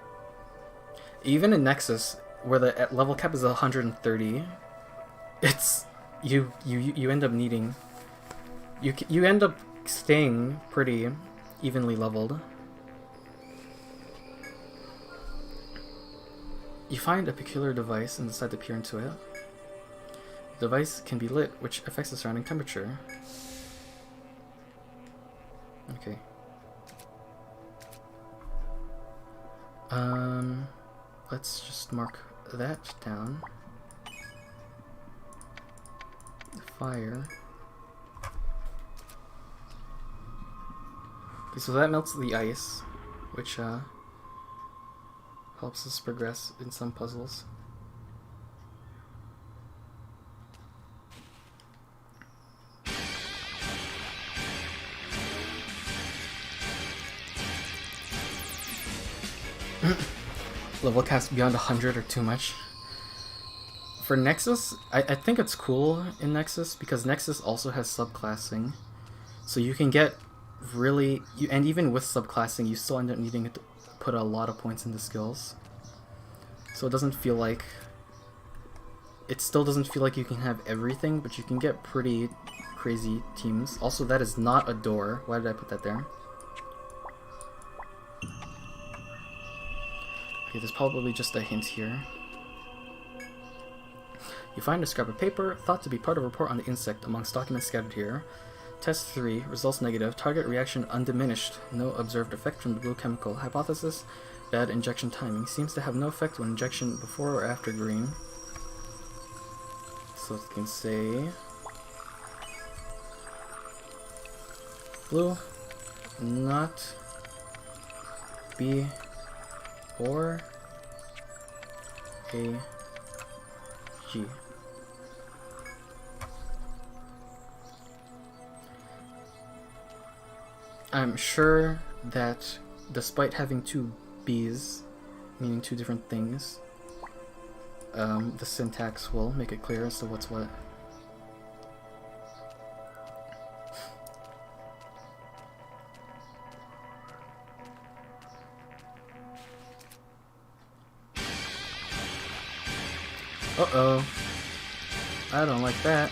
Even in Nexus, where the level cap is 130, it's you end up needing you end up staying pretty evenly leveled. You find a peculiar device and decide to peer into it. The device can be lit, which affects the surrounding temperature. Okay. Let's just mark that down. Fire. Okay, so that melts the ice, which helps us progress in some puzzles. Level caps beyond 100 are too much. For Nexus, I think it's cool in Nexus because Nexus also has subclassing. So you can get really... and even with subclassing, you still end up needing to put a lot of points into skills. So it doesn't feel like... it still doesn't feel like you can have everything, but you can get pretty crazy teams. Also, that is not a door. Why did I put that there? Okay, there's probably just a hint here. You find a scrap of paper, thought to be part of a report on the insect, amongst documents scattered here. Test 3, results negative, target reaction undiminished, no observed effect from the blue chemical. Hypothesis, bad injection timing, seems to have no effect when injection before or after green. So it can say... blue, not be or a G. I'm sure that despite having two B's, meaning two different things, the syntax will make it clear as to what's what. Uh-oh. I don't like that.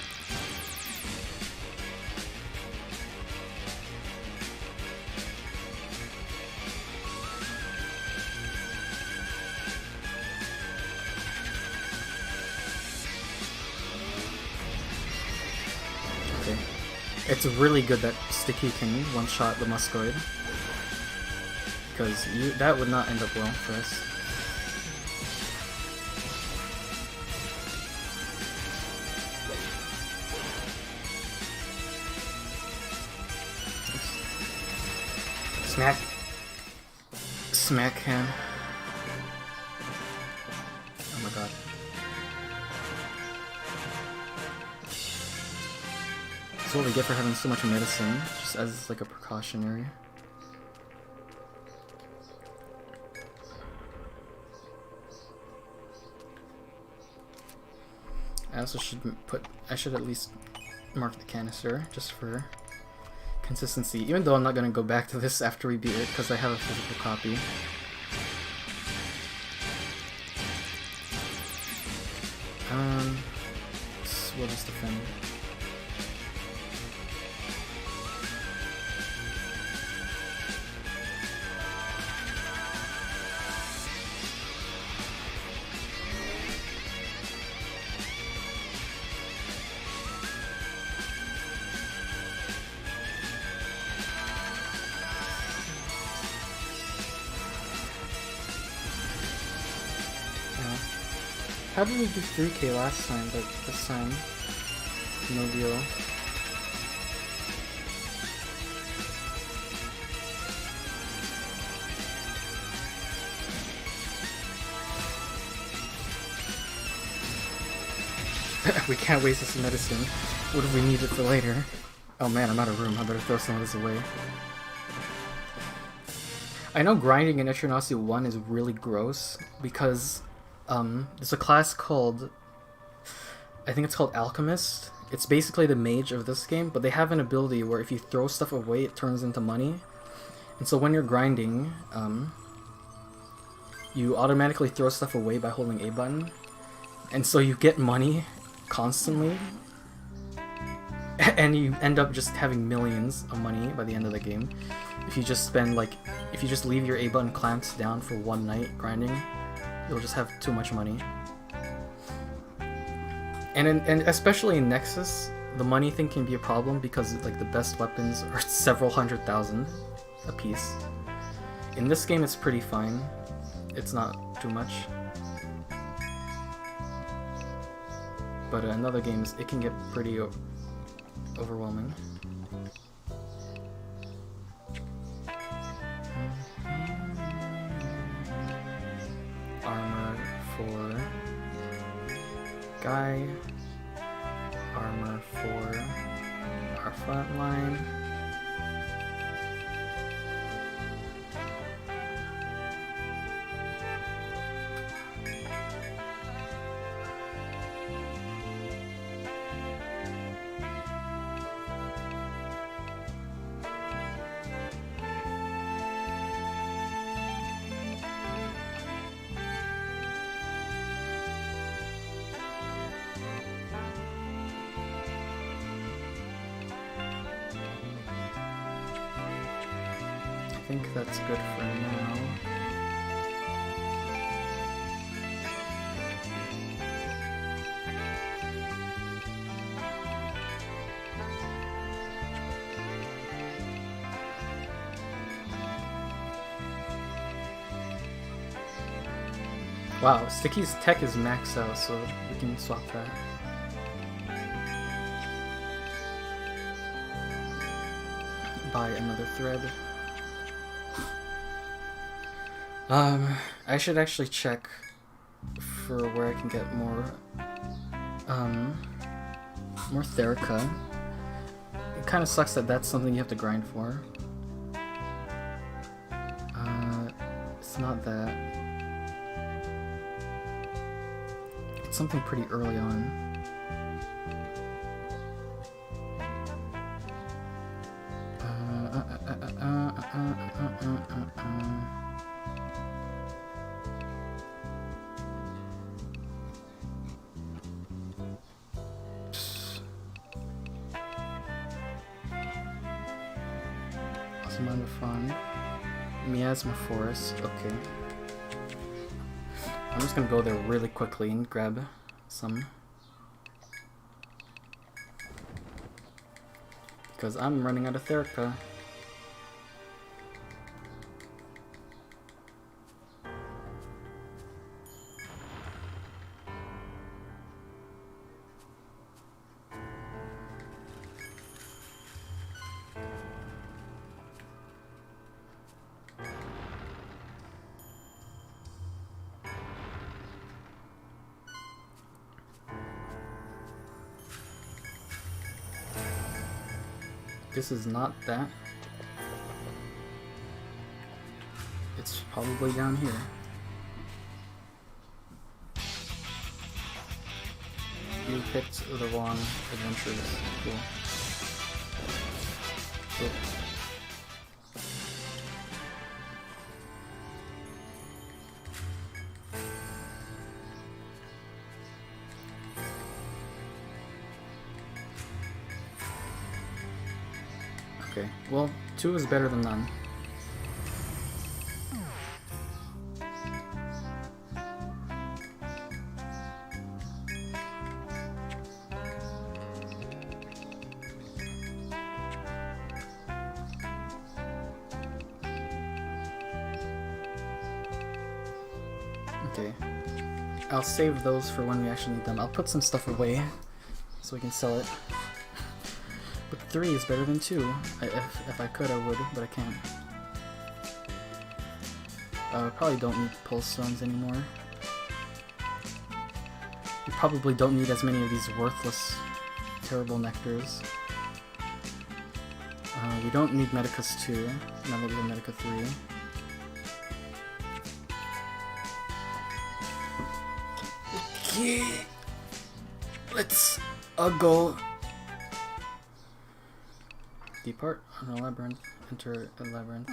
Okay. It's really good that Sticky can one-shot the Muscoid, because that would not end up well for us. Smack. Smack him. Oh my god. That's what we get for having so much medicine, just as like a precautionary. I also should I should at least mark the canister, just for consistency, even though I'm not going to go back to this after we beat it, because I have a physical copy. What is defend? How did we do 3k last time, but this time, no deal. We can't waste this medicine. What if we need it for later? Oh man, I'm out of room. I better throw some of this away. I know grinding in Etrian Odyssey 1 is really gross, because there's a class called, I think it's called Alchemist, It's basically the mage of this game, but they have an ability where if you throw stuff away, it turns into money. And so when you're grinding, you automatically throw stuff away by holding A button. And so you get money constantly. And you end up just having millions of money by the end of the game. If you just spend if you just leave your A button clamped down for one night grinding, you'll just have too much money. And especially in Nexus, the money thing can be a problem because like the best weapons are several 100,000 a piece. In this game, it's pretty fine. It's not too much. But in other games, it can get pretty overwhelming. Armor for Guy. Armor for our front line. I think that's good for now. Wow, Sticky's tech is maxed out, so we can swap that. Buy another thread. I should actually check for where I can get more Therica. It kind of sucks that that's something you have to grind for. It's not that. It's something pretty early on. Miasma Forest, okay. I'm just gonna go there really quickly and grab some. Because I'm running out of Therica. This is not that. It's probably down here. You picked the wrong adventures. Cool. Cool. Okay, well, 2 is better than none. Okay, I'll save those for when we actually need them. I'll put some stuff away so we can sell it. But 3 is better than 2. If I could, I would, but I can't. Probably don't need pulse stones anymore. You probably don't need as many of these worthless, terrible nectars. We don't need Medicus 2, now that we have Medica 3. Okay, let's go Depart on a labyrinth. Enter a labyrinth.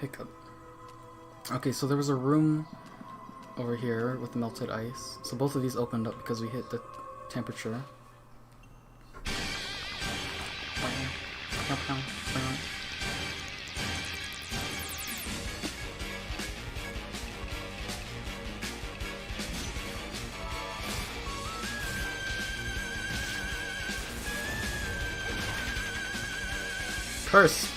Hiccup. Okay, so there was a room over here with melted ice. So both of these opened up because we hit the temperature. Curse!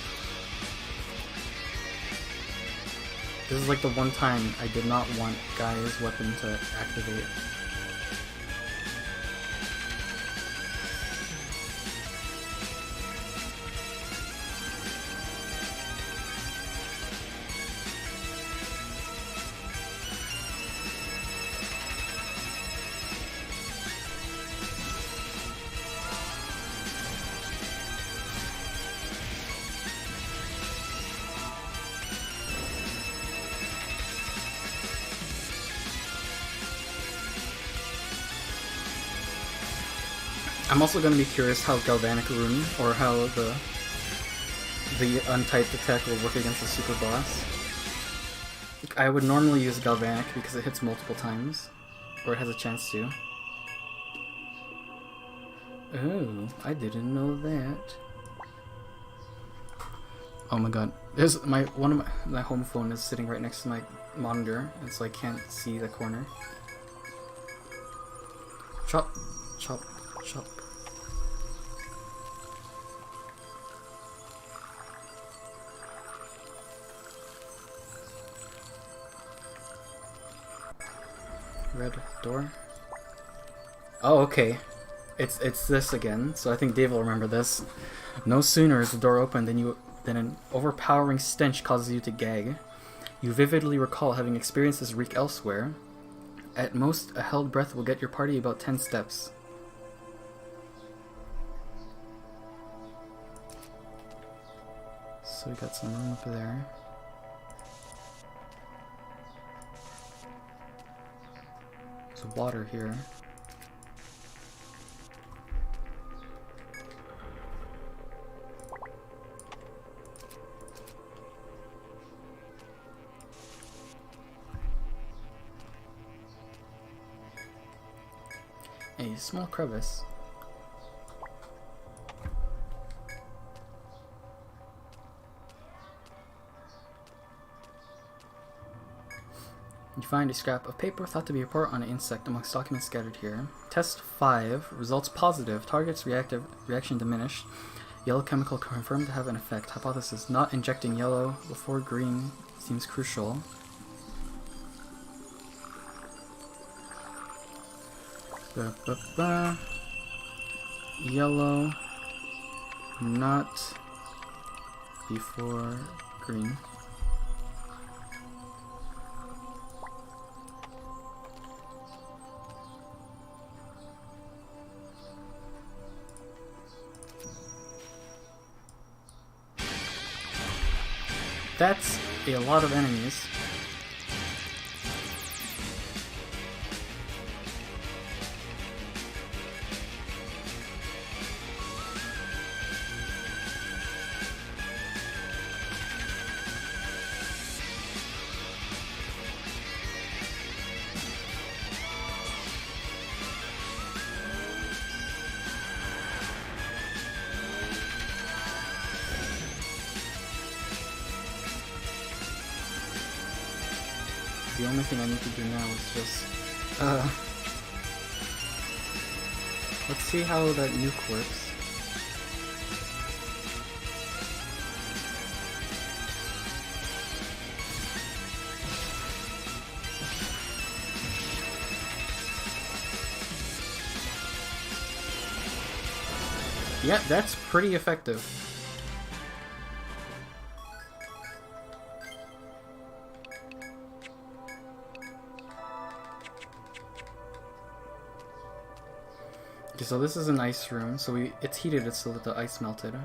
This is like the one time I did not want Gaia's weapon to activate. I'm also going to be curious how Galvanic Rune, or how the untyped attack will work against the super boss. I would normally use Galvanic because it hits multiple times, or it has a chance to. Oh, I didn't know that. Oh my god. There's my home phone is sitting right next to my monitor, and so I can't see the corner. Chop, chop, chop. Red door. Oh, okay. It's this again. So I think Dave will remember this. No sooner is the door open than an overpowering stench causes you to gag. You vividly recall having experienced this reek elsewhere. At most, a held breath will get your party about 10 steps. So we got some room up there. There's water here. A small crevice. You find a scrap of paper thought to be a report on an insect amongst documents scattered here. Test 5. Results positive. Target's reaction diminished. Yellow chemical confirmed to have an effect. Hypothesis: not injecting yellow before green seems crucial. Yellow, not before green. That's a lot of enemies. The only thing I need to do now is just, let's see how that nuke works. Yeah, that's pretty effective. Okay, so this is an ice room, so it's heated so that the ice melted.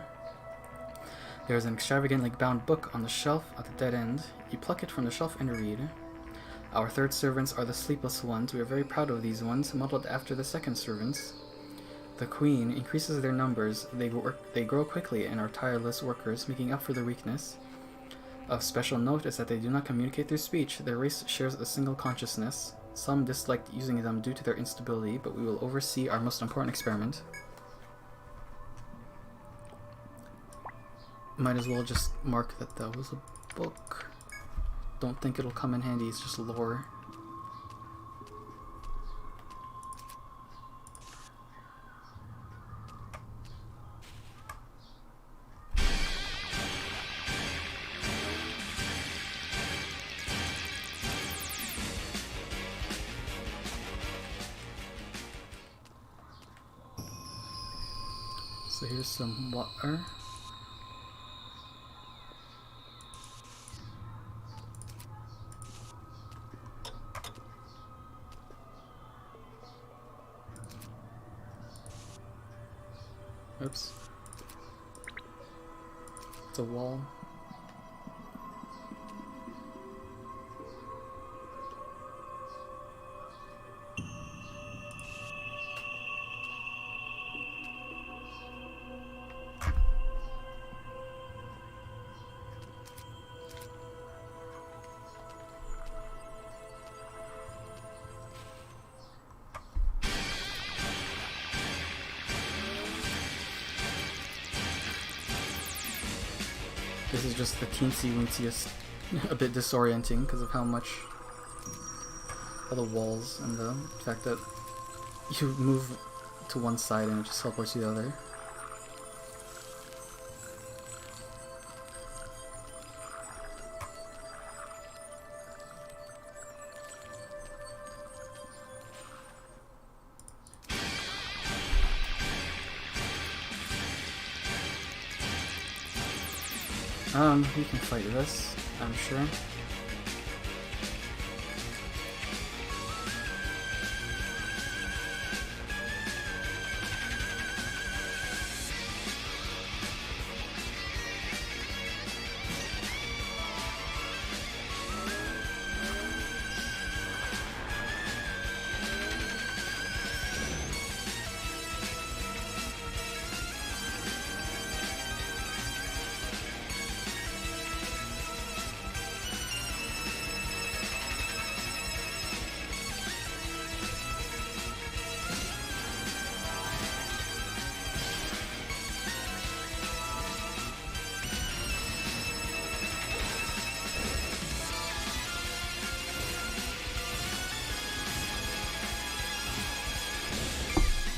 There's an extravagantly bound book on the shelf at the dead end. You pluck it from the shelf and read. Our third servants are the sleepless ones. We are very proud of these ones, modeled after the second servants. The queen increases their numbers. They grow quickly and are tireless workers, making up for their weakness. Of special note is that they do not communicate through speech. Their race shares a single consciousness. Some dislike using them due to their instability, but we will oversee our most important experiment. Might as well just mark that that was a book. Don't think it'll come in handy, it's just lore. So here's some water. Oops. It's a wall. This is just the teensy-weensy-est, a bit disorienting because of how much all the walls and the fact that you move to one side and it just teleports to the other. You can fight this, I'm sure.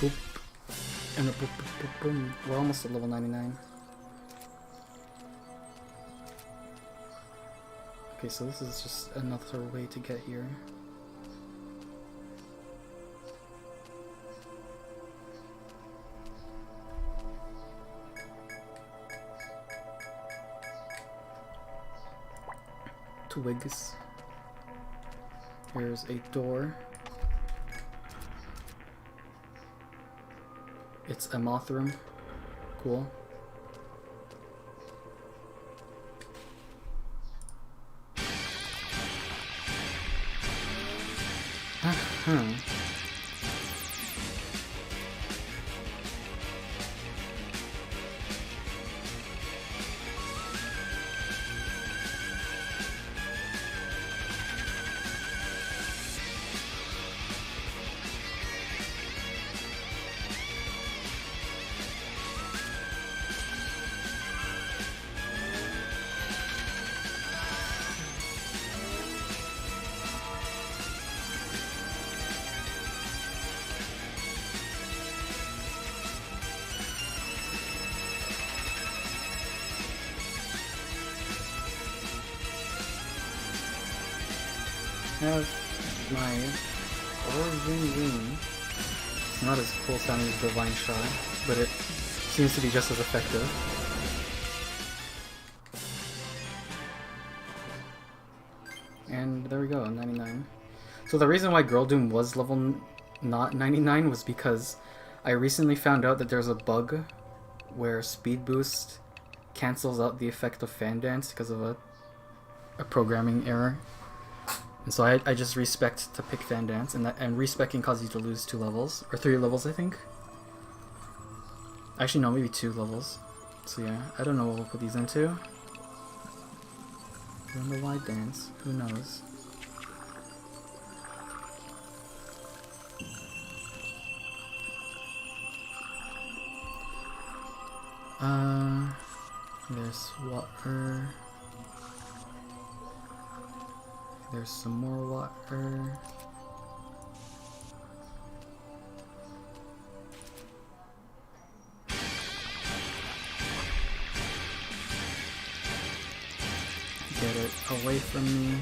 Boop. And a boop, boop, boop, boom. We're almost at level 99. Okay, so this is just another way to get here. Twigs. Here's a door. It's a moth room. Cool. Have my origin rune. It's not as cool sounding as Divine Shot, but it seems to be just as effective. And there we go, 99. So the reason why Girl Doom was level not 99 was because I recently found out that there's a bug where speed boost cancels out the effect of fan dance because of a programming error. And so I just respec to pick fan dance, and respecing causes you to lose 2 levels or 3 levels, I think. Actually, no, maybe 2 levels. So yeah, I don't know what we'll put these into. Run the wide dance. Who knows? There's water. There's some more water. Get it away from me.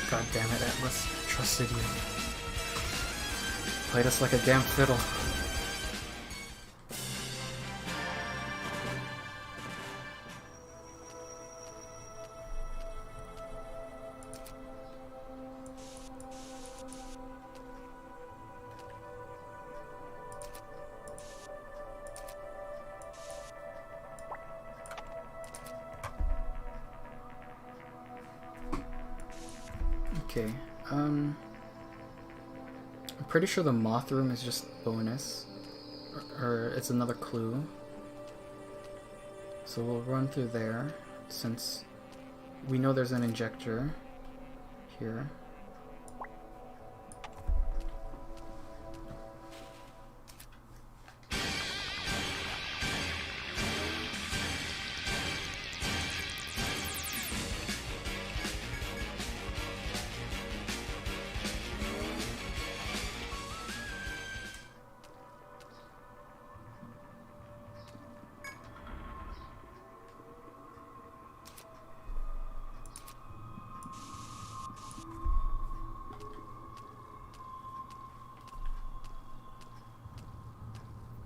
God damn it, Atlas. Trusted you. Played us like a damn fiddle. Okay, I'm pretty sure the moth room is just bonus, or it's another clue. So we'll run through there, since we know there's an injector here.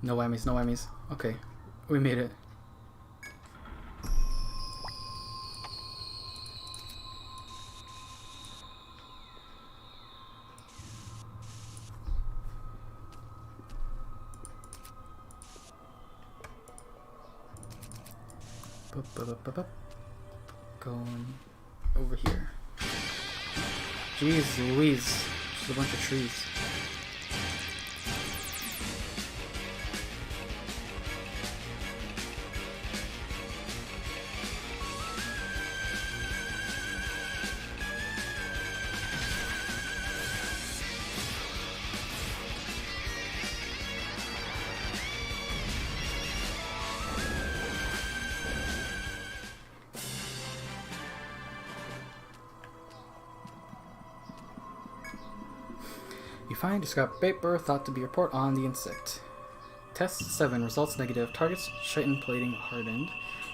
No whammies, no whammies. Okay, we made it. Going over here. Jeez Louise, just a bunch of trees. You find a scrap paper thought to be a report on the insect. Test 7, results negative. Target's chitin plating hardened.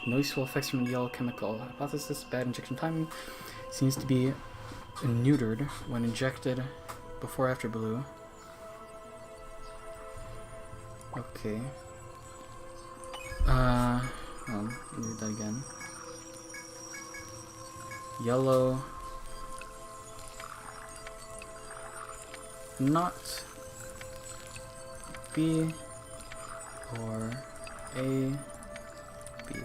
No useful effects from the yellow chemical. Hypothesis, bad injection timing. Seems to be neutered when injected before after blue. Okay. Let me read that again. Yellow. Not B or A, B.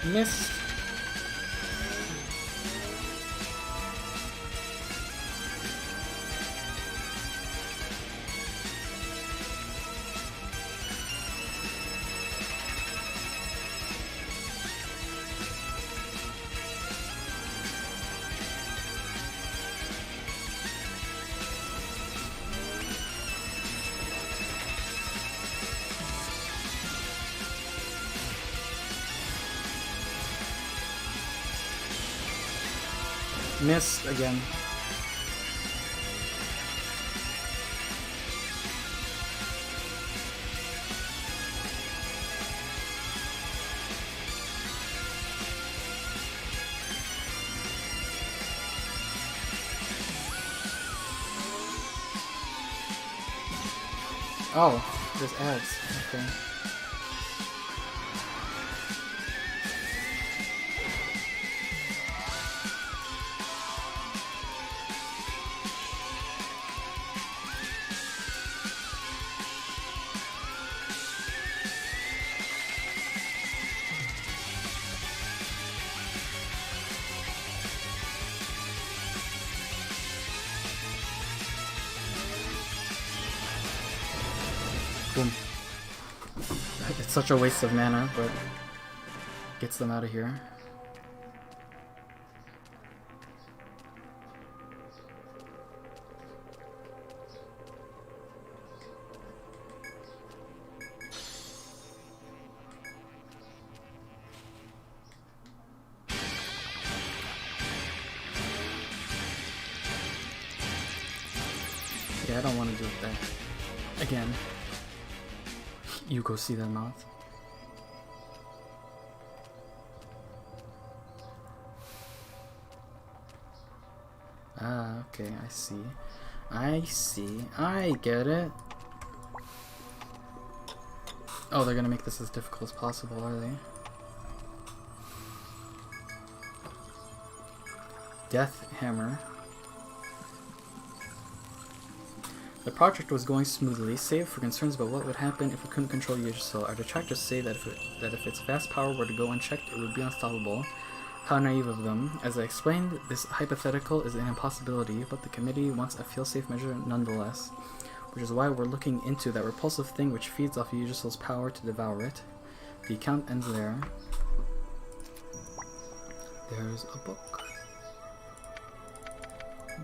Missed. Missed again. Oh, there's ads. Okay. Boom. It's such a waste of mana, but gets them out of here. Yeah, I don't want to do that again. You go see that mouth. Ah, okay, I see. I see. I get it. Oh, they're gonna make this as difficult as possible, are they? Death Hammer. The project was going smoothly, save for concerns about what would happen if we couldn't control Yggdrasil. Our detractors say that if its vast power were to go unchecked, it would be unstoppable. How naive of them. As I explained, this hypothetical is an impossibility, but the committee wants a feel-safe measure nonetheless, which is why we're looking into that repulsive thing which feeds off Yggdrasil's power to devour it. The account ends there. There's a book.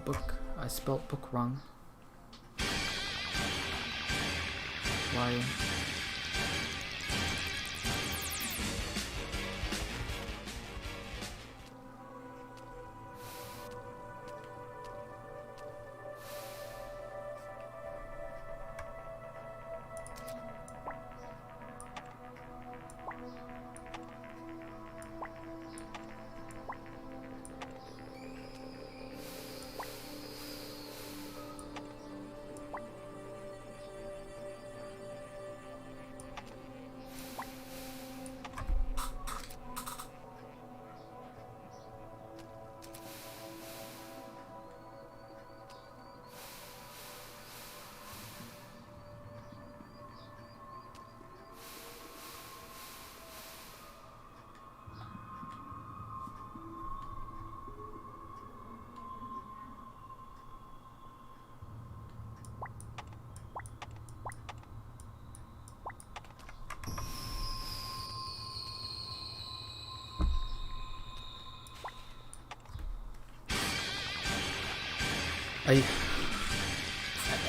Book. I spelt book wrong. Why?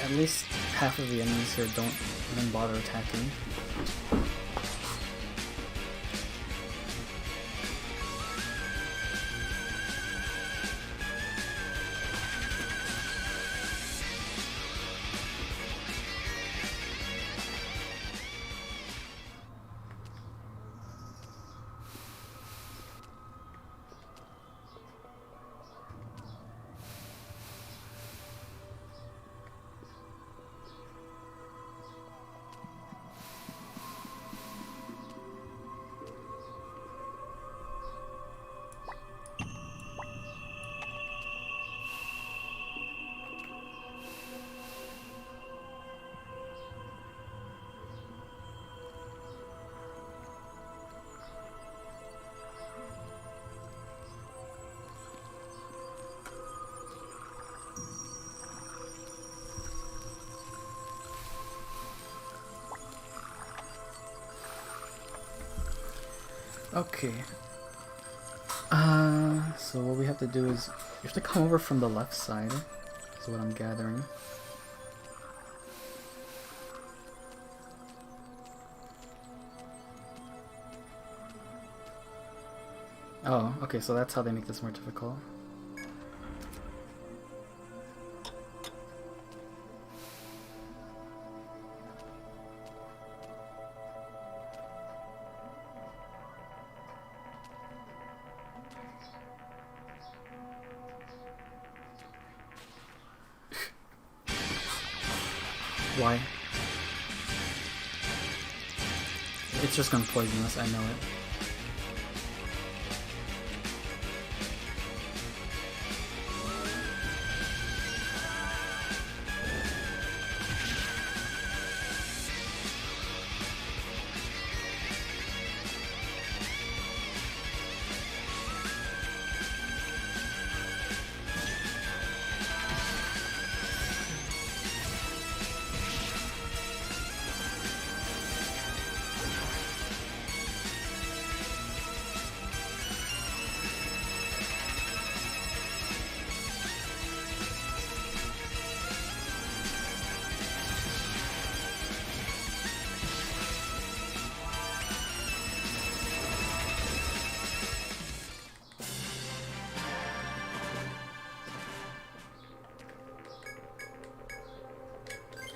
At least half of the enemies here don't even bother attacking. Okay. So what we have to do is you have to come over from the left side. Is what I'm gathering. Oh, okay, so that's how they make this more difficult. Why? It's just gonna poison us, I know it.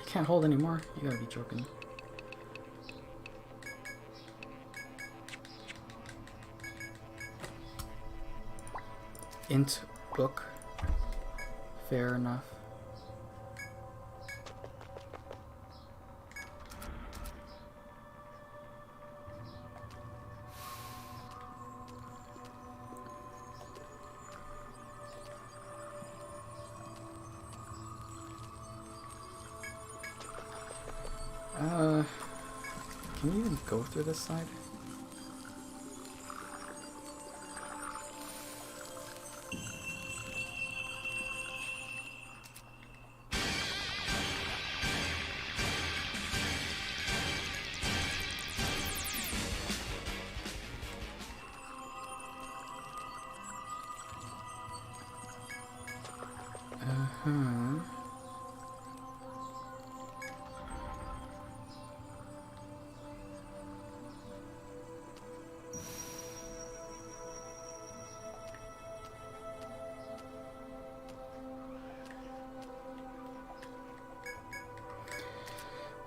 Can't hold anymore. You gotta be joking. Int book. Fair enough. Can you even go through this side?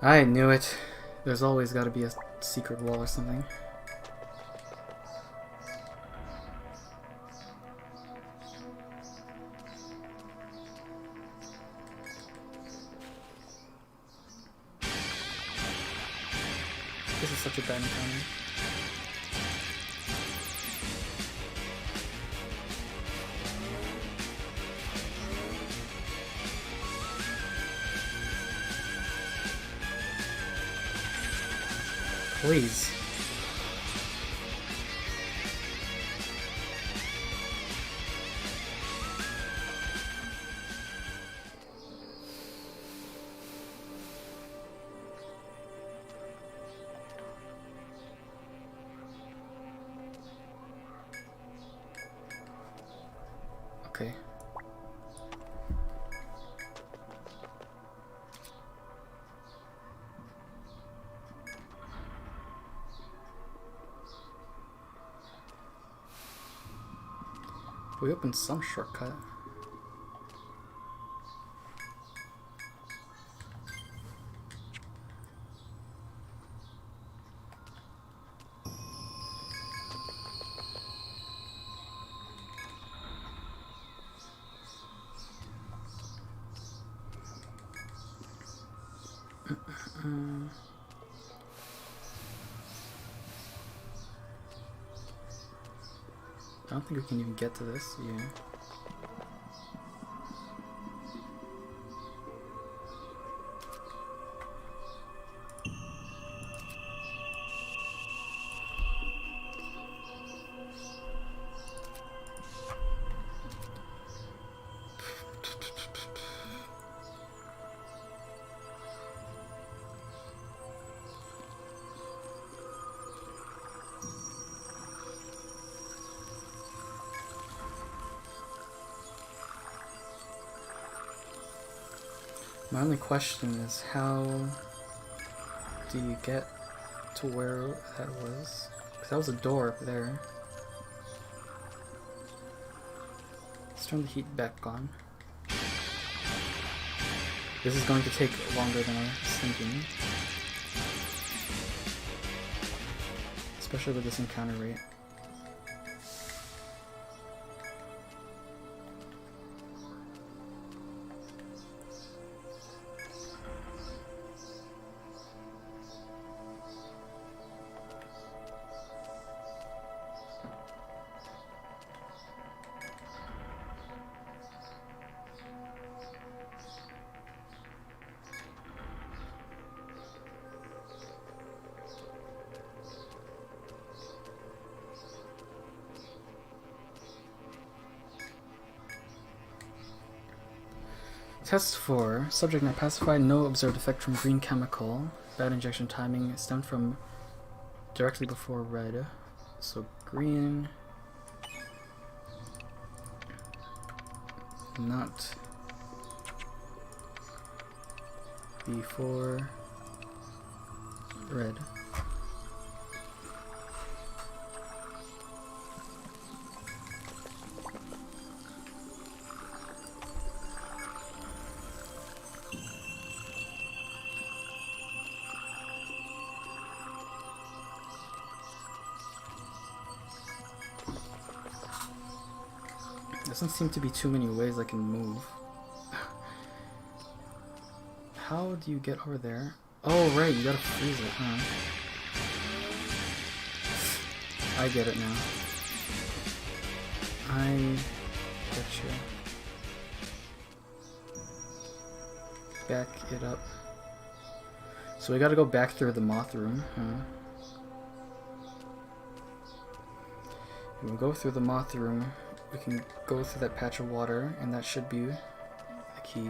I knew it. There's always got to be a secret wall or something. This is such a bad encounter. Please. Okay. We opened some shortcut. I don't think we can even get to this. Yeah. My only question is, how do you get to where that was? Because that was a door up there. Let's turn the heat back on. This is going to take longer than I was thinking. Especially with this encounter rate. Test 4. Subject not pacified. No observed effect from green chemical. Bad injection timing stemmed from directly before red. So green. Not before red. Doesn't seem to be too many ways I can move. How do you get over there? Oh, right, you gotta freeze it, huh? I get it now. I get you. Back it up. So we gotta go back through the moth room, huh? We'll go through the moth room. We can go through that patch of water, and that should be the key.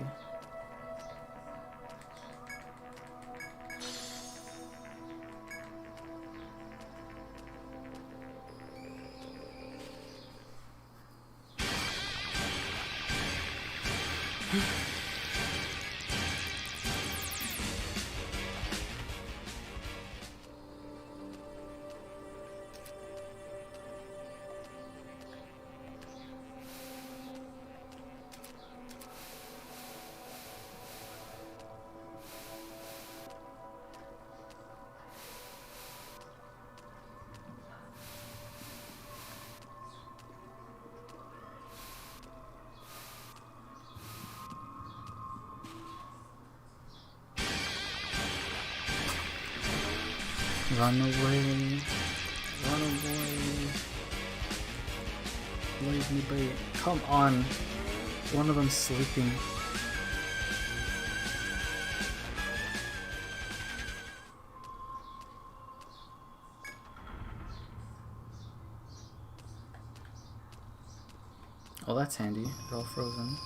Run away, run away, leave me be. Come on, one of them's sleeping. Oh, that's handy, they're all frozen.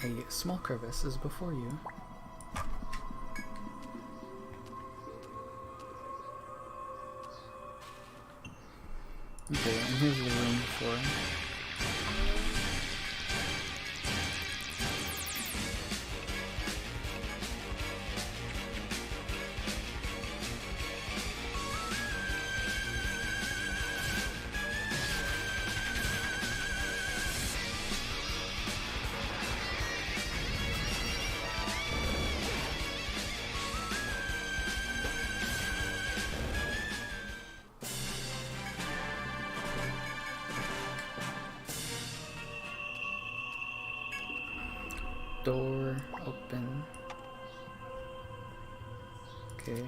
A small crevice is before you. Okay, and here's the room for it. Door open. Okay.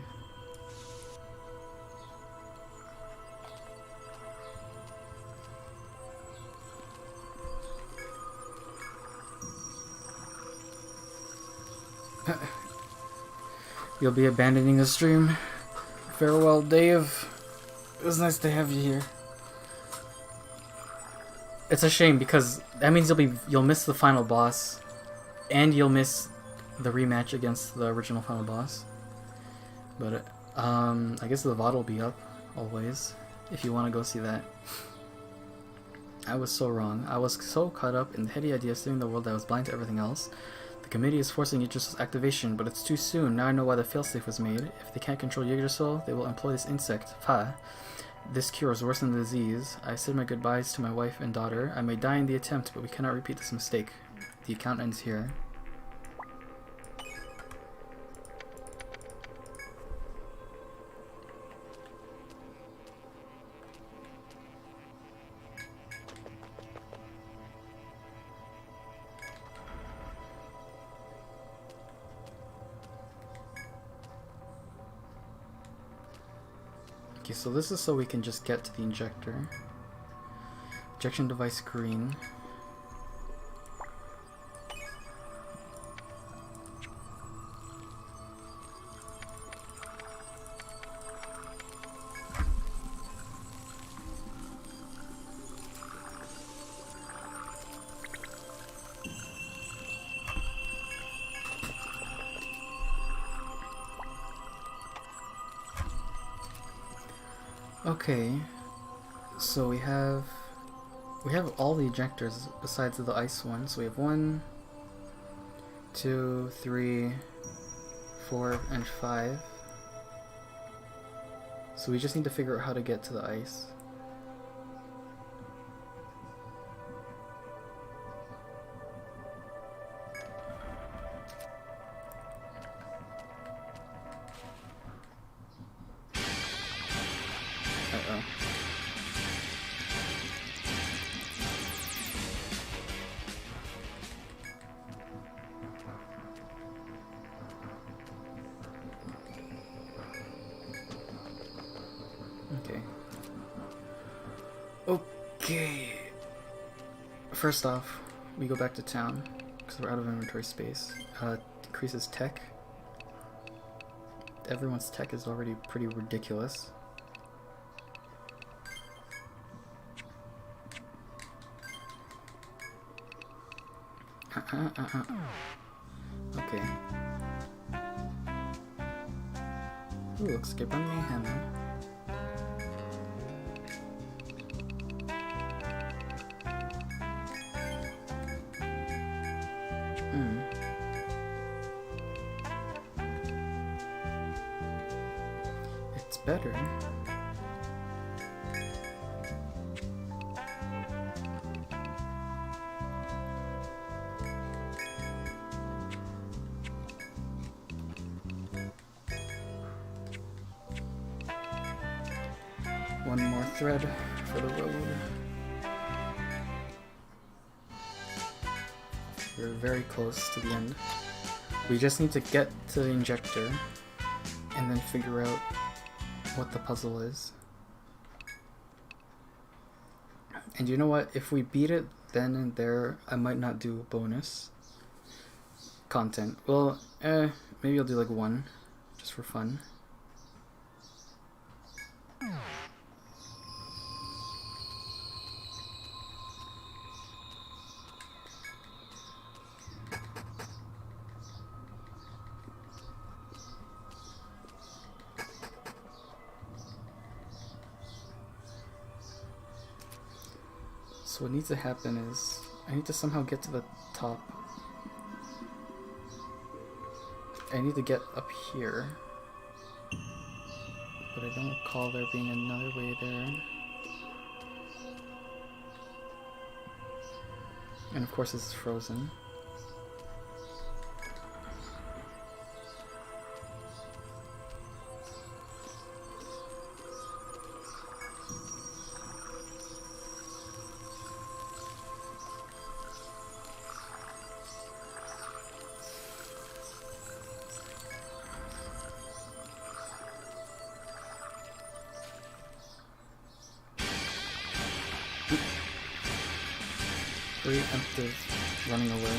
You'll be abandoning the stream. Farewell, Dave. It was nice to have you here. It's a shame because that means you'll miss the final boss. And you'll miss the rematch against the original final boss. But I guess the VOD will be up always if you want to go see that. I was so wrong. I was so caught up in the heady idea of saving the world that I was blind to everything else. The committee is forcing Yggdrasil's activation, but it's too soon. Now I know why the failsafe was made. If they can't control Yggdrasil, they will employ this insect, Fa. This cure is worse than the disease. I said my goodbyes to my wife and daughter. I may die in the attempt, but we cannot repeat this mistake. The account ends here. Okay, so this is so we can just get to the injector. Injection device green. Okay, so we have all the ejectors besides the ice one. So we have 1, 2, 3, 4, and 5. So we just need to figure out how to get to the ice. Okay. First off, we go back to town because we're out of inventory space. Decreases tech. Everyone's tech is already pretty ridiculous. Okay. Ooh, looks like a hammer. It's better. One more thread for the road. We're very close to the end. We just need to get to the injector and then figure out what the puzzle is. And you know what? If we beat it then and there, I might not do bonus content. Well, maybe I'll do like 1 just for fun. So what needs to happen is I need to somehow get to the top. I need to get up here. But I don't recall there being another way there. And of course this is frozen. Preemptive running away.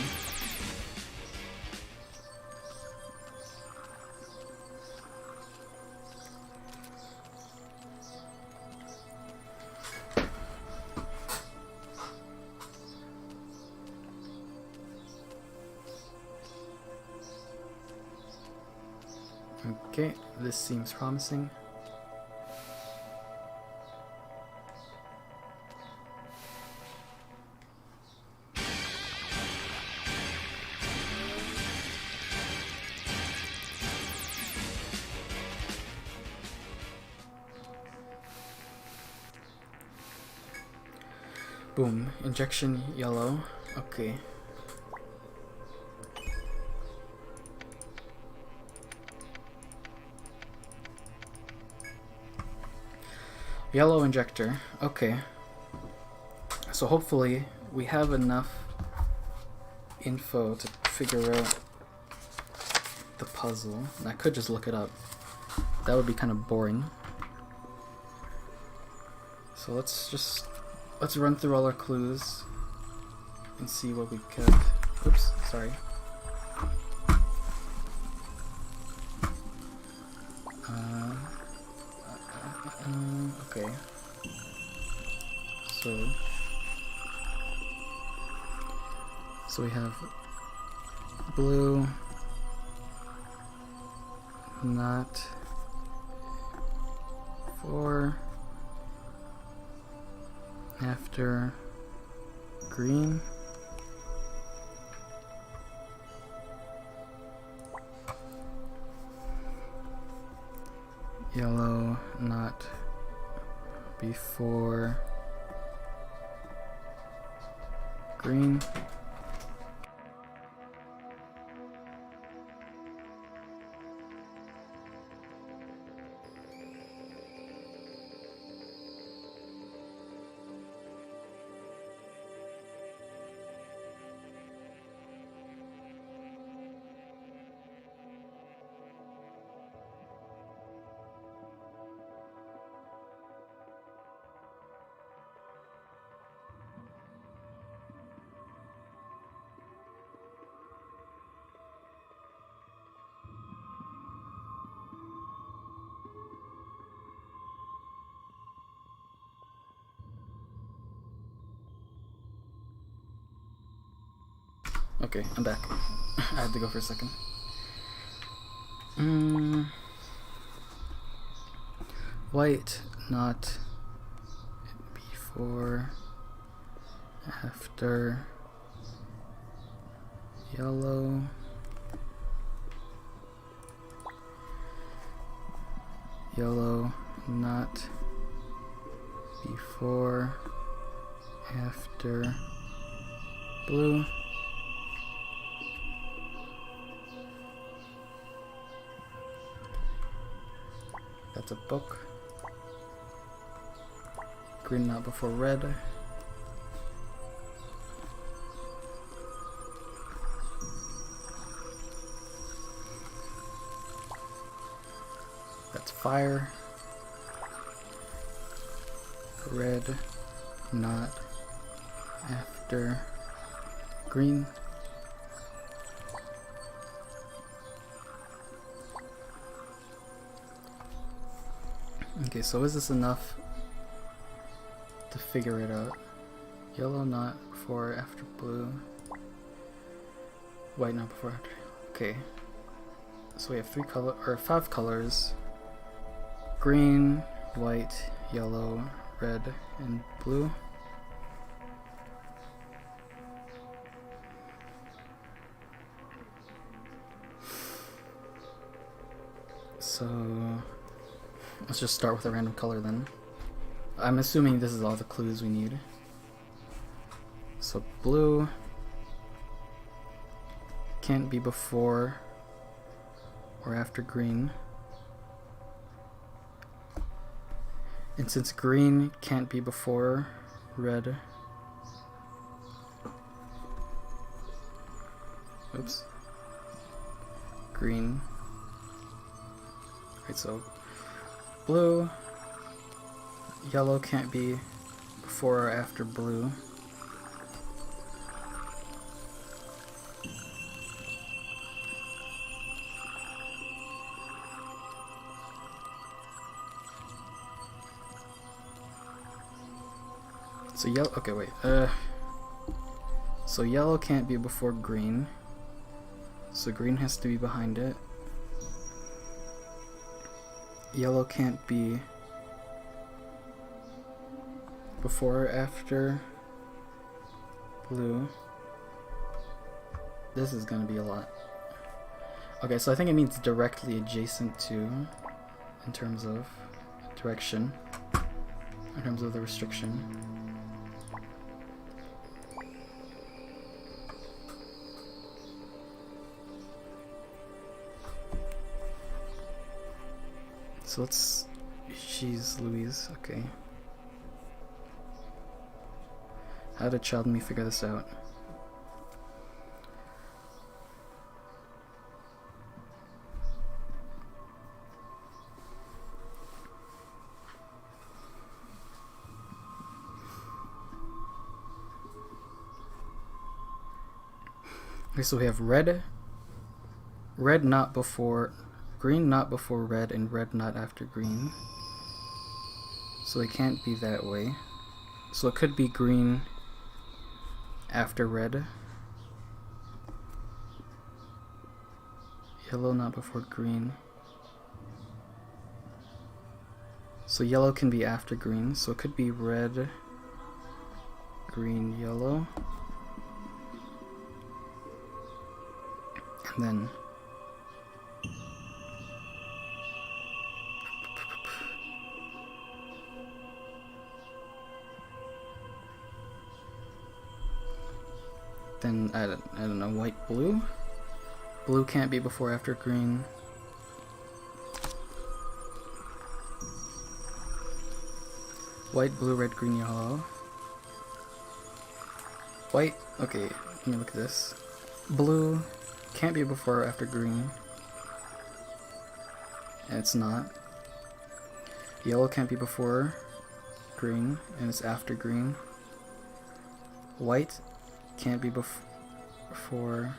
Okay, this seems promising. Boom, injection yellow. Okay. Yellow injector. Okay. So hopefully we have enough info to figure out the puzzle. And I could just look it up. That would be kind of boring. So let's run through all our clues and see what we get. Oops, sorry. Okay. So we have blue, not for, after, green, yellow, not before, green, Okay, I'm back. I had to go for a second. White, not before, after, yellow, yellow, not before, after, blue, that's a book. Green, not before red. That's fire. Red, not after green. Okay, so is this enough to figure it out? Yellow, not before, after blue. White, not before, after. Okay. So we have 5 colors. Green, white, yellow, red, and blue. So let's just start with a random color then. I'm assuming this is all the clues we need. So blue can't be before or after green. And since green can't be before red, oops, green. Right, so blue, yellow can't be before or after blue. So yellow, okay, wait, so yellow can't be before green, so green has to be behind it. Yellow can't be before or after blue. This is gonna be a lot. Okay, so I think it means directly adjacent to, in terms of direction, in terms of the restriction. So let's, she's Louise, okay. How did child me figure this out? Okay, so we have red not before, green not before red, and red not after green. So it can't be that way. So it could be green after red. Yellow not before green. So yellow can be after green, so it could be red, green, yellow. And then I don't know, white, blue? Blue can't be before or after green. White, blue, red, green, yellow. White, okay, let me look at this. Blue can't be before or after green. And it's not. Yellow can't be before green, and it's after green. White can't be before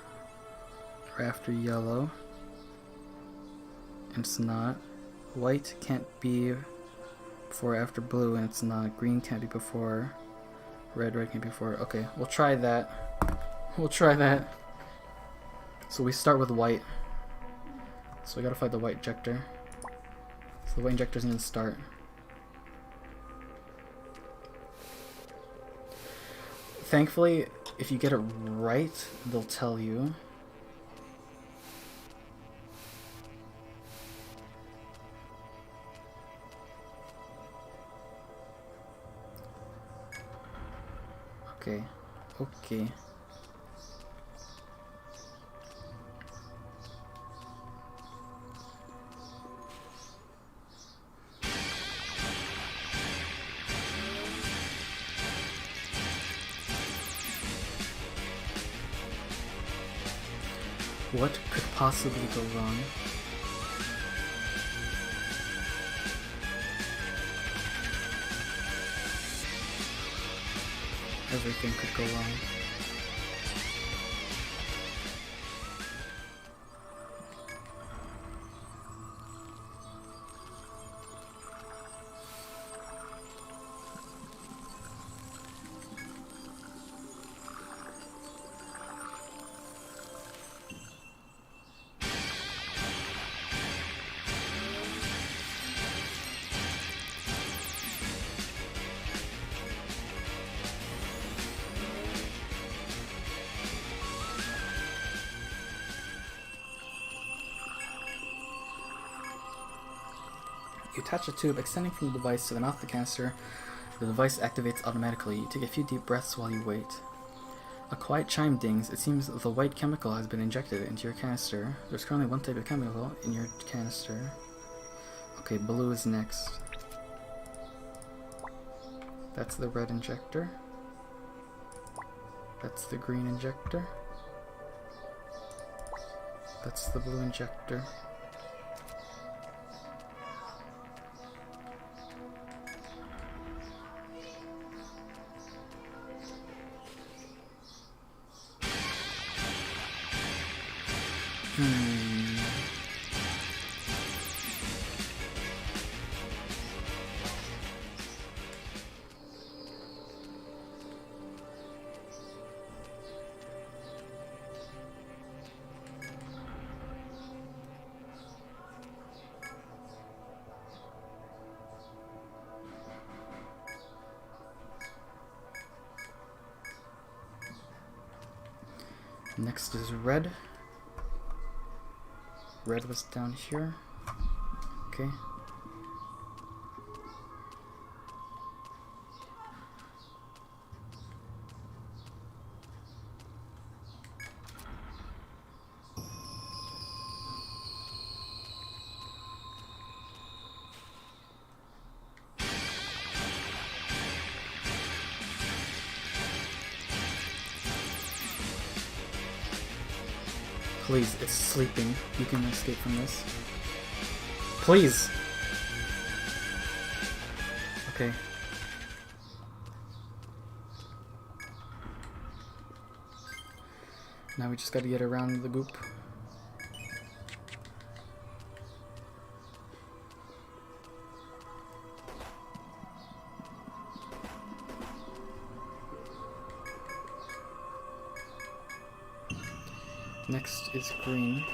or after yellow, and it's not. White can't be before or after blue, and it's not. Green can't be before red, red can't be before. Okay, we'll try that. We'll try that. So we start with white. So we gotta find the white injector. So the white injector's gonna start. Thankfully, if you get it right, they'll tell you. Okay. Okay. What could possibly go wrong? Everything could go wrong. You attach a tube extending from the device to the mouth of the canister. The device activates automatically. You take a few deep breaths while you wait. A quiet chime dings. It seems the white chemical has been injected into your canister. There's currently one type of chemical in your canister. Okay, blue is next. That's the red injector. That's the green injector. That's the blue injector. Next is red. Red was down here. Okay. Please, it's sleeping. You can escape from this. Please! Okay. Now we just gotta get around the goop. Next is green.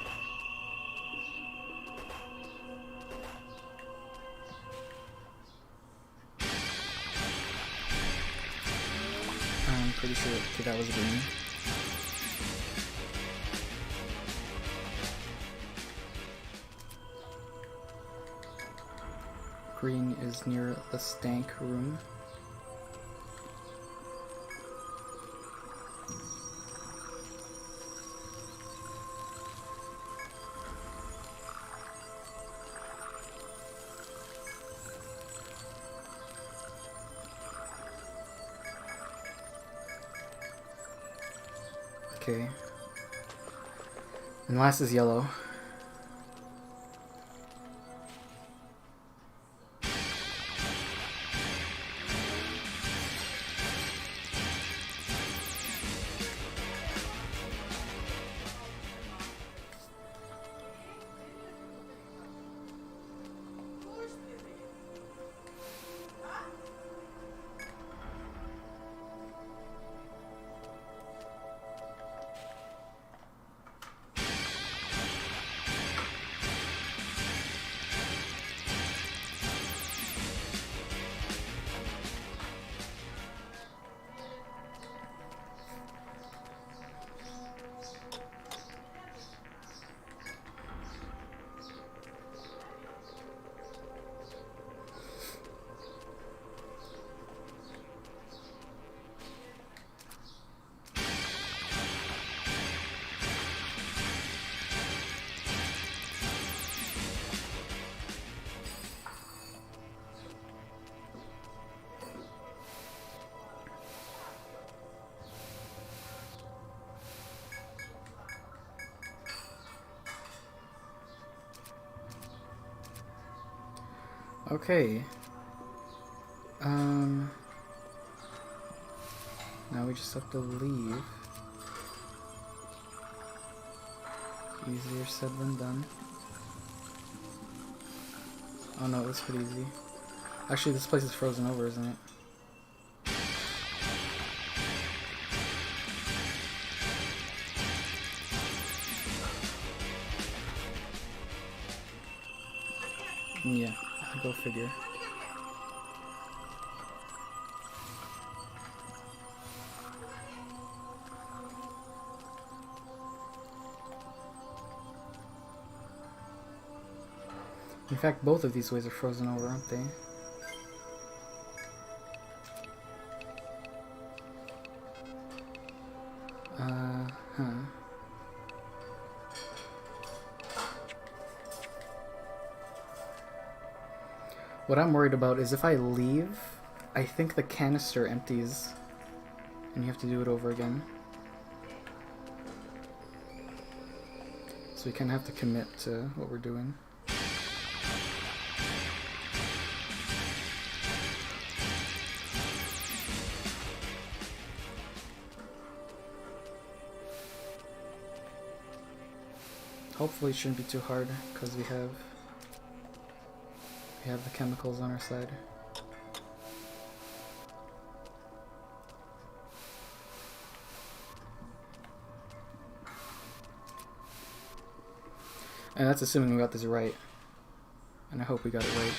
I'm pretty sure that was green. Green is near the stank room. Okay. And last is yellow. Okay. Now we just have to leave. Easier said than done. Oh no, it's pretty easy. Actually, this place is frozen over, isn't it? Yeah, go figure. In fact, both of these ways are frozen over, aren't they? What I'm worried about is if I leave, I think the canister empties and you have to do it over again. So we kind of have to commit to what we're doing. Hopefully it shouldn't be too hard because we have the chemicals on our side. And that's assuming we got this right. And I hope we got it right.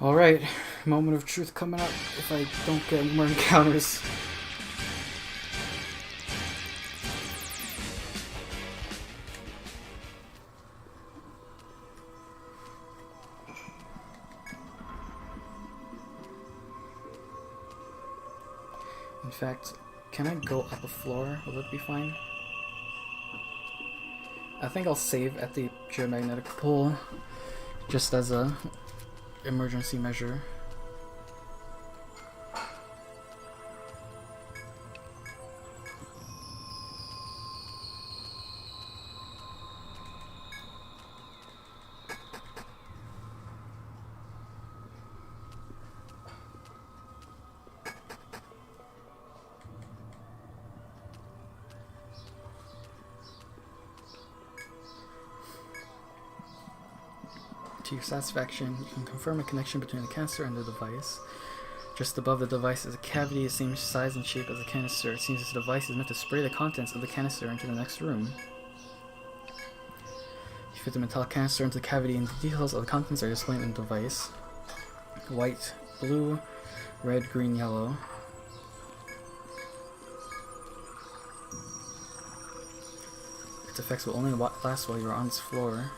Alright, moment of truth coming up if I don't get more encounters. In fact, can I go up a floor? Will it be fine? I think I'll save at the geomagnetic pole just as a emergency measure. To your satisfaction, you can confirm a connection between the canister and the device. Just above the device is a cavity the same size and shape as the canister. It seems this device is meant to spray the contents of the canister into the next room. You fit the metallic canister into the cavity and the details of the contents are displayed in the device. White, blue, red, green, yellow. Its effects will only last while you are on its floor.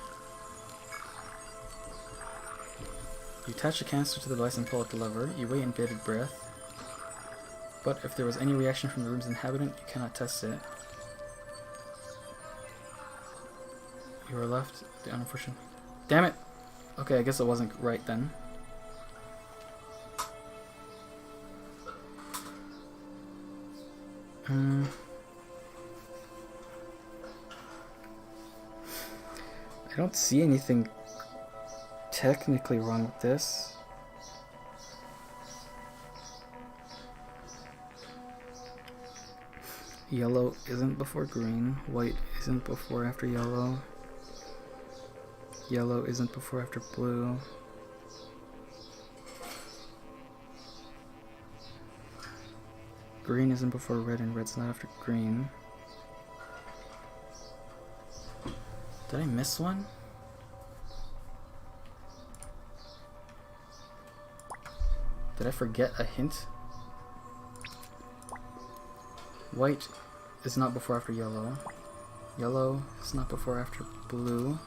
You attach the canister to the device and pull out the lever. You wait in bated breath. But if there was any reaction from the room's inhabitant, you cannot test it. You are left the unfortunate. Damn it! Okay, I guess it wasn't right then. I don't see anything technically wrong with this. Yellow isn't before green, white isn't before after yellow, yellow isn't before after blue, green isn't before red, and red's not after green. Did I miss one? Did I forget a hint? White is not before after yellow. Yellow is not before after blue.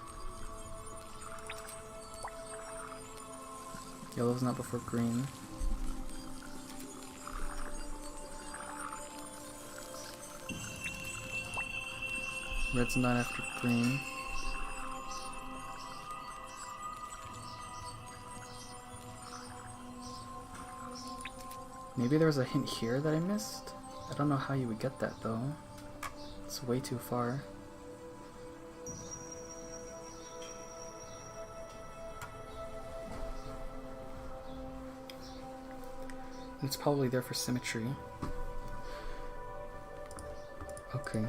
Yellow is not before green. Red's not after green. Maybe there was a hint here that I missed? I don't know how you would get that though. It's way too far. It's probably there for symmetry. Okay.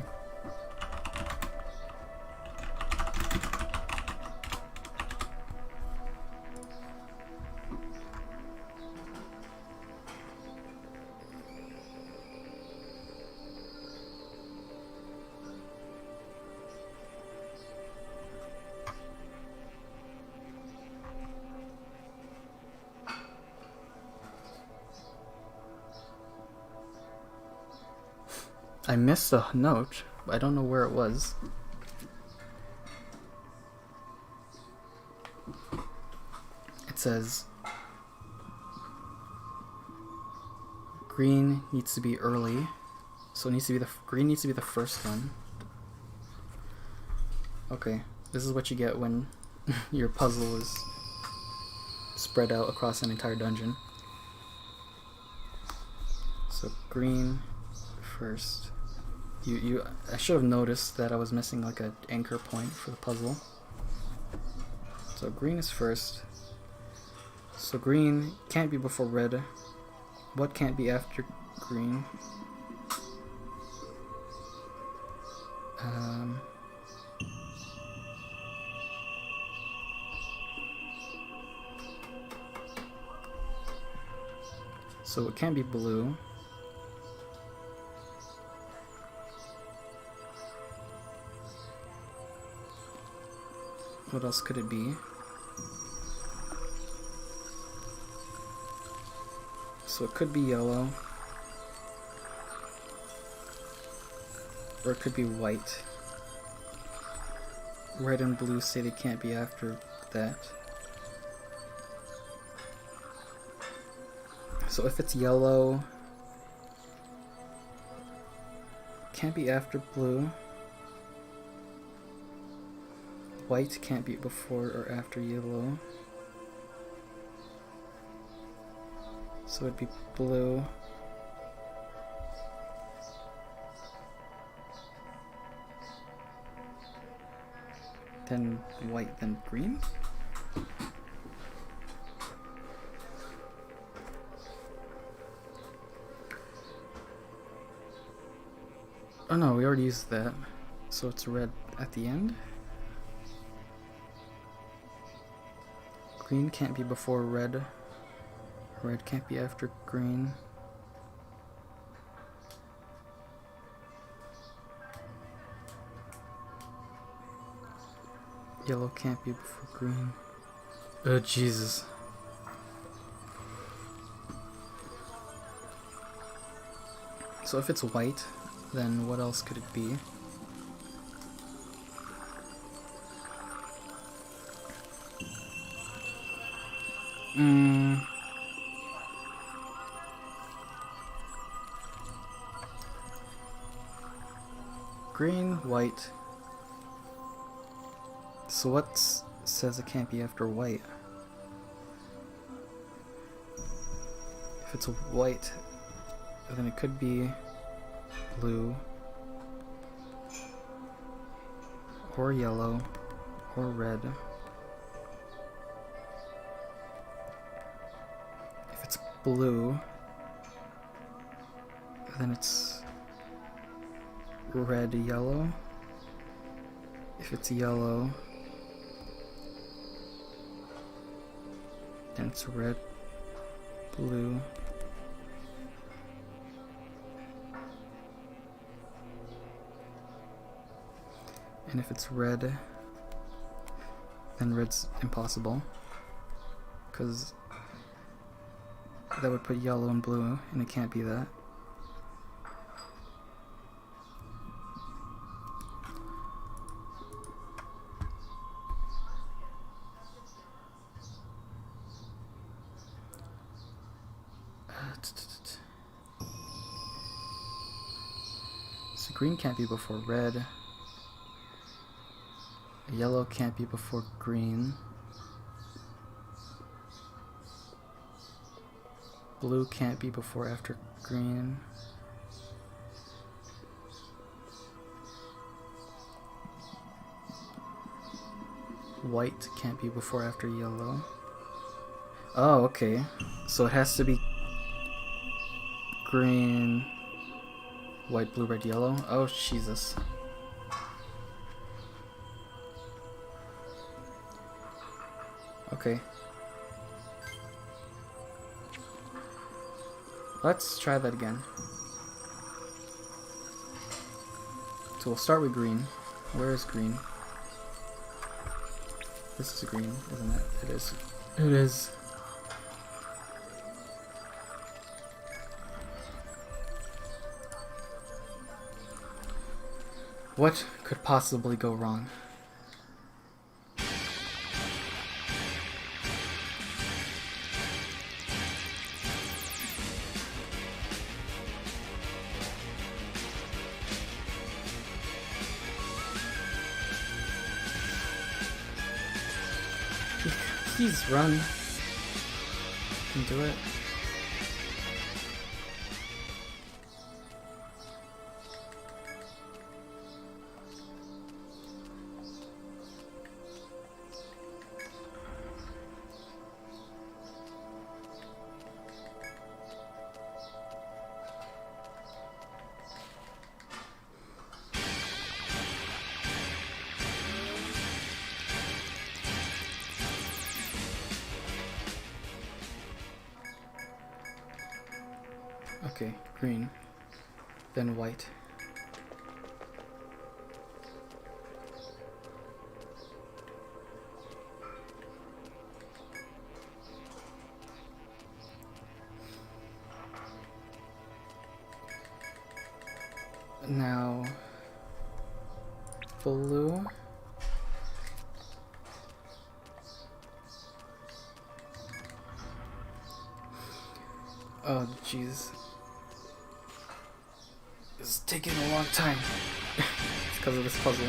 I missed a note, but I don't know where it was. It says green needs to be early, so it needs to be green needs to be the first one. Okay, this is what you get when your puzzle is spread out across an entire dungeon. So green first. I should have noticed that I was missing like an anchor point for the puzzle. So green is first. So green can't be before red. What can't be after green? So it can't be blue. What else could it be? So it could be yellow. Or it could be white. Red and blue say they can't be after that. So if it's yellow, can't be after blue. White can't be before or after yellow. So it'd be blue. Then white, then green. Oh no, we already used that. So it's red at the end. Green can't be before red. Red can't be after green. Yellow can't be before green. Oh, Jesus. So if it's white, then what else could it be? Green, white. So what says it can't be after white? If it's a white, then it could be blue, or yellow, or red. If it's blue, then it's red, yellow. If it's yellow, then it's red, blue. And if it's red, then red's impossible, because that would put yellow and blue, and it can't be that. So green can't be before red. Yellow can't be before green. Blue can't be before after green. White can't be before after yellow. Oh, okay. So it has to be green, white, blue, red, yellow. Oh, Jesus. Okay. Let's try that again. So we'll start with green. Where is green? This is green, isn't it? It is. It is. What could possibly go wrong? Please run. You can do it. Okay, green, then white. Now, blue. Oh, jeez. This is taking a long time. It's because of this puzzle.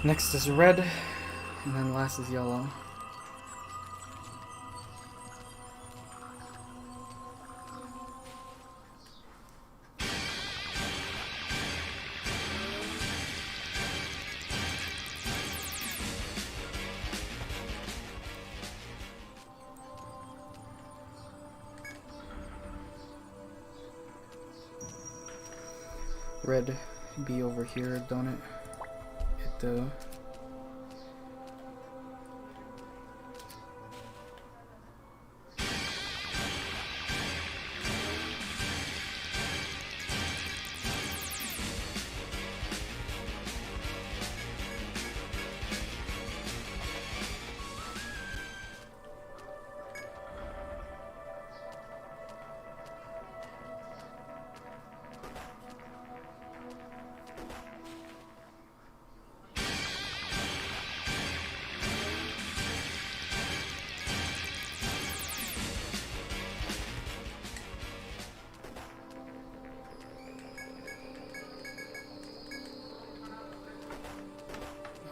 Next is red, and then last is yellow. Red be over here, don't it? It do.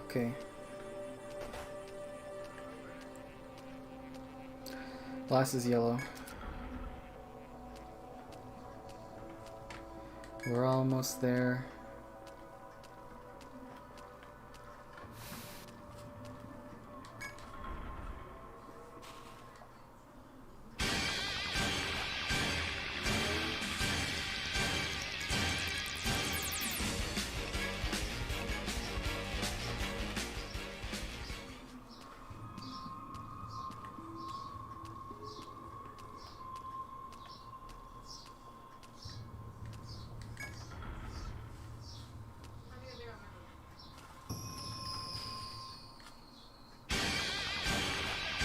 Okay. Last is yellow. We're almost there.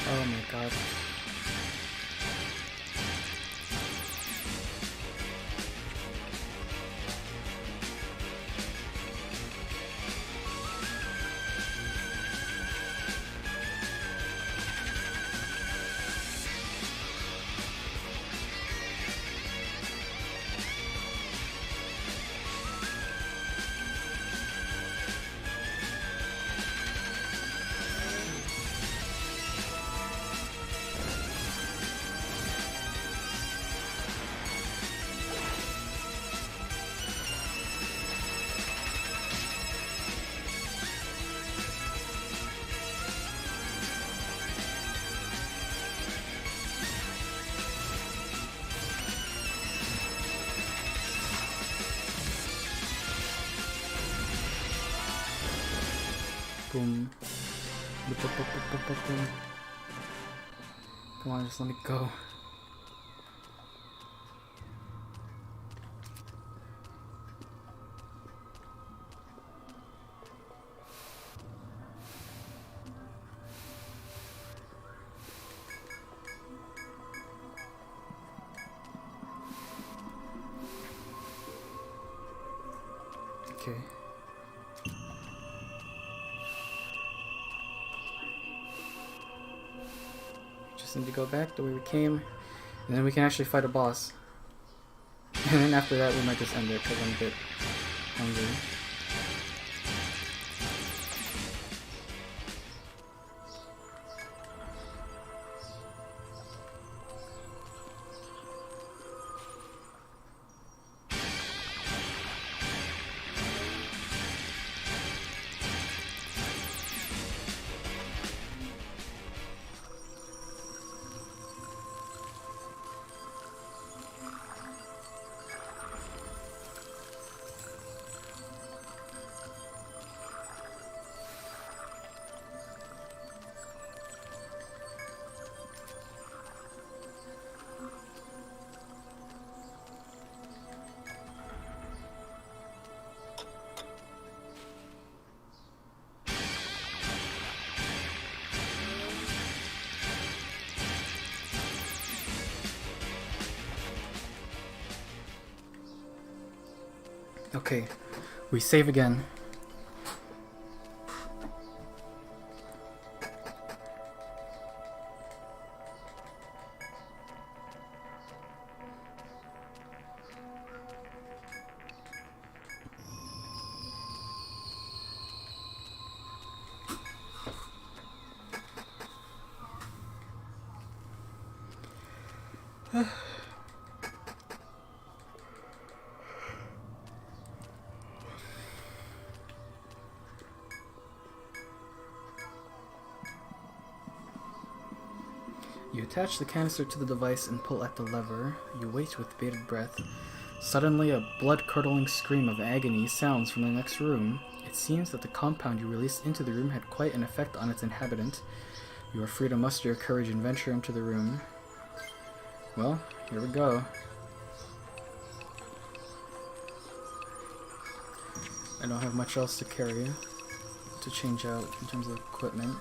Oh my god. Boom. Boom. Come on, just let me go. Okay. Just need to go back the way we came, and then we can actually fight a boss. And then after that, we might just end it because I'm a bit hungry. Okay, we save again. You attach the canister to the device and pull at the lever. You wait with bated breath. Suddenly, a blood-curdling scream of agony sounds from the next room. It seems that the compound you released into the room had quite an effect on its inhabitant. You are free to muster your courage and venture into the room. Well, here we go. I don't have much else to carry to change out in terms of equipment.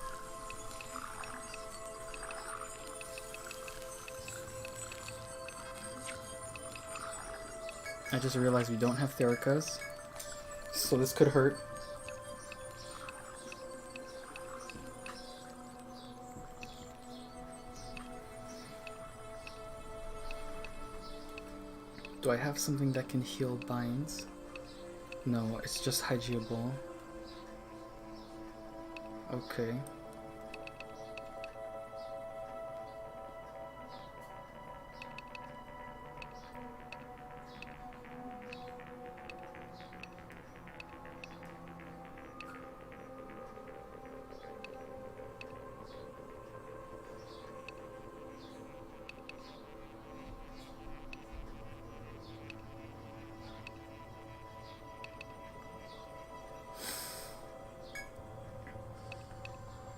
I just realized we don't have Thericas, so this could hurt. Do I have something that can heal binds? No, it's just Hygeable. Okay.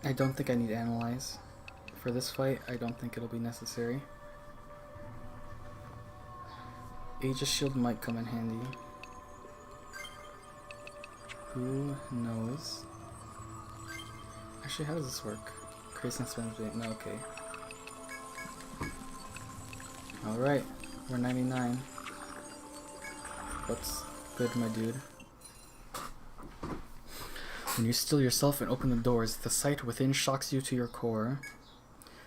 I don't think I need Analyze. For this fight, I don't think it'll be necessary. Aegis Shield might come in handy. Who knows? Actually, how does this work? Creates and spends bait. No, okay. Alright, we're 99. That's good, my dude. When you still yourself and open the doors, the sight within shocks you to your core.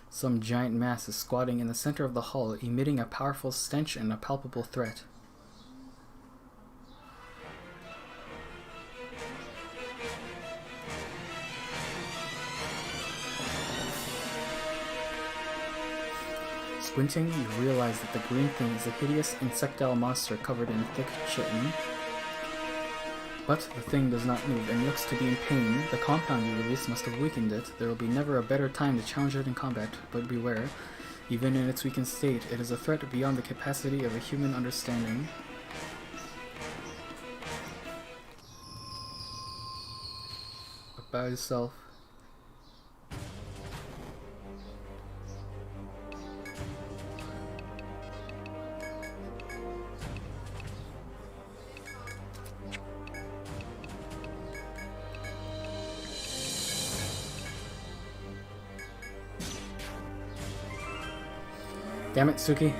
Some giant mass is squatting in the center of the hall, emitting a powerful stench and a palpable threat. Squinting, you realize that the green thing is a hideous insectile monster covered in thick chitin. But the thing does not move and looks to be in pain. The compound you released must have weakened it. There will be never a better time to challenge it in combat, but beware. Even in its weakened state, it is a threat beyond the capacity of a human understanding. About yourself. Damn it, Suki.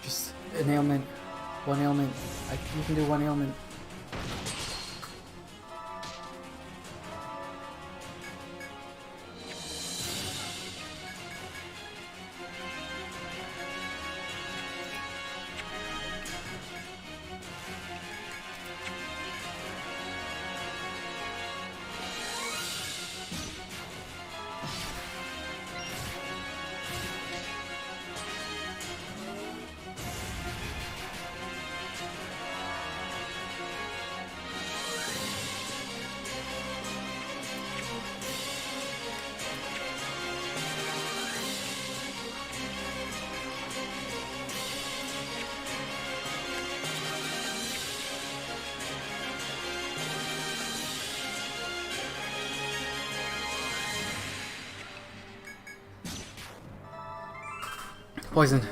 Just an ailment. One ailment. You can do one ailment. Poisoned.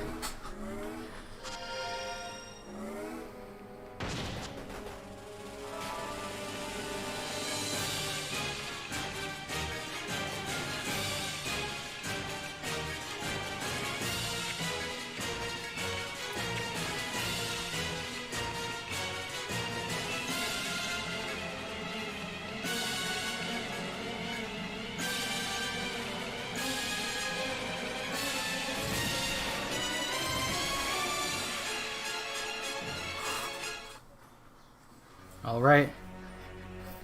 Alright.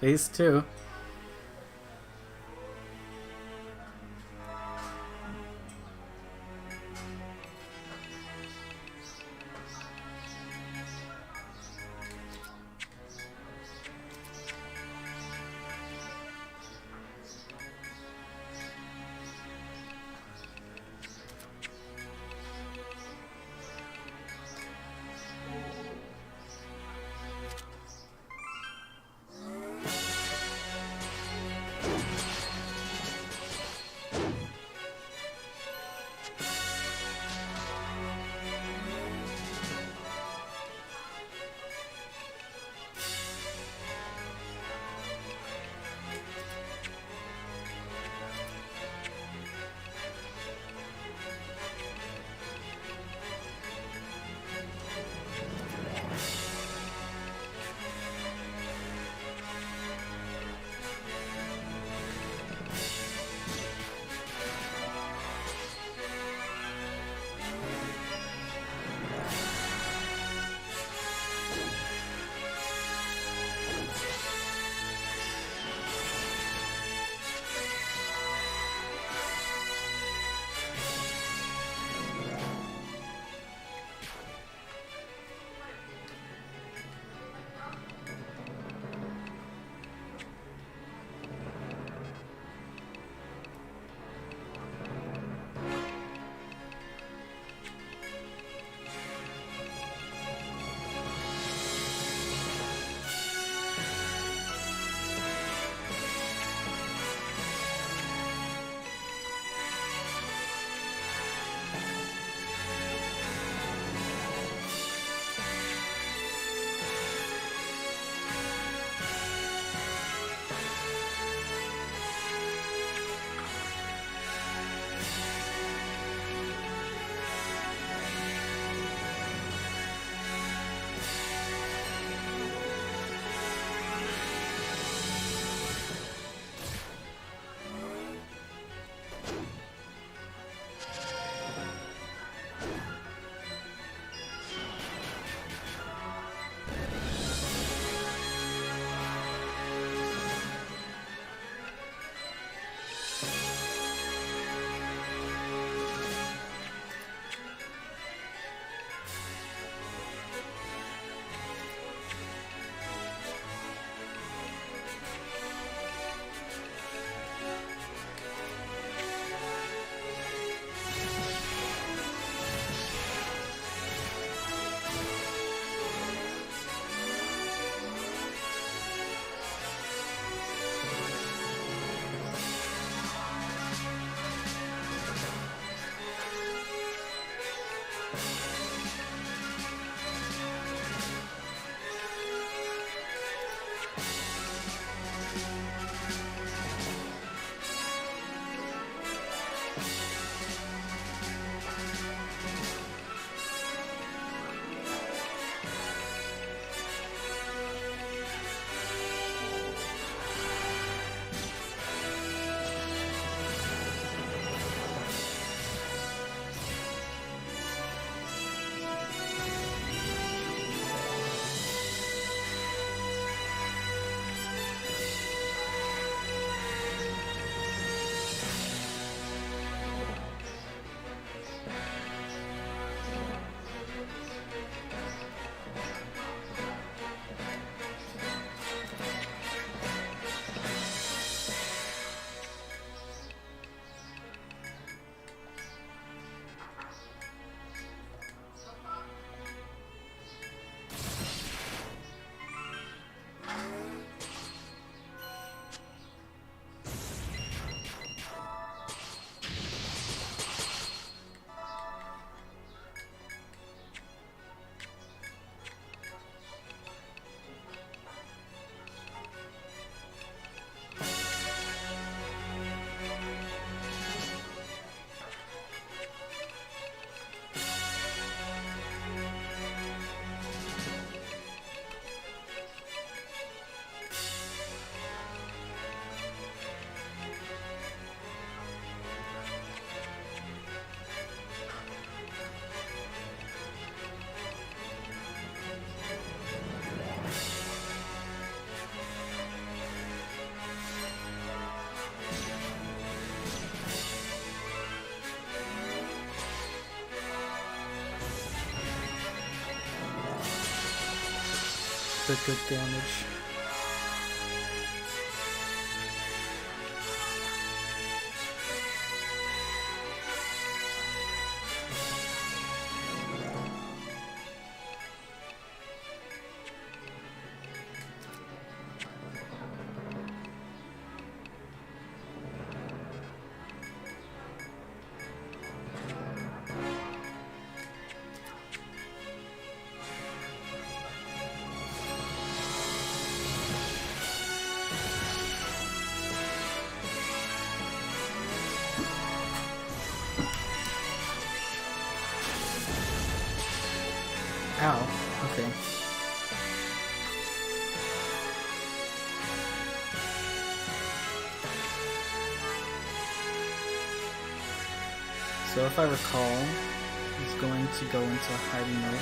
Phase 2. the good damage. Ow, okay. So if I recall, he's going to go into hiding mode.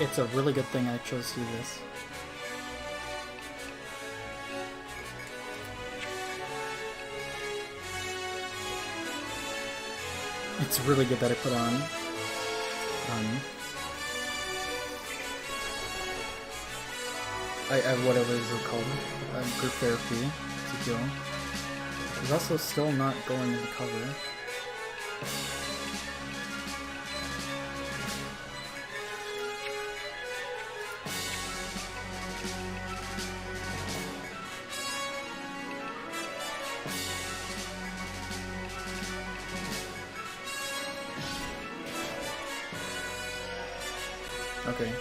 It's a really good thing I chose to do this. It's really good that I put on whatever is it called, group therapy to kill. He's also still not going to recover. Okay.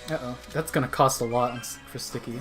Uh-oh, that's gonna cost a lot for Sticky.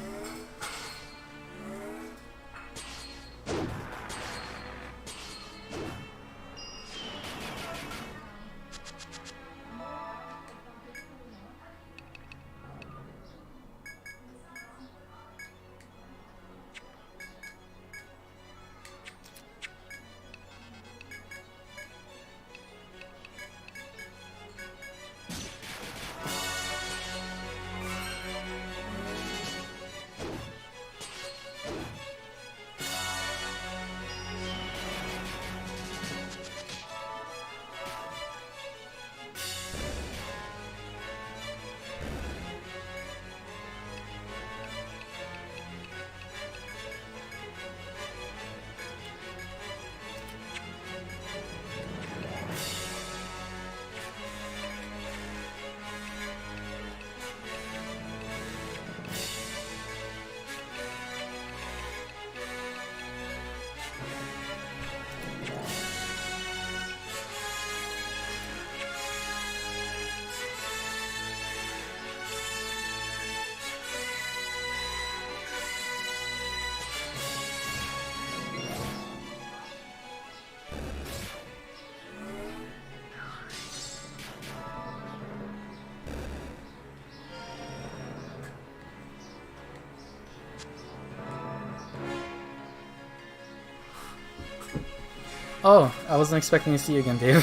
Oh, I wasn't expecting to see you again, Dave.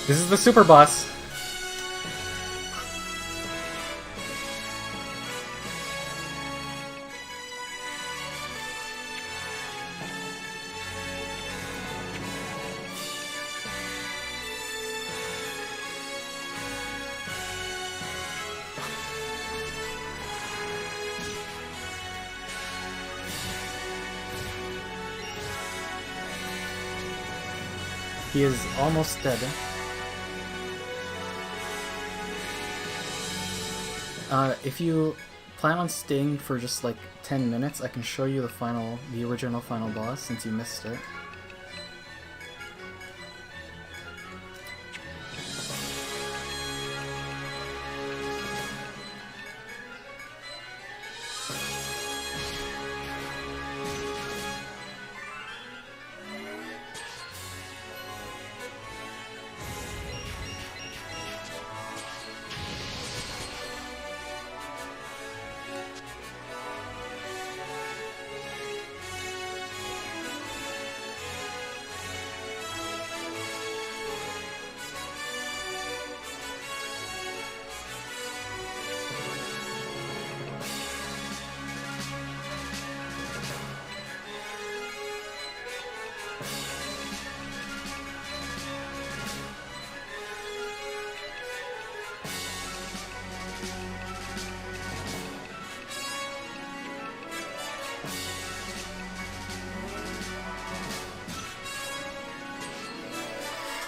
This is the super boss. He is almost dead. If you plan on staying for just like 10 minutes, I can show you the original final boss since you missed it.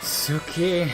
Suki.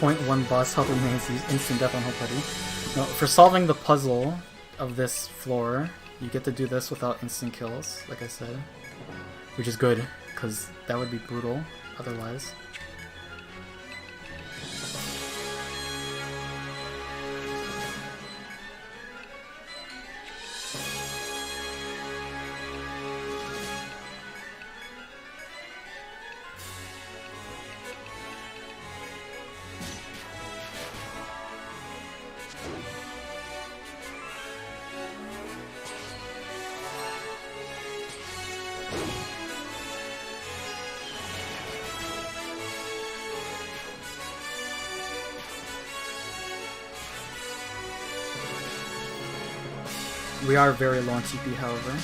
.1 boss health remains instant death on whole party. No, for solving the puzzle of this floor, you get to do this without instant kills, like I said. Which is good, because that would be brutal otherwise. We are very low on TP, however.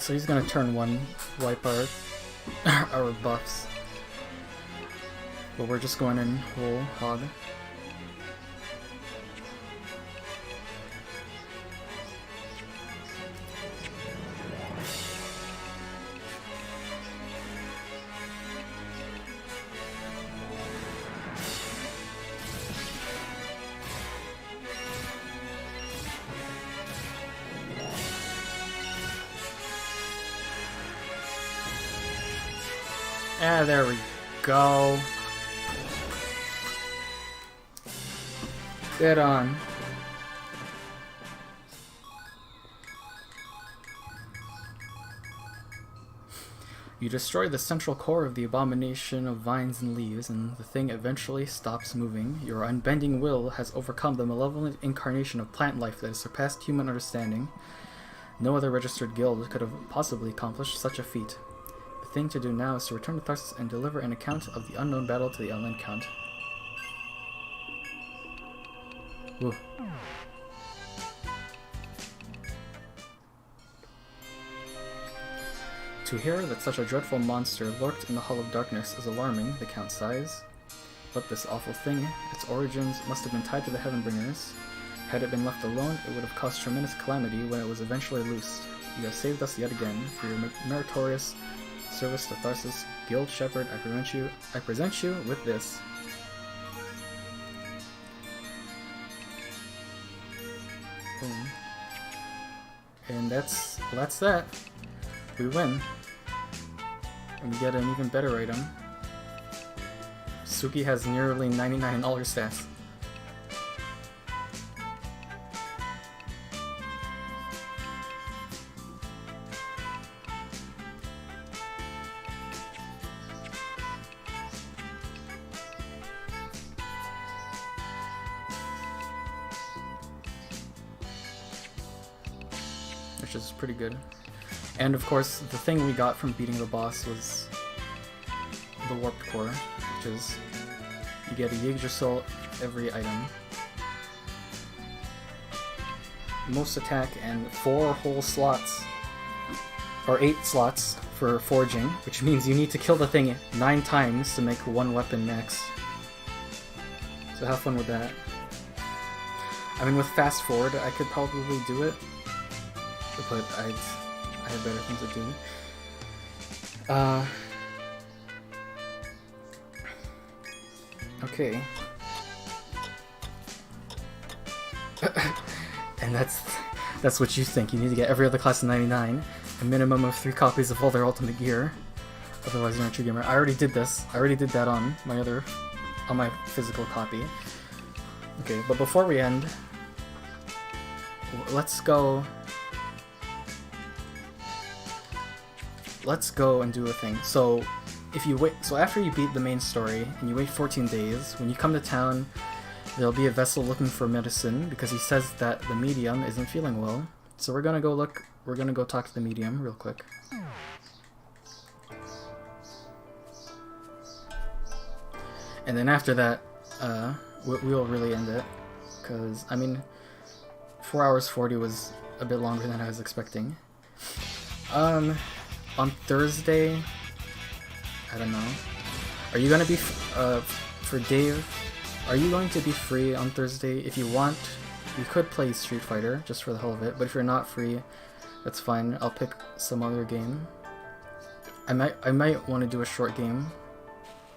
So he's gonna turn 1, wipe our our buffs. But we're just going in whole hog. Ah, there we go. Dead on. You destroy the central core of the abomination of vines and leaves, and the thing eventually stops moving. Your unbending will has overcome the malevolent incarnation of plant life that has surpassed human understanding. No other registered guild could have possibly accomplished such a feat. The thing to do now is to return to Tharsis and deliver an account of the unknown battle to the Outland Count. Woo. To hear that such a dreadful monster lurked in the Hall of Darkness is alarming, the Count sighs. But this awful thing, its origins must have been tied to the Heavenbringers. Had it been left alone, it would have caused tremendous calamity when it was eventually loosed. You have saved us yet again for your meritorious service to Tharsis. Guild Shepherd, I present you with this. Boom. And that's that. We win. And we get an even better item. Suki has nearly 99 stats. Which is pretty good. And of course, the thing we got from beating the boss was the Warped Core, which is you get a Yggdrasil every item, most attack, and 4 whole slots, or 8 slots for forging, which means you need to kill the thing 9 times to make 1 weapon max. So have fun with that. I mean, with fast forward, I could probably do it, but I have better things to do. Okay. And that's what you think. You need to get every other class in 99, a minimum of 3 copies of all their ultimate gear. Otherwise you're not a true gamer. I already did this. I already did that on my physical copy. Okay, but before we end, let's go and do a thing. So if you wait, so after you beat the main story and you wait 14 days, when you come to town, there'll be a vessel looking for medicine because he says that the medium isn't feeling well. So we're gonna go talk to the medium real quick. And then after that, we'll really end it, because I mean 4 hours 40 was a bit longer than I was expecting. On Thursday, I don't know. Are you gonna be for Dave? Are you going to be free on Thursday? If you want, you could play Street Fighter just for the hell of it. But if you're not free, that's fine. I'll pick some other game. I might want to do a short game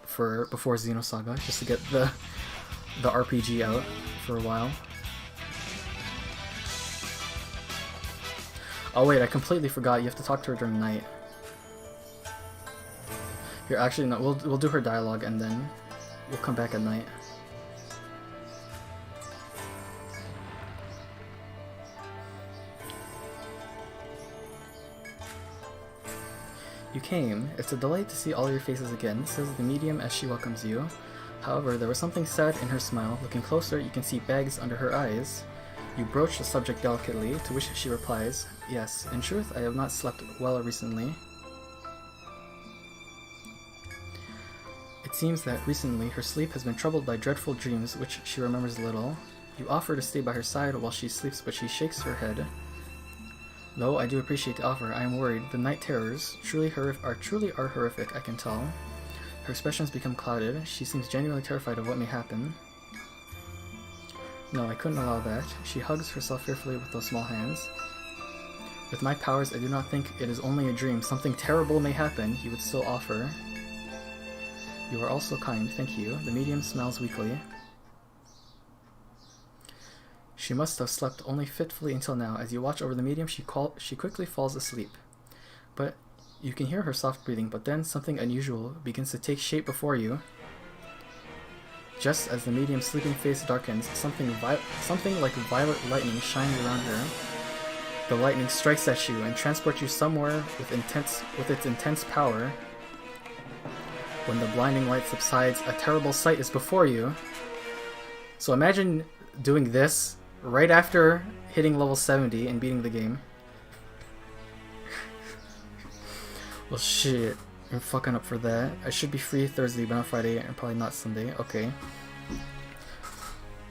before Xenosaga, just to get the RPG out for a while. Oh wait, I completely forgot. You have to talk to her during night. Here, actually, no. We'll do her dialogue and then we'll come back at night. You came. It's a delight to see all your faces again, says the medium as she welcomes you. However, there was something sad in her smile. Looking closer, you can see bags under her eyes. You broach the subject delicately, to which she replies, "Yes, in truth, I have not slept well recently. It seems that recently her sleep has been troubled by dreadful dreams, which she remembers little. You offer to stay by her side while she sleeps, but she shakes her head. Though I do appreciate the offer, I am worried. The night terrors are truly horrific, I can tell. Her expressions become clouded. She seems genuinely terrified of what may happen. No, I couldn't allow that. She hugs herself fearfully with those small hands. With my powers, I do not think it is only a dream. Something terrible may happen, he would still offer. You are also kind, thank you. The medium smiles weakly. She must have slept only fitfully until now. As you watch over the medium, she quickly falls asleep. But you can hear her soft breathing, but then something unusual begins to take shape before you. Just as the medium's sleeping face darkens, something like violet lightning shines around her. The lightning strikes at you and transports you somewhere with its intense power. When the blinding light subsides, a terrible sight is before you. So imagine doing this right after hitting level 70 and beating the game. Well, shit. I'm fucking up for that. I should be free Thursday, but not Friday, and probably not Sunday. Okay.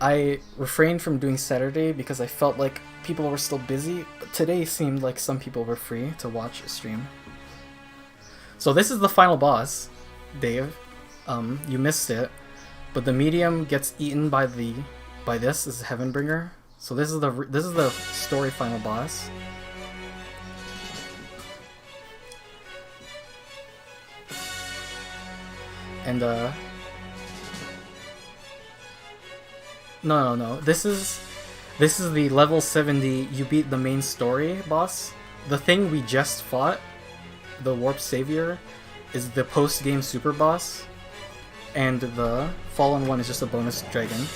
I refrained from doing Saturday because I felt like people were still busy, but today seemed like some people were free to watch a stream. So this is the final boss, Dave. You missed it, but the medium gets eaten by this is Heavenbringer. So this is the story final boss. And no. This is the level 70. You beat the main story boss. The thing we just fought, the Warp Savior, is the post-game super boss, and the fallen one is just a bonus dragon.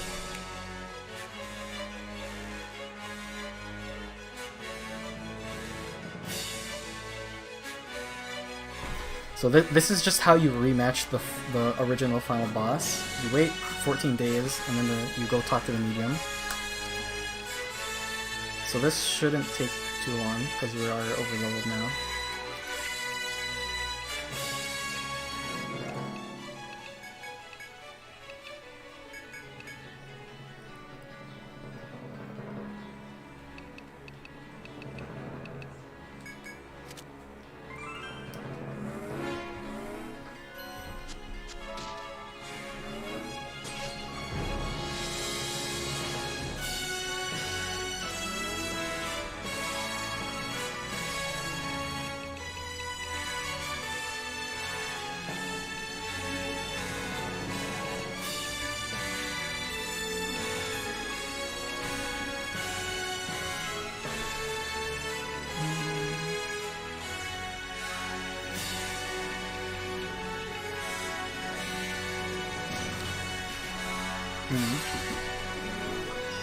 So this is just how you rematch the original final boss. You wait 14 days, and then you go talk to the medium. So this shouldn't take too long, because we are over-leveled now.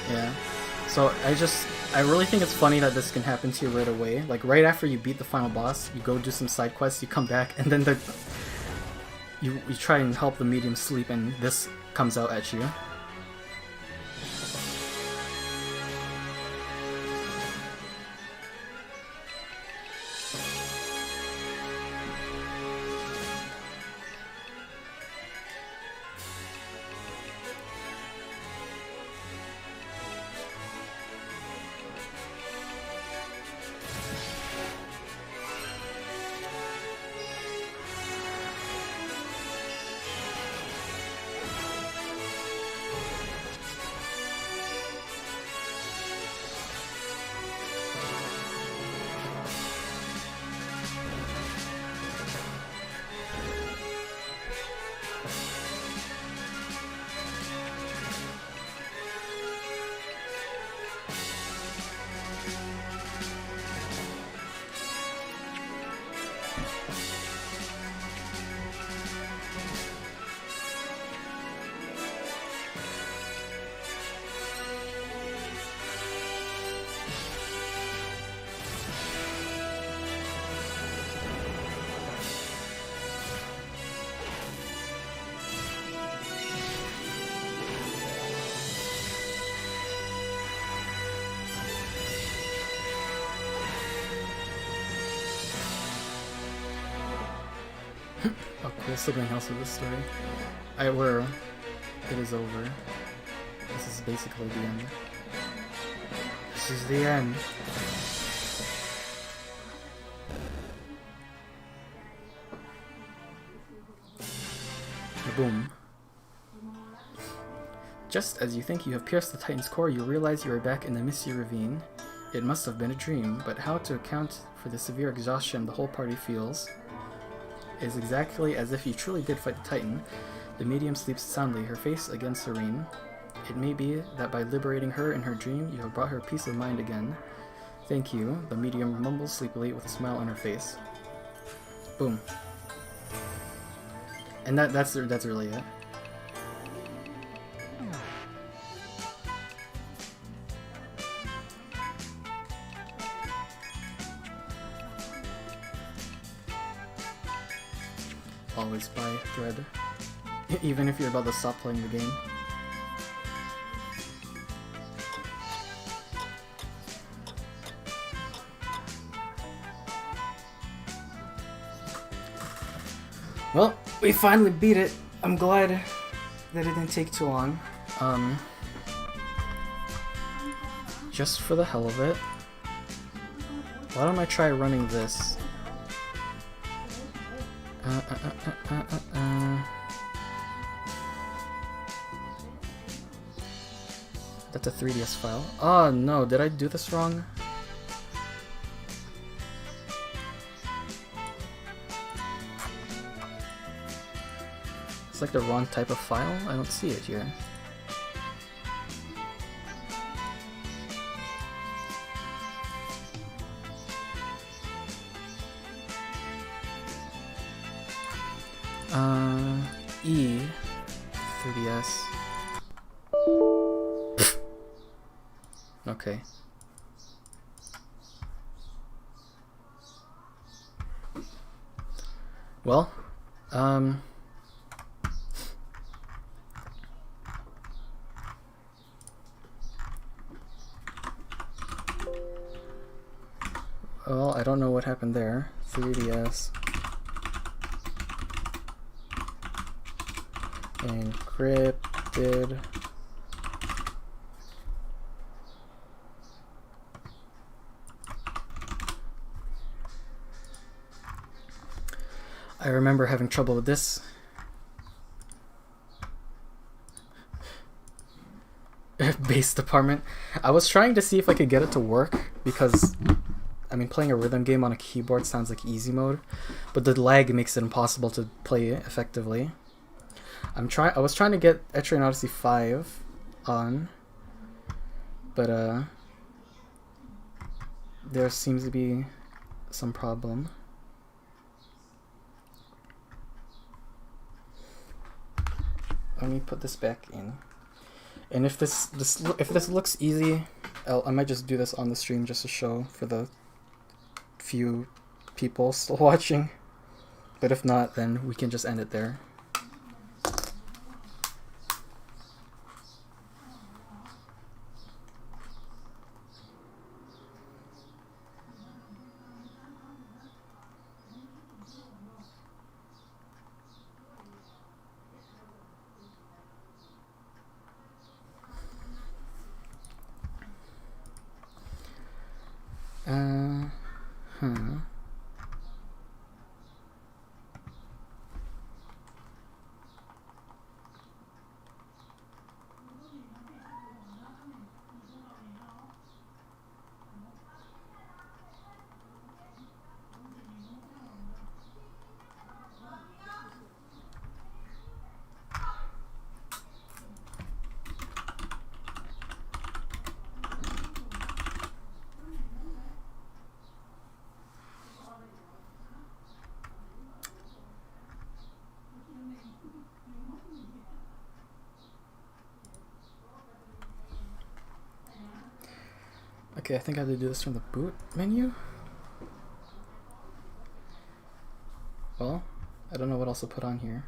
Yeah. So I really think it's funny that this can happen to you right away. Like right after you beat the final boss, you go do some side quests, you come back, and then you try and help the medium sleep, and this comes out at you. A cool sibling house of this story. It is over. This is basically the end. This is the end. Boom. Just as you think you have pierced the Titan's core, you realize you are back in the misty ravine. It must have been a dream, but how to account for the severe exhaustion the whole party feels is exactly as if you truly did fight the Titan. The medium sleeps soundly, her face again serene. It may be that by liberating her in her dream, you have brought her peace of mind again. Thank you, the medium mumbles sleepily with a smile on her face. Boom. And that's really it. Always buy thread, even if you're about to stop playing the game. Well, we finally beat it. I'm glad that it didn't take too long. Just for the hell of it, why don't I try running this? That's a 3DS file. Oh no, did I do this wrong? It's like the wrong type of file? I don't see it here. E 3DS. Okay. Well, well, I don't know what happened there. 3DS. Encrypted. I remember having trouble with this. Bass department. I was trying to see if I could get it to work because, I mean, playing a rhythm game on a keyboard sounds like easy mode, but the lag makes it impossible to play it effectively. I was trying to get Etrian Odyssey 5 on, but there seems to be some problem. Let me put this back in. And if this looks easy, I might just do this on the stream just to show for the few people still watching. But if not, then we can just end it there. Okay, I think I have to do this from the boot menu. Well, I don't know what else to put on here.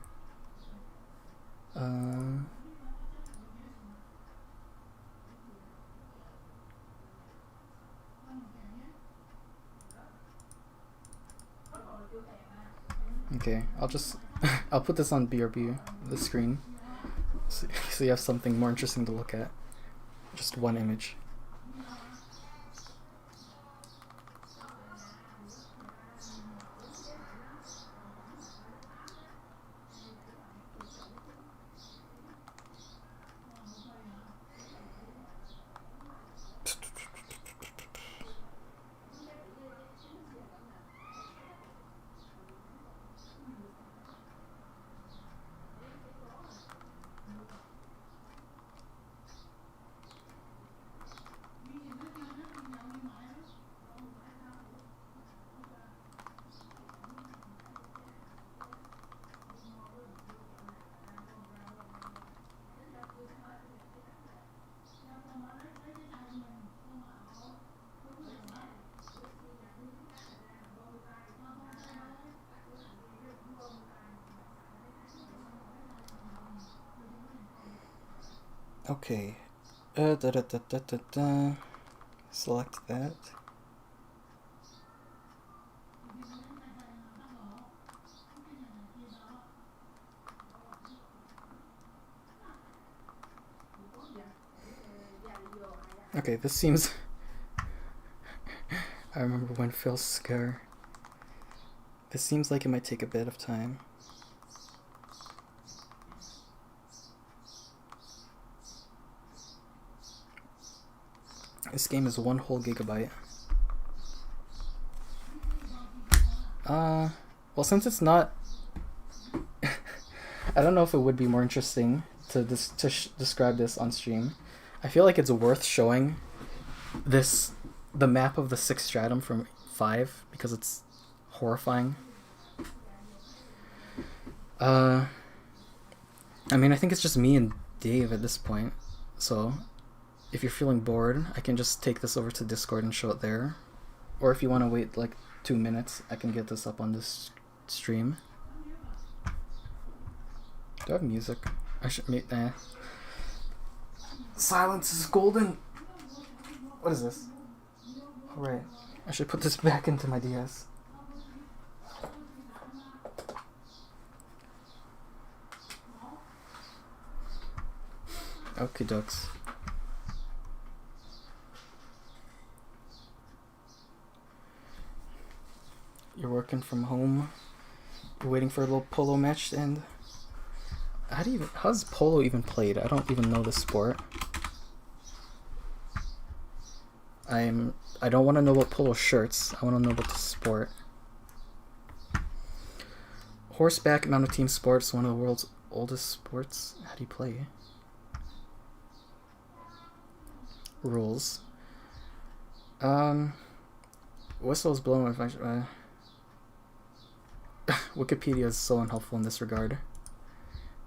Okay, I'll put this on BRB, the screen, so you have something more interesting to look at. Just one image. Okay. Select that. Okay, this seems... I remember when Phil's scare. This seems like it might take a bit of time. This game is 1 whole gigabyte. Well, since it's not... I don't know if it would be more interesting to describe this on stream. I feel like it's worth showing the map of the 6th stratum from 5 because it's horrifying. I mean, I think it's just me and Dave at this point, so if you're feeling bored, I can just take this over to Discord and show it there. Or if you want to wait like 2 minutes, I can get this up on this stream. Do I have music? I should make that. Silence is golden! What is this? Alright, I should put this back into my DS. Okay, ducks. You're working from home. You're waiting for a little polo match to end. How's polo even played? I don't even know this sport. I don't want to know about polo shirts. I want to know about the sport. Horseback mounted team sports, one of the world's oldest sports. How do you play? Rules. Whistles blowing. Wikipedia is so unhelpful in this regard.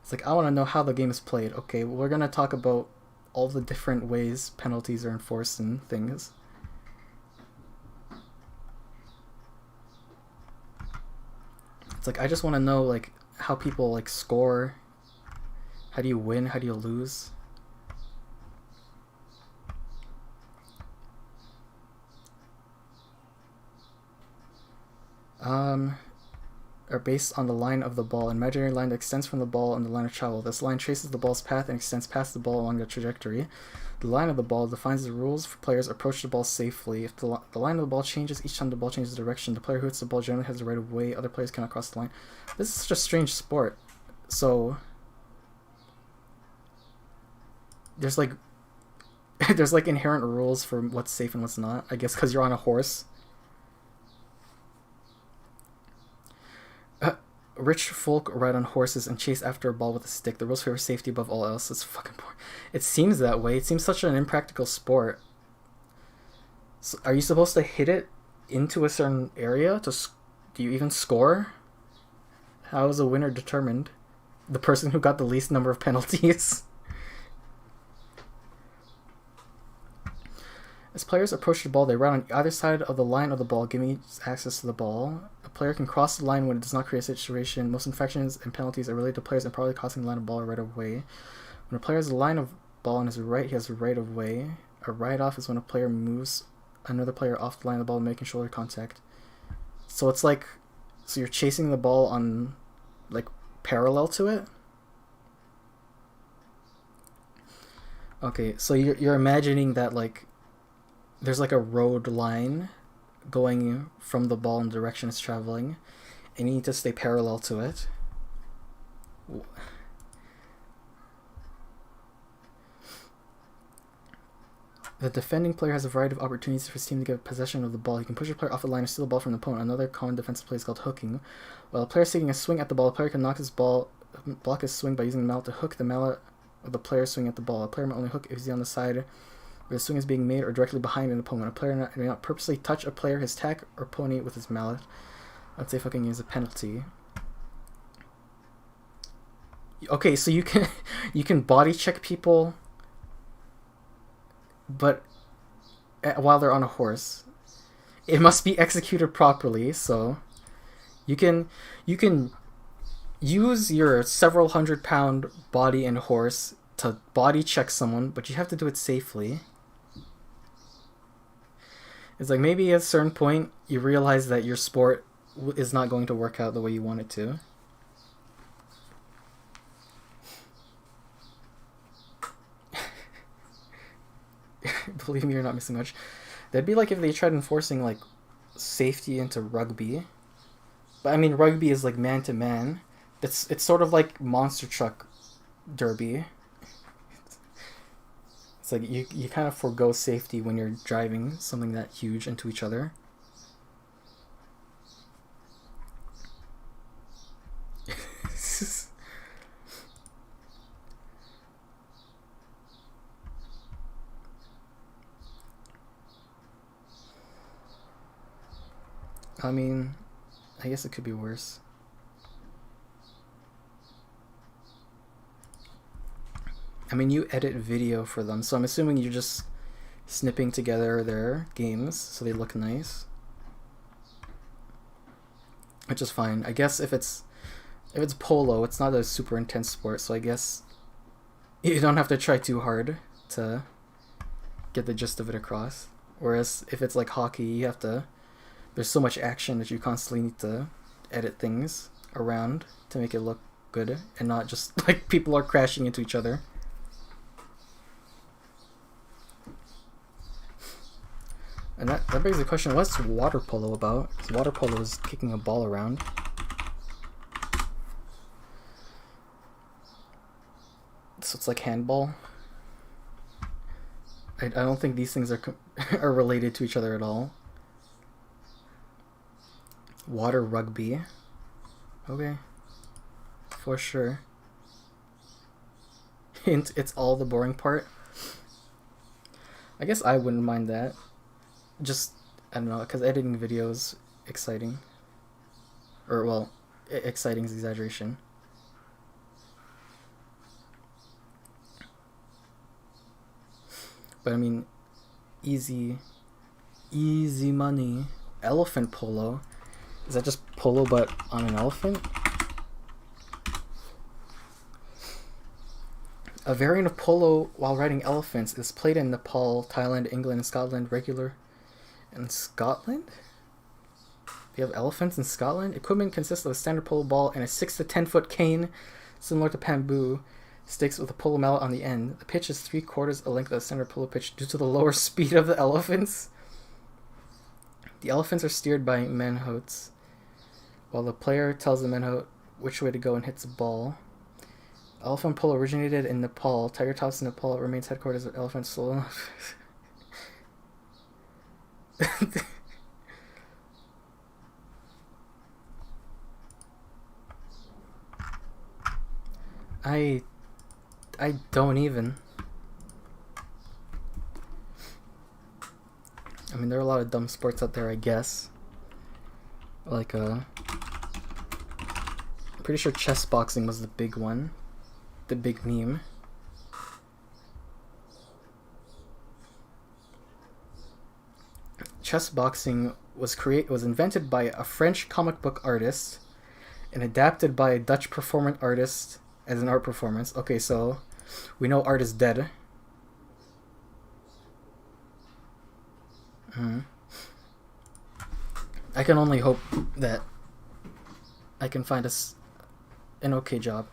It's like, I want to know how the game is played. Okay, well, we're gonna talk about all the different ways penalties are enforced and things. It's like, I just want to know like how people like score. How do you win? How do you lose? Are based on the line of the ball, an imaginary line that extends from the ball and the line of travel. This line traces the ball's path and extends past the ball along the trajectory. The line of the ball defines the rules for players approach the ball safely. If the line of the ball changes each time the ball changes direction, the player who hits the ball generally has the right of way. Other players cannot cross the line. This is such a strange sport. So there's like there's like inherent rules for what's safe and what's not. I guess because you're on a horse. Rich folk ride on horses and chase after a ball with a stick. The rules favor safety above all else. It's fucking boring. It seems that way. It seems such an impractical sport. So are you supposed to hit it into a certain area? Do you even score? How is a winner determined? The person who got the least number of penalties. As players approach the ball, they run on either side of the line of the ball, giving each access to the ball. A player can cross the line when it does not create a situation. Most infractions and penalties are related to players improperly crossing the line of ball or right of way. When a player has a line of ball on his right, he has a right of way. A write-off is when a player moves another player off the line of the ball, making shoulder contact. So it's like, so you're chasing the ball on, like, parallel to it? Okay, so you're imagining that, like, there's like a road line going from the ball in the direction it's traveling, and you need to stay parallel to it. The defending player has a variety of opportunities for his team to get possession of the ball. He can push a player off the line or steal the ball from the opponent. Another common defensive play is called hooking. While a player is taking a swing at the ball, a player can block his swing by using the mallet to hook the mallet of the player swinging at the ball. A player may only hook if he's on the side where the swing is being made or directly behind an opponent. A player may not purposely touch a player, his tack, or pony with his mallet. I'd say fucking is a penalty. Okay, so you can body check people, but while they're on a horse, it must be executed properly. So you can use your several 100-pound body and horse to body check someone, but you have to do it safely. It's like maybe at a certain point you realize that your sport is not going to work out the way you want it to. Believe me, you're not missing much. That'd be like if they tried enforcing like safety into rugby. But I mean, rugby is like man to man. It's sort of like monster truck derby. It's like you kind of forego safety when you're driving something that huge into each other. I mean, I guess it could be worse. I mean, you edit video for them, so I'm assuming you're just snipping together their games so they look nice. Which is fine. I guess if it's polo, it's not a super intense sport, so I guess you don't have to try too hard to get the gist of it across. Whereas if it's like hockey, you have to... There's so much action that you constantly need to edit things around to make it look good and not just like people are crashing into each other. And that begs the question, what's water polo about? Because water polo is kicking a ball around. So it's like handball. I don't think these things are are related to each other at all. Water rugby. Okay. For sure. Hint, it's all the boring part. I guess I wouldn't mind that. Just, I don't know, because editing videos exciting. Or, well, exciting is exaggeration. But I mean, easy money. Elephant polo. Is that just polo but on an elephant? A variant of polo while riding elephants is played in Nepal, Thailand, England, and Scotland. Regular in Scotland? They have elephants in Scotland? Equipment consists of a standard polo ball and a 6 to 10 foot cane, similar to bamboo sticks with a polo mallet on the end. The pitch is 3/4 the length of the standard polo pitch due to the lower speed of the elephants. The elephants are steered by menhotes, while the player tells the menhote which way to go and hits the ball. Elephant polo originated in Nepal. Tiger Tops in Nepal remains headquarters of elephant solo. I don't even. I mean, there are a lot of dumb sports out there, I guess. Like, I'm pretty sure chess boxing was the big one. The big meme. Chess boxing was invented by a French comic book artist and adapted by a Dutch performance artist as an art performance. Okay, so we know art is dead. I can only hope that I can find an okay job.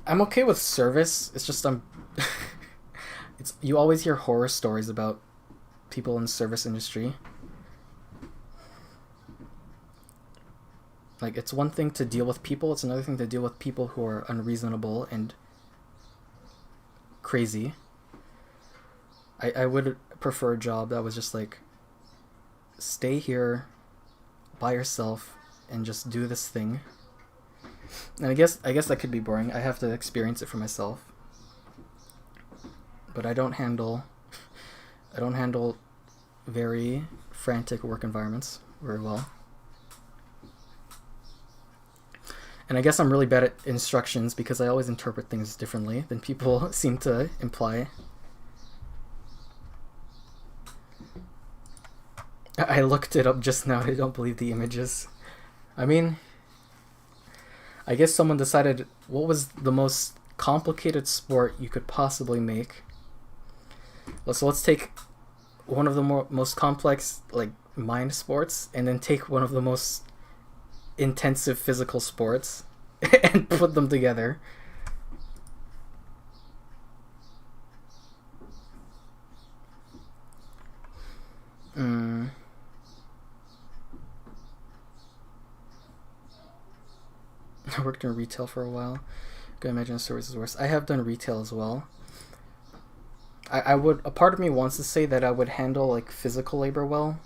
I'm okay with service. It's just you always hear horror stories about people in the service industry. Like, it's one thing to deal with people, it's another thing to deal with people who are unreasonable and crazy. I would prefer a job that was just like, stay here by yourself and just do this thing. And I guess that could be boring. I have to experience it for myself. But I don't handle very frantic work environments very well. And I guess I'm really bad at instructions because I always interpret things differently than people seem to imply. I looked it up just now. I don't believe the images. I mean, I guess someone decided what was the most complicated sport you could possibly make. So let's take one of the most complex, like, mind sports, and then take one of the most intensive physical sports and put them together. I worked in retail for a while. I can imagine service is worse. I have done retail as well. I would, a part of me wants to say that I would handle like physical labor well,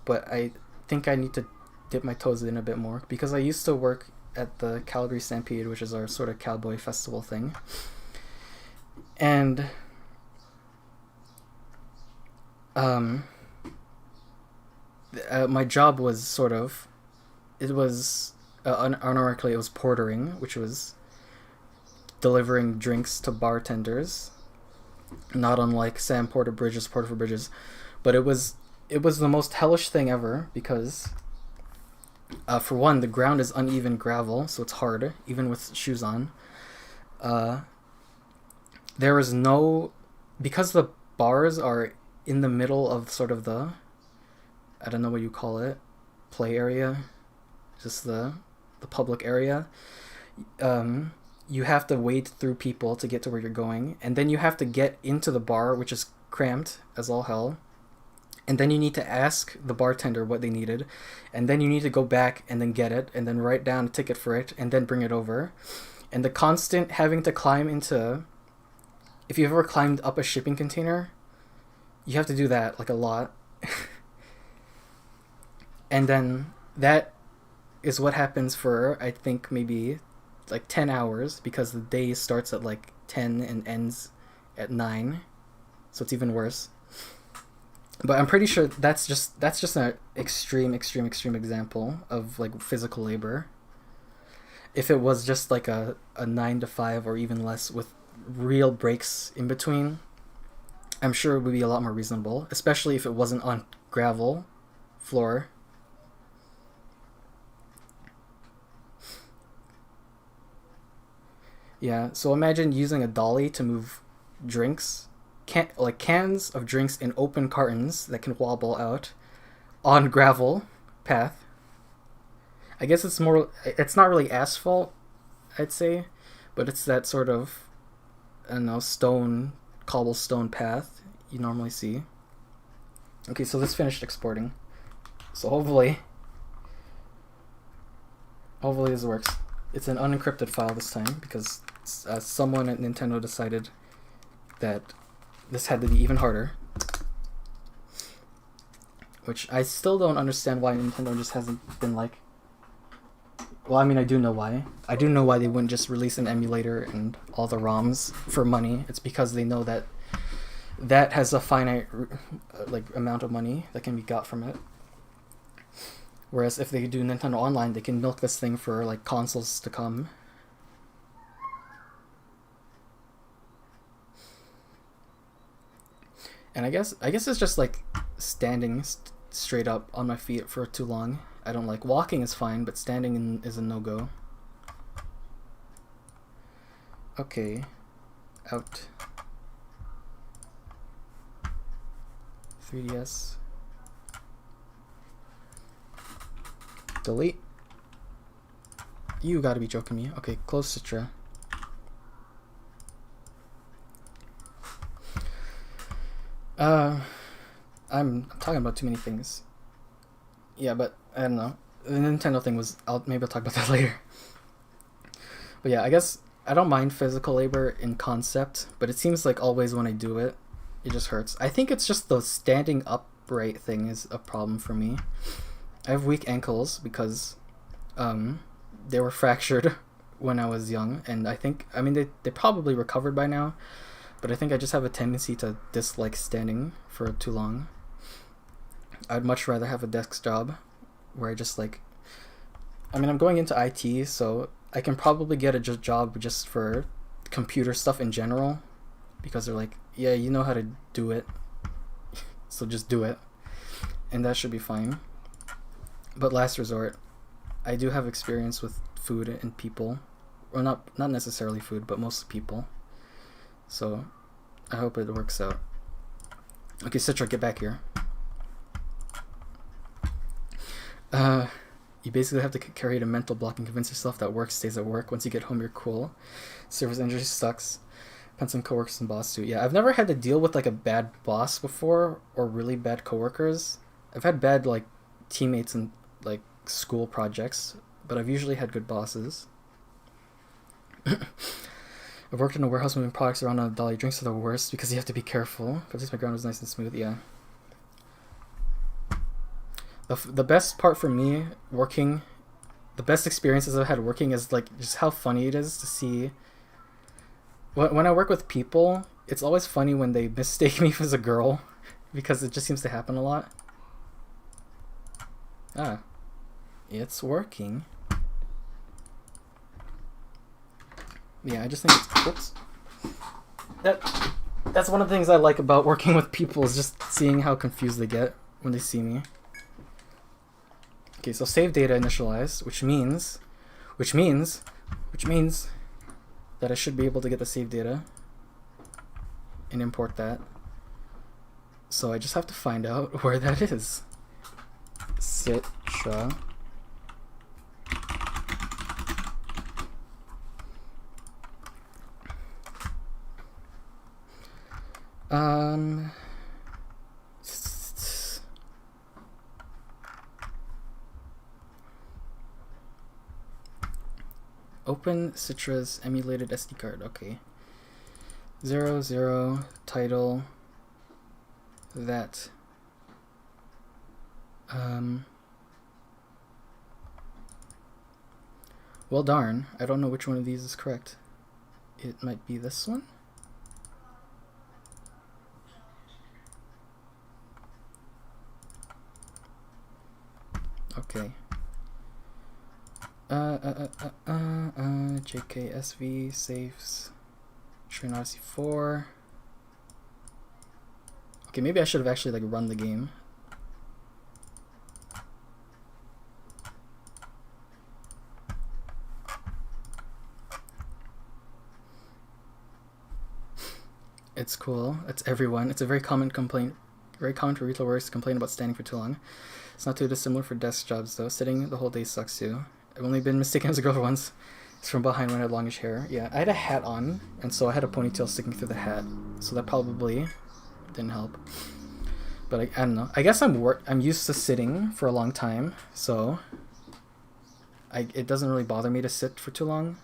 but I think I need to dip my toes in a bit more, because I used to work at the Calgary Stampede, which is our sort of cowboy festival thing, and my job was sort of, it was unironically, it was portering, which was delivering drinks to bartenders, not unlike Sam Porter Bridges, Porter for Bridges, but it was the most hellish thing ever, because for one, the ground is uneven gravel, so it's hard even with shoes on. There is no, because the bars are in the middle of sort of the, I don't know what you call it, play area, just the public area. You have to wade through people to get to where you're going, and then you have to get into the bar, which is cramped as all hell, and then you need to ask the bartender what they needed, and then you need to go back and then get it, and then write down a ticket for it, and then bring it over. And the constant having to climb into, if you've ever climbed up a shipping container, you have to do that like a lot. And then that is what happens for, I think, maybe like 10 hours, because the day starts at like 10 and ends at 9, so it's even worse. But I'm pretty sure that's just an extreme example of like physical labor. If it was just like a 9 to 5 or even less with real breaks in between, I'm sure it would be a lot more reasonable, especially if it wasn't on gravel floor. Yeah, so imagine using a dolly to move drinks, cans of drinks in open cartons that can wobble out on gravel path. I guess it's not really asphalt, I'd say, but it's that sort of, I don't know, cobblestone path you normally see. Okay, so this finished exporting. So hopefully this works. It's an unencrypted file this time, because someone at Nintendo decided that this had to be even harder. Which I still don't understand why Nintendo just hasn't been like... Well, I mean, I do know why. I do know why they wouldn't just release an emulator and all the ROMs for money. It's because they know that that has a finite amount of money that can be got from it. Whereas if they do Nintendo Online, they can milk this thing for like consoles to come. And I guess it's just like standing straight up on my feet for too long. I don't like walking is fine, but standing is a no-go. Okay, out. 3DS. Delete. You gotta be joking me. Okay, close Citra. I'm talking about too many things. Yeah, but I don't know. The Nintendo thing was... maybe I'll talk about that later. But yeah, I guess I don't mind physical labor in concept, but it seems like always when I do it, it just hurts. I think it's just the standing upright thing is a problem for me. I have weak ankles because they were fractured when I was young, and they probably recovered by now, but I think I just have a tendency to dislike standing for too long. I'd much rather have a desk job where I just I'm going into IT, so I can probably get a job just for computer stuff in general, because they're like, yeah, you know how to do it, so just do it, and that should be fine. But last resort, I do have experience with food and people, Well, not necessarily food, but mostly people. So I hope it works out. Okay, Citra, get back here. You basically have to carry a mental block and convince yourself that work stays at work. Once you get home, you're cool. Service injury sucks. Depends on coworkers and boss too. Yeah, I've never had to deal with like a bad boss before or really bad coworkers. I've had bad like teammates and like school projects, but I've usually had good bosses. I've worked in a warehouse moving products around on a dolly. Drinks are the worst because you have to be careful. But at least my ground was nice and smooth. Yeah. The best part for me working, the best experiences I've had working is like just how funny it is to see. When I work with people, it's always funny when they mistake me as a girl, because it just seems to happen a lot. Ah, it's working. Yeah, I just think it's, whoops. That's one of the things I like about working with people, is just seeing how confused they get when they see me. Okay, so save data initialized, which means that I should be able to get the save data and import that. So I just have to find out where that is. Citra. Open Citra's emulated SD card. Okay. 00 title that. Well, darn. I don't know which one of these is correct. It might be this one. Okay. JKSV saves Etrian Odyssey 4. Okay, maybe I should have actually like run the game. It's cool. It's everyone. It's a very common complaint. Very common for retail workers to complain about standing for too long. It's not too dissimilar for desk jobs though. Sitting the whole day sucks too. I've only been mistaken as a girl once. It's from behind when I had longish hair. Yeah, I had a hat on, and so I had a ponytail sticking through the hat. So that probably didn't help. But I don't know. I guess I'm used to sitting for a long time, so it doesn't really bother me to sit for too long.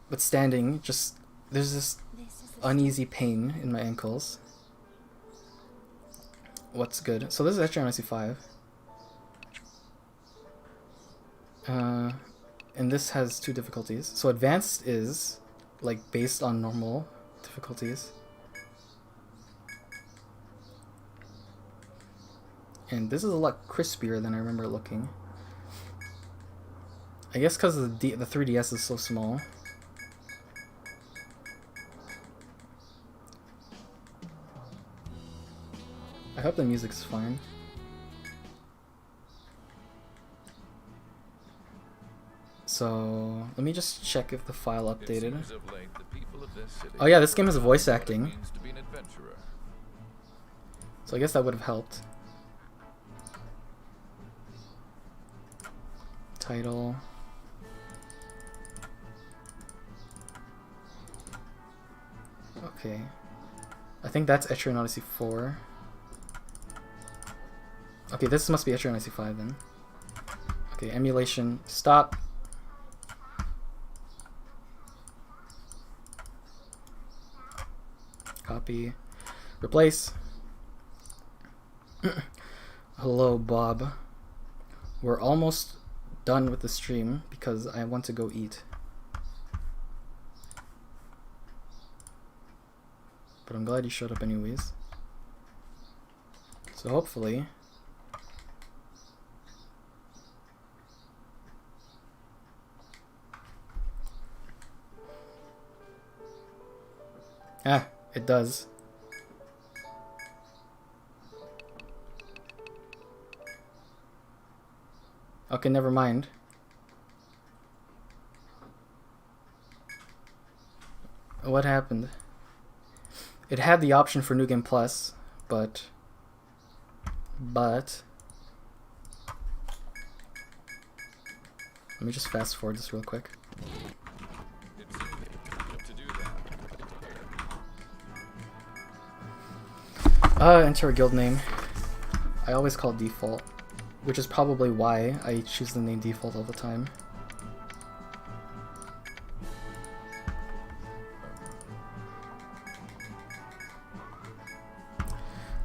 But standing, just there's this uneasy pain in my ankles. What's good? So this is Etrian Odyssey 5. And this has 2 difficulties. So advanced is like based on normal difficulties. And this is a lot crispier than I remember looking. I guess because the 3DS is so small. I hope the music's fine. So let me just check if the file updated. Oh yeah, this game has voice acting. So I guess that would have helped. Title. Okay. I think that's Etrian Odyssey 4. Okay, this must be Etrian Odyssey 5 then. Okay, emulation. Stop. Copy. Replace. Hello, Bob. We're almost done with the stream because I want to go eat. But I'm glad you showed up anyways. So hopefully... Ah, it does. Okay, never mind. What happened? It had the option for New Game Plus, but let me just fast forward this real quick. Enter a guild name. I always call default, which is probably why I choose the name default all the time.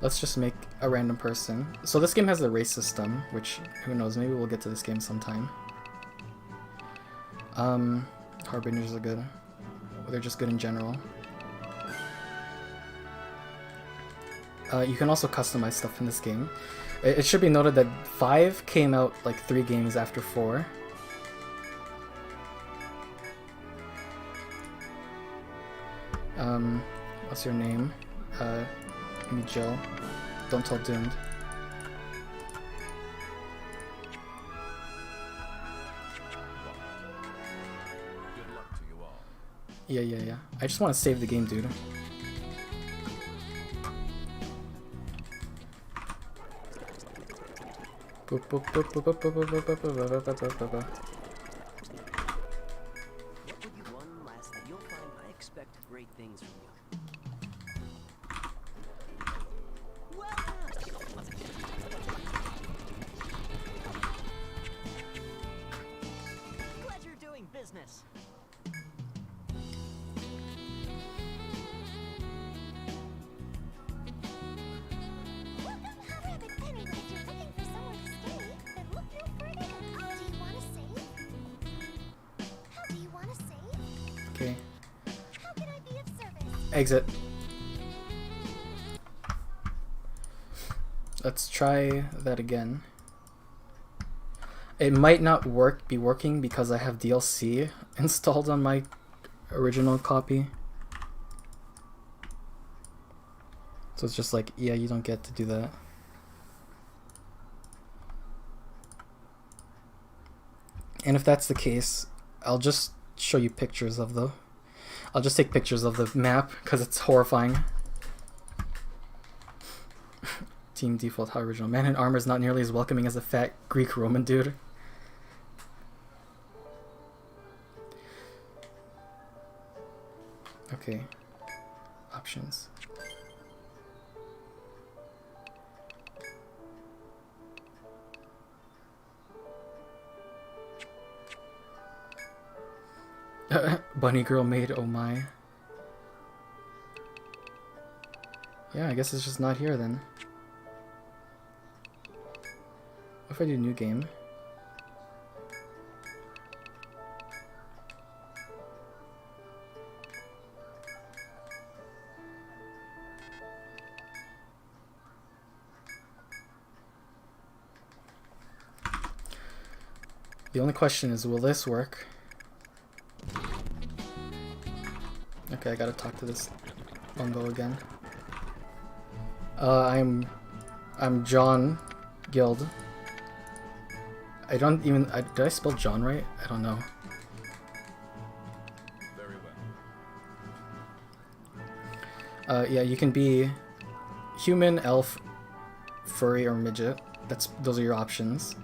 Let's just make a random person. So this game has a race system, which, who knows, maybe we'll get to this game sometime. Harbingers are good. They're just good in general. You can also customize stuff in this game. It should be noted that 5 came out like 3 games after 4. What's your name? Give me Jill. Don't tell Doomed. Yeah. I just want to save the game, dude. Boop, boop, boop, boop, boop, boop, boop, boop, boop, boop, boop, boop, boop, boop. Okay. Exit. Let's try that again. It might not be working because I have DLC installed on my original copy. So it's just like, yeah, you don't get to do that. And if that's the case, I'll just show you pictures of the... I'll just take pictures of the map because it's horrifying. Team default, how original. Man in armor is not nearly as welcoming as a fat Greek Roman dude. Okay. Options. Bunny girl made, oh my. Yeah, I guess it's just not here then. What if I do new game? The only question is, will this work? Okay, I gotta talk to this bungo again. I'm John Guild. I don't even... did I spell John right? I don't know. Very well. Yeah, you can be human, elf, furry, or midget. Those are your options.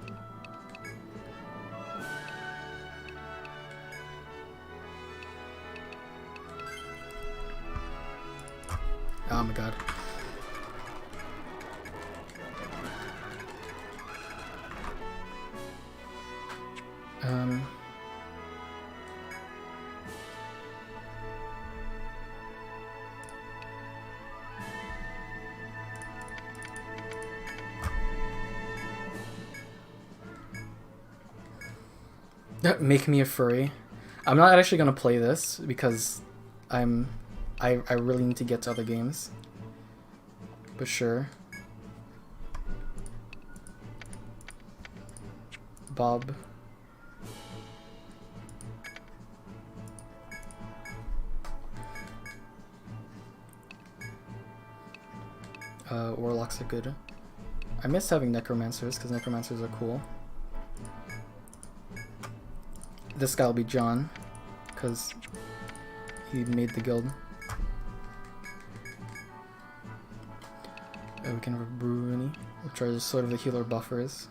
Oh my god. Make me a furry. I'm not actually gonna play this because I really need to get to other games. But sure. Bob. Warlocks are good. I miss having necromancers because necromancers are cool. This guy will be John because he made the guild. We can have a Bruni, which are sort of the healer buffers.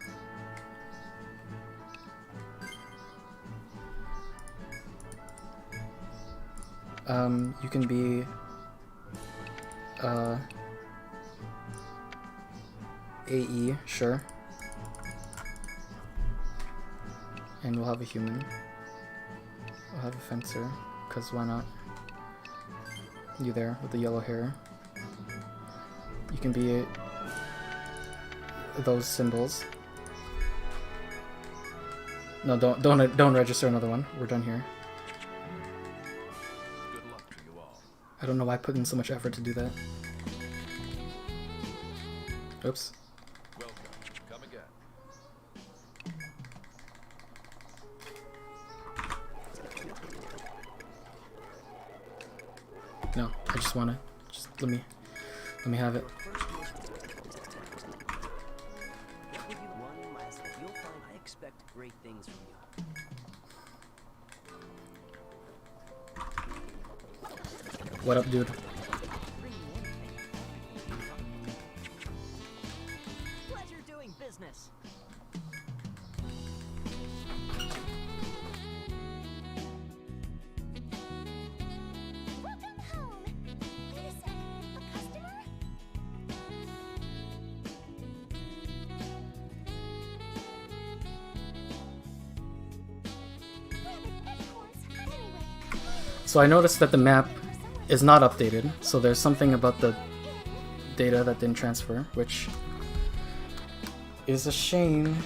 You can be AE, sure. And we'll have a human. We'll have a fencer, because why not? You there with the yellow hair. You can be those symbols. No, don't register another one. We're done here. Good luck to you all. I don't know why I put in so much effort to do that. Oops. Welcome. Come again. No, I just wanna let me have it. One last thing. You'll find I expect great things from you. What up, dude? Pleasure doing business. Welcome home. Wait a sec. A customer? Rabbit acorns. Anyway. So I noticed that the map is not updated, so there's something about the data that didn't transfer, which is a shame.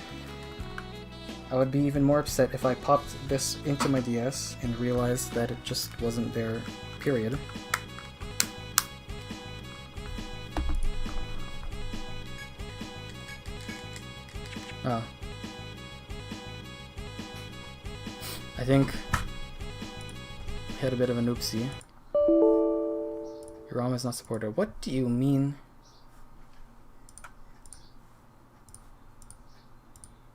I would be even more upset if I popped this into my DS and realized that it just wasn't there, period. Oh. I think I had a bit of an oopsie. Your ROM is not supported. What do you mean?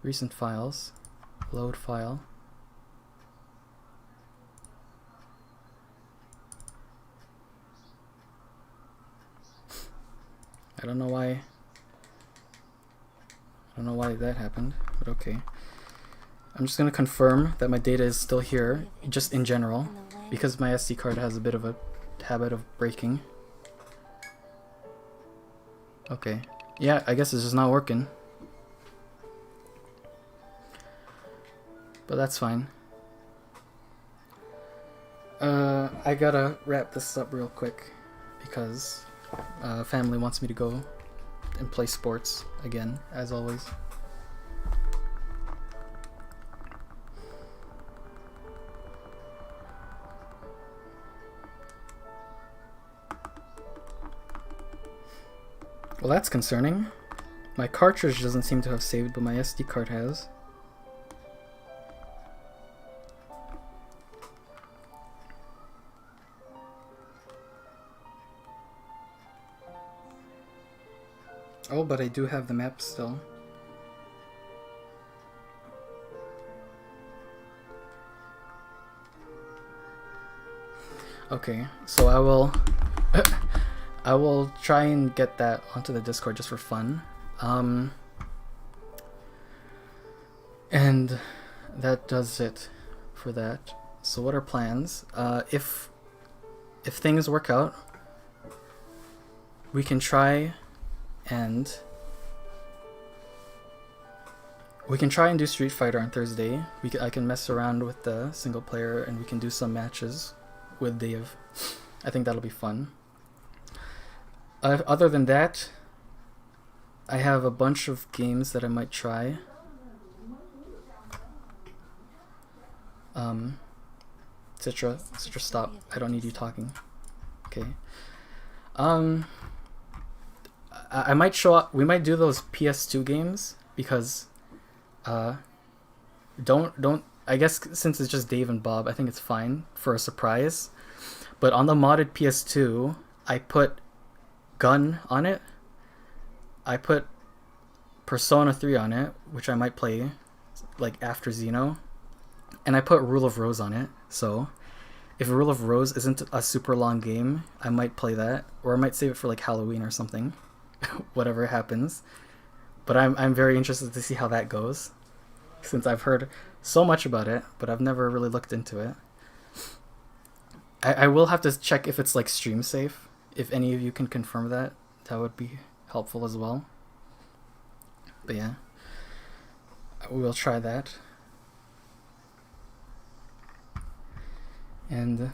Recent files. Load file. I don't know why that happened, but okay. I'm just gonna confirm that my data is still here, just in general, because my SD card has a bit of a habit of breaking. Okay. Yeah, I guess it's just not working. But that's fine. I gotta wrap this up real quick because family wants me to go and play sports again, as always. Well, that's concerning. My cartridge doesn't seem to have saved, but my SD card has. Oh, but I do have the map still. Okay, so I will I will try and get that onto the Discord just for fun. And that does it for that. So what are plans? If things work out, we can try and do Street Fighter on Thursday. I can mess around with the single player and we can do some matches with Dave. I think that'll be fun. Other than that, I have a bunch of games that I might try. Citra, stop. I don't need you talking. Okay. I might show up. We might do those PS2 games because, don't. I guess since it's just Dave and Bob, I think it's fine for a surprise. But on the modded PS2, I put Gun on it. I put Persona 3 on it, which I might play like after Xeno. And I put Rule of Rose on it. So if Rule of Rose isn't a super long game, I might play that, or I might save it for like Halloween or something, whatever happens. But I'm very interested to see how that goes, since I've heard so much about it, but I've never really looked into it. I will have to check if it's like stream safe. If any of you can confirm that, that would be helpful as well. But yeah, we'll try that. And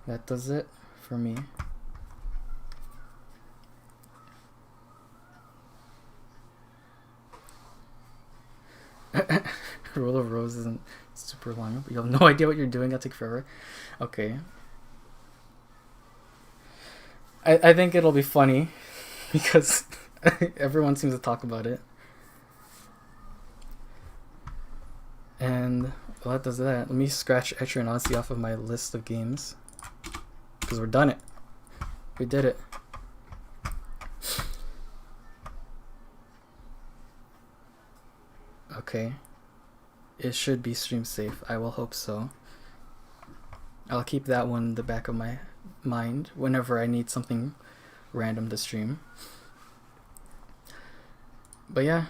that does it for me. Rule of Rose isn't super long. You have no idea what you're doing. That'll take forever. Okay. I think it'll be funny because everyone seems to talk about it. And well, that does that. Let me scratch Etrian Odyssey off of my list of games because we're done it. We did it. Okay. It should be stream safe. I will hope so. I'll keep that one in the back of my mind whenever I need something random to stream. But yeah,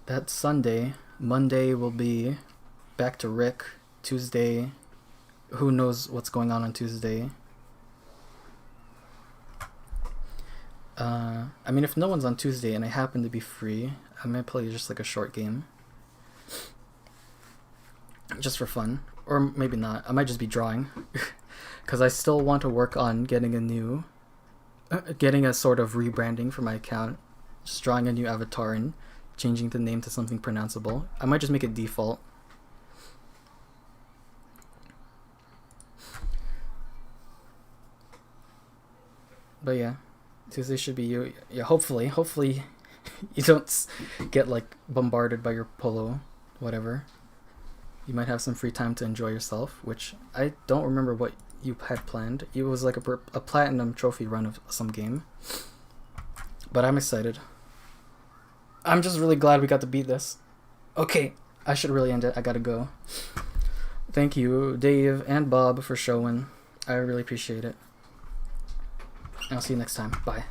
that's Sunday. Monday will be back to Rick. Tuesday, who knows what's going on Tuesday. I mean, if no one's on Tuesday and I happen to be free, I might play just like a short game. Just for fun. Or maybe not. I might just be drawing. Because I still want to work on getting a sort of rebranding for my account. Just drawing a new avatar and changing the name to something pronounceable. I might just make it default. But yeah, Tuesday should be you. Yeah, hopefully you don't get like bombarded by your polo, whatever. You might have some free time to enjoy yourself, which I don't remember what you had planned. It was like a platinum trophy run of some game. But I'm excited. I'm just really glad we got to beat this. Okay, I should really end it. I gotta go. Thank you, Dave and Bob, for showing. I really appreciate it. I'll see you next time. Bye.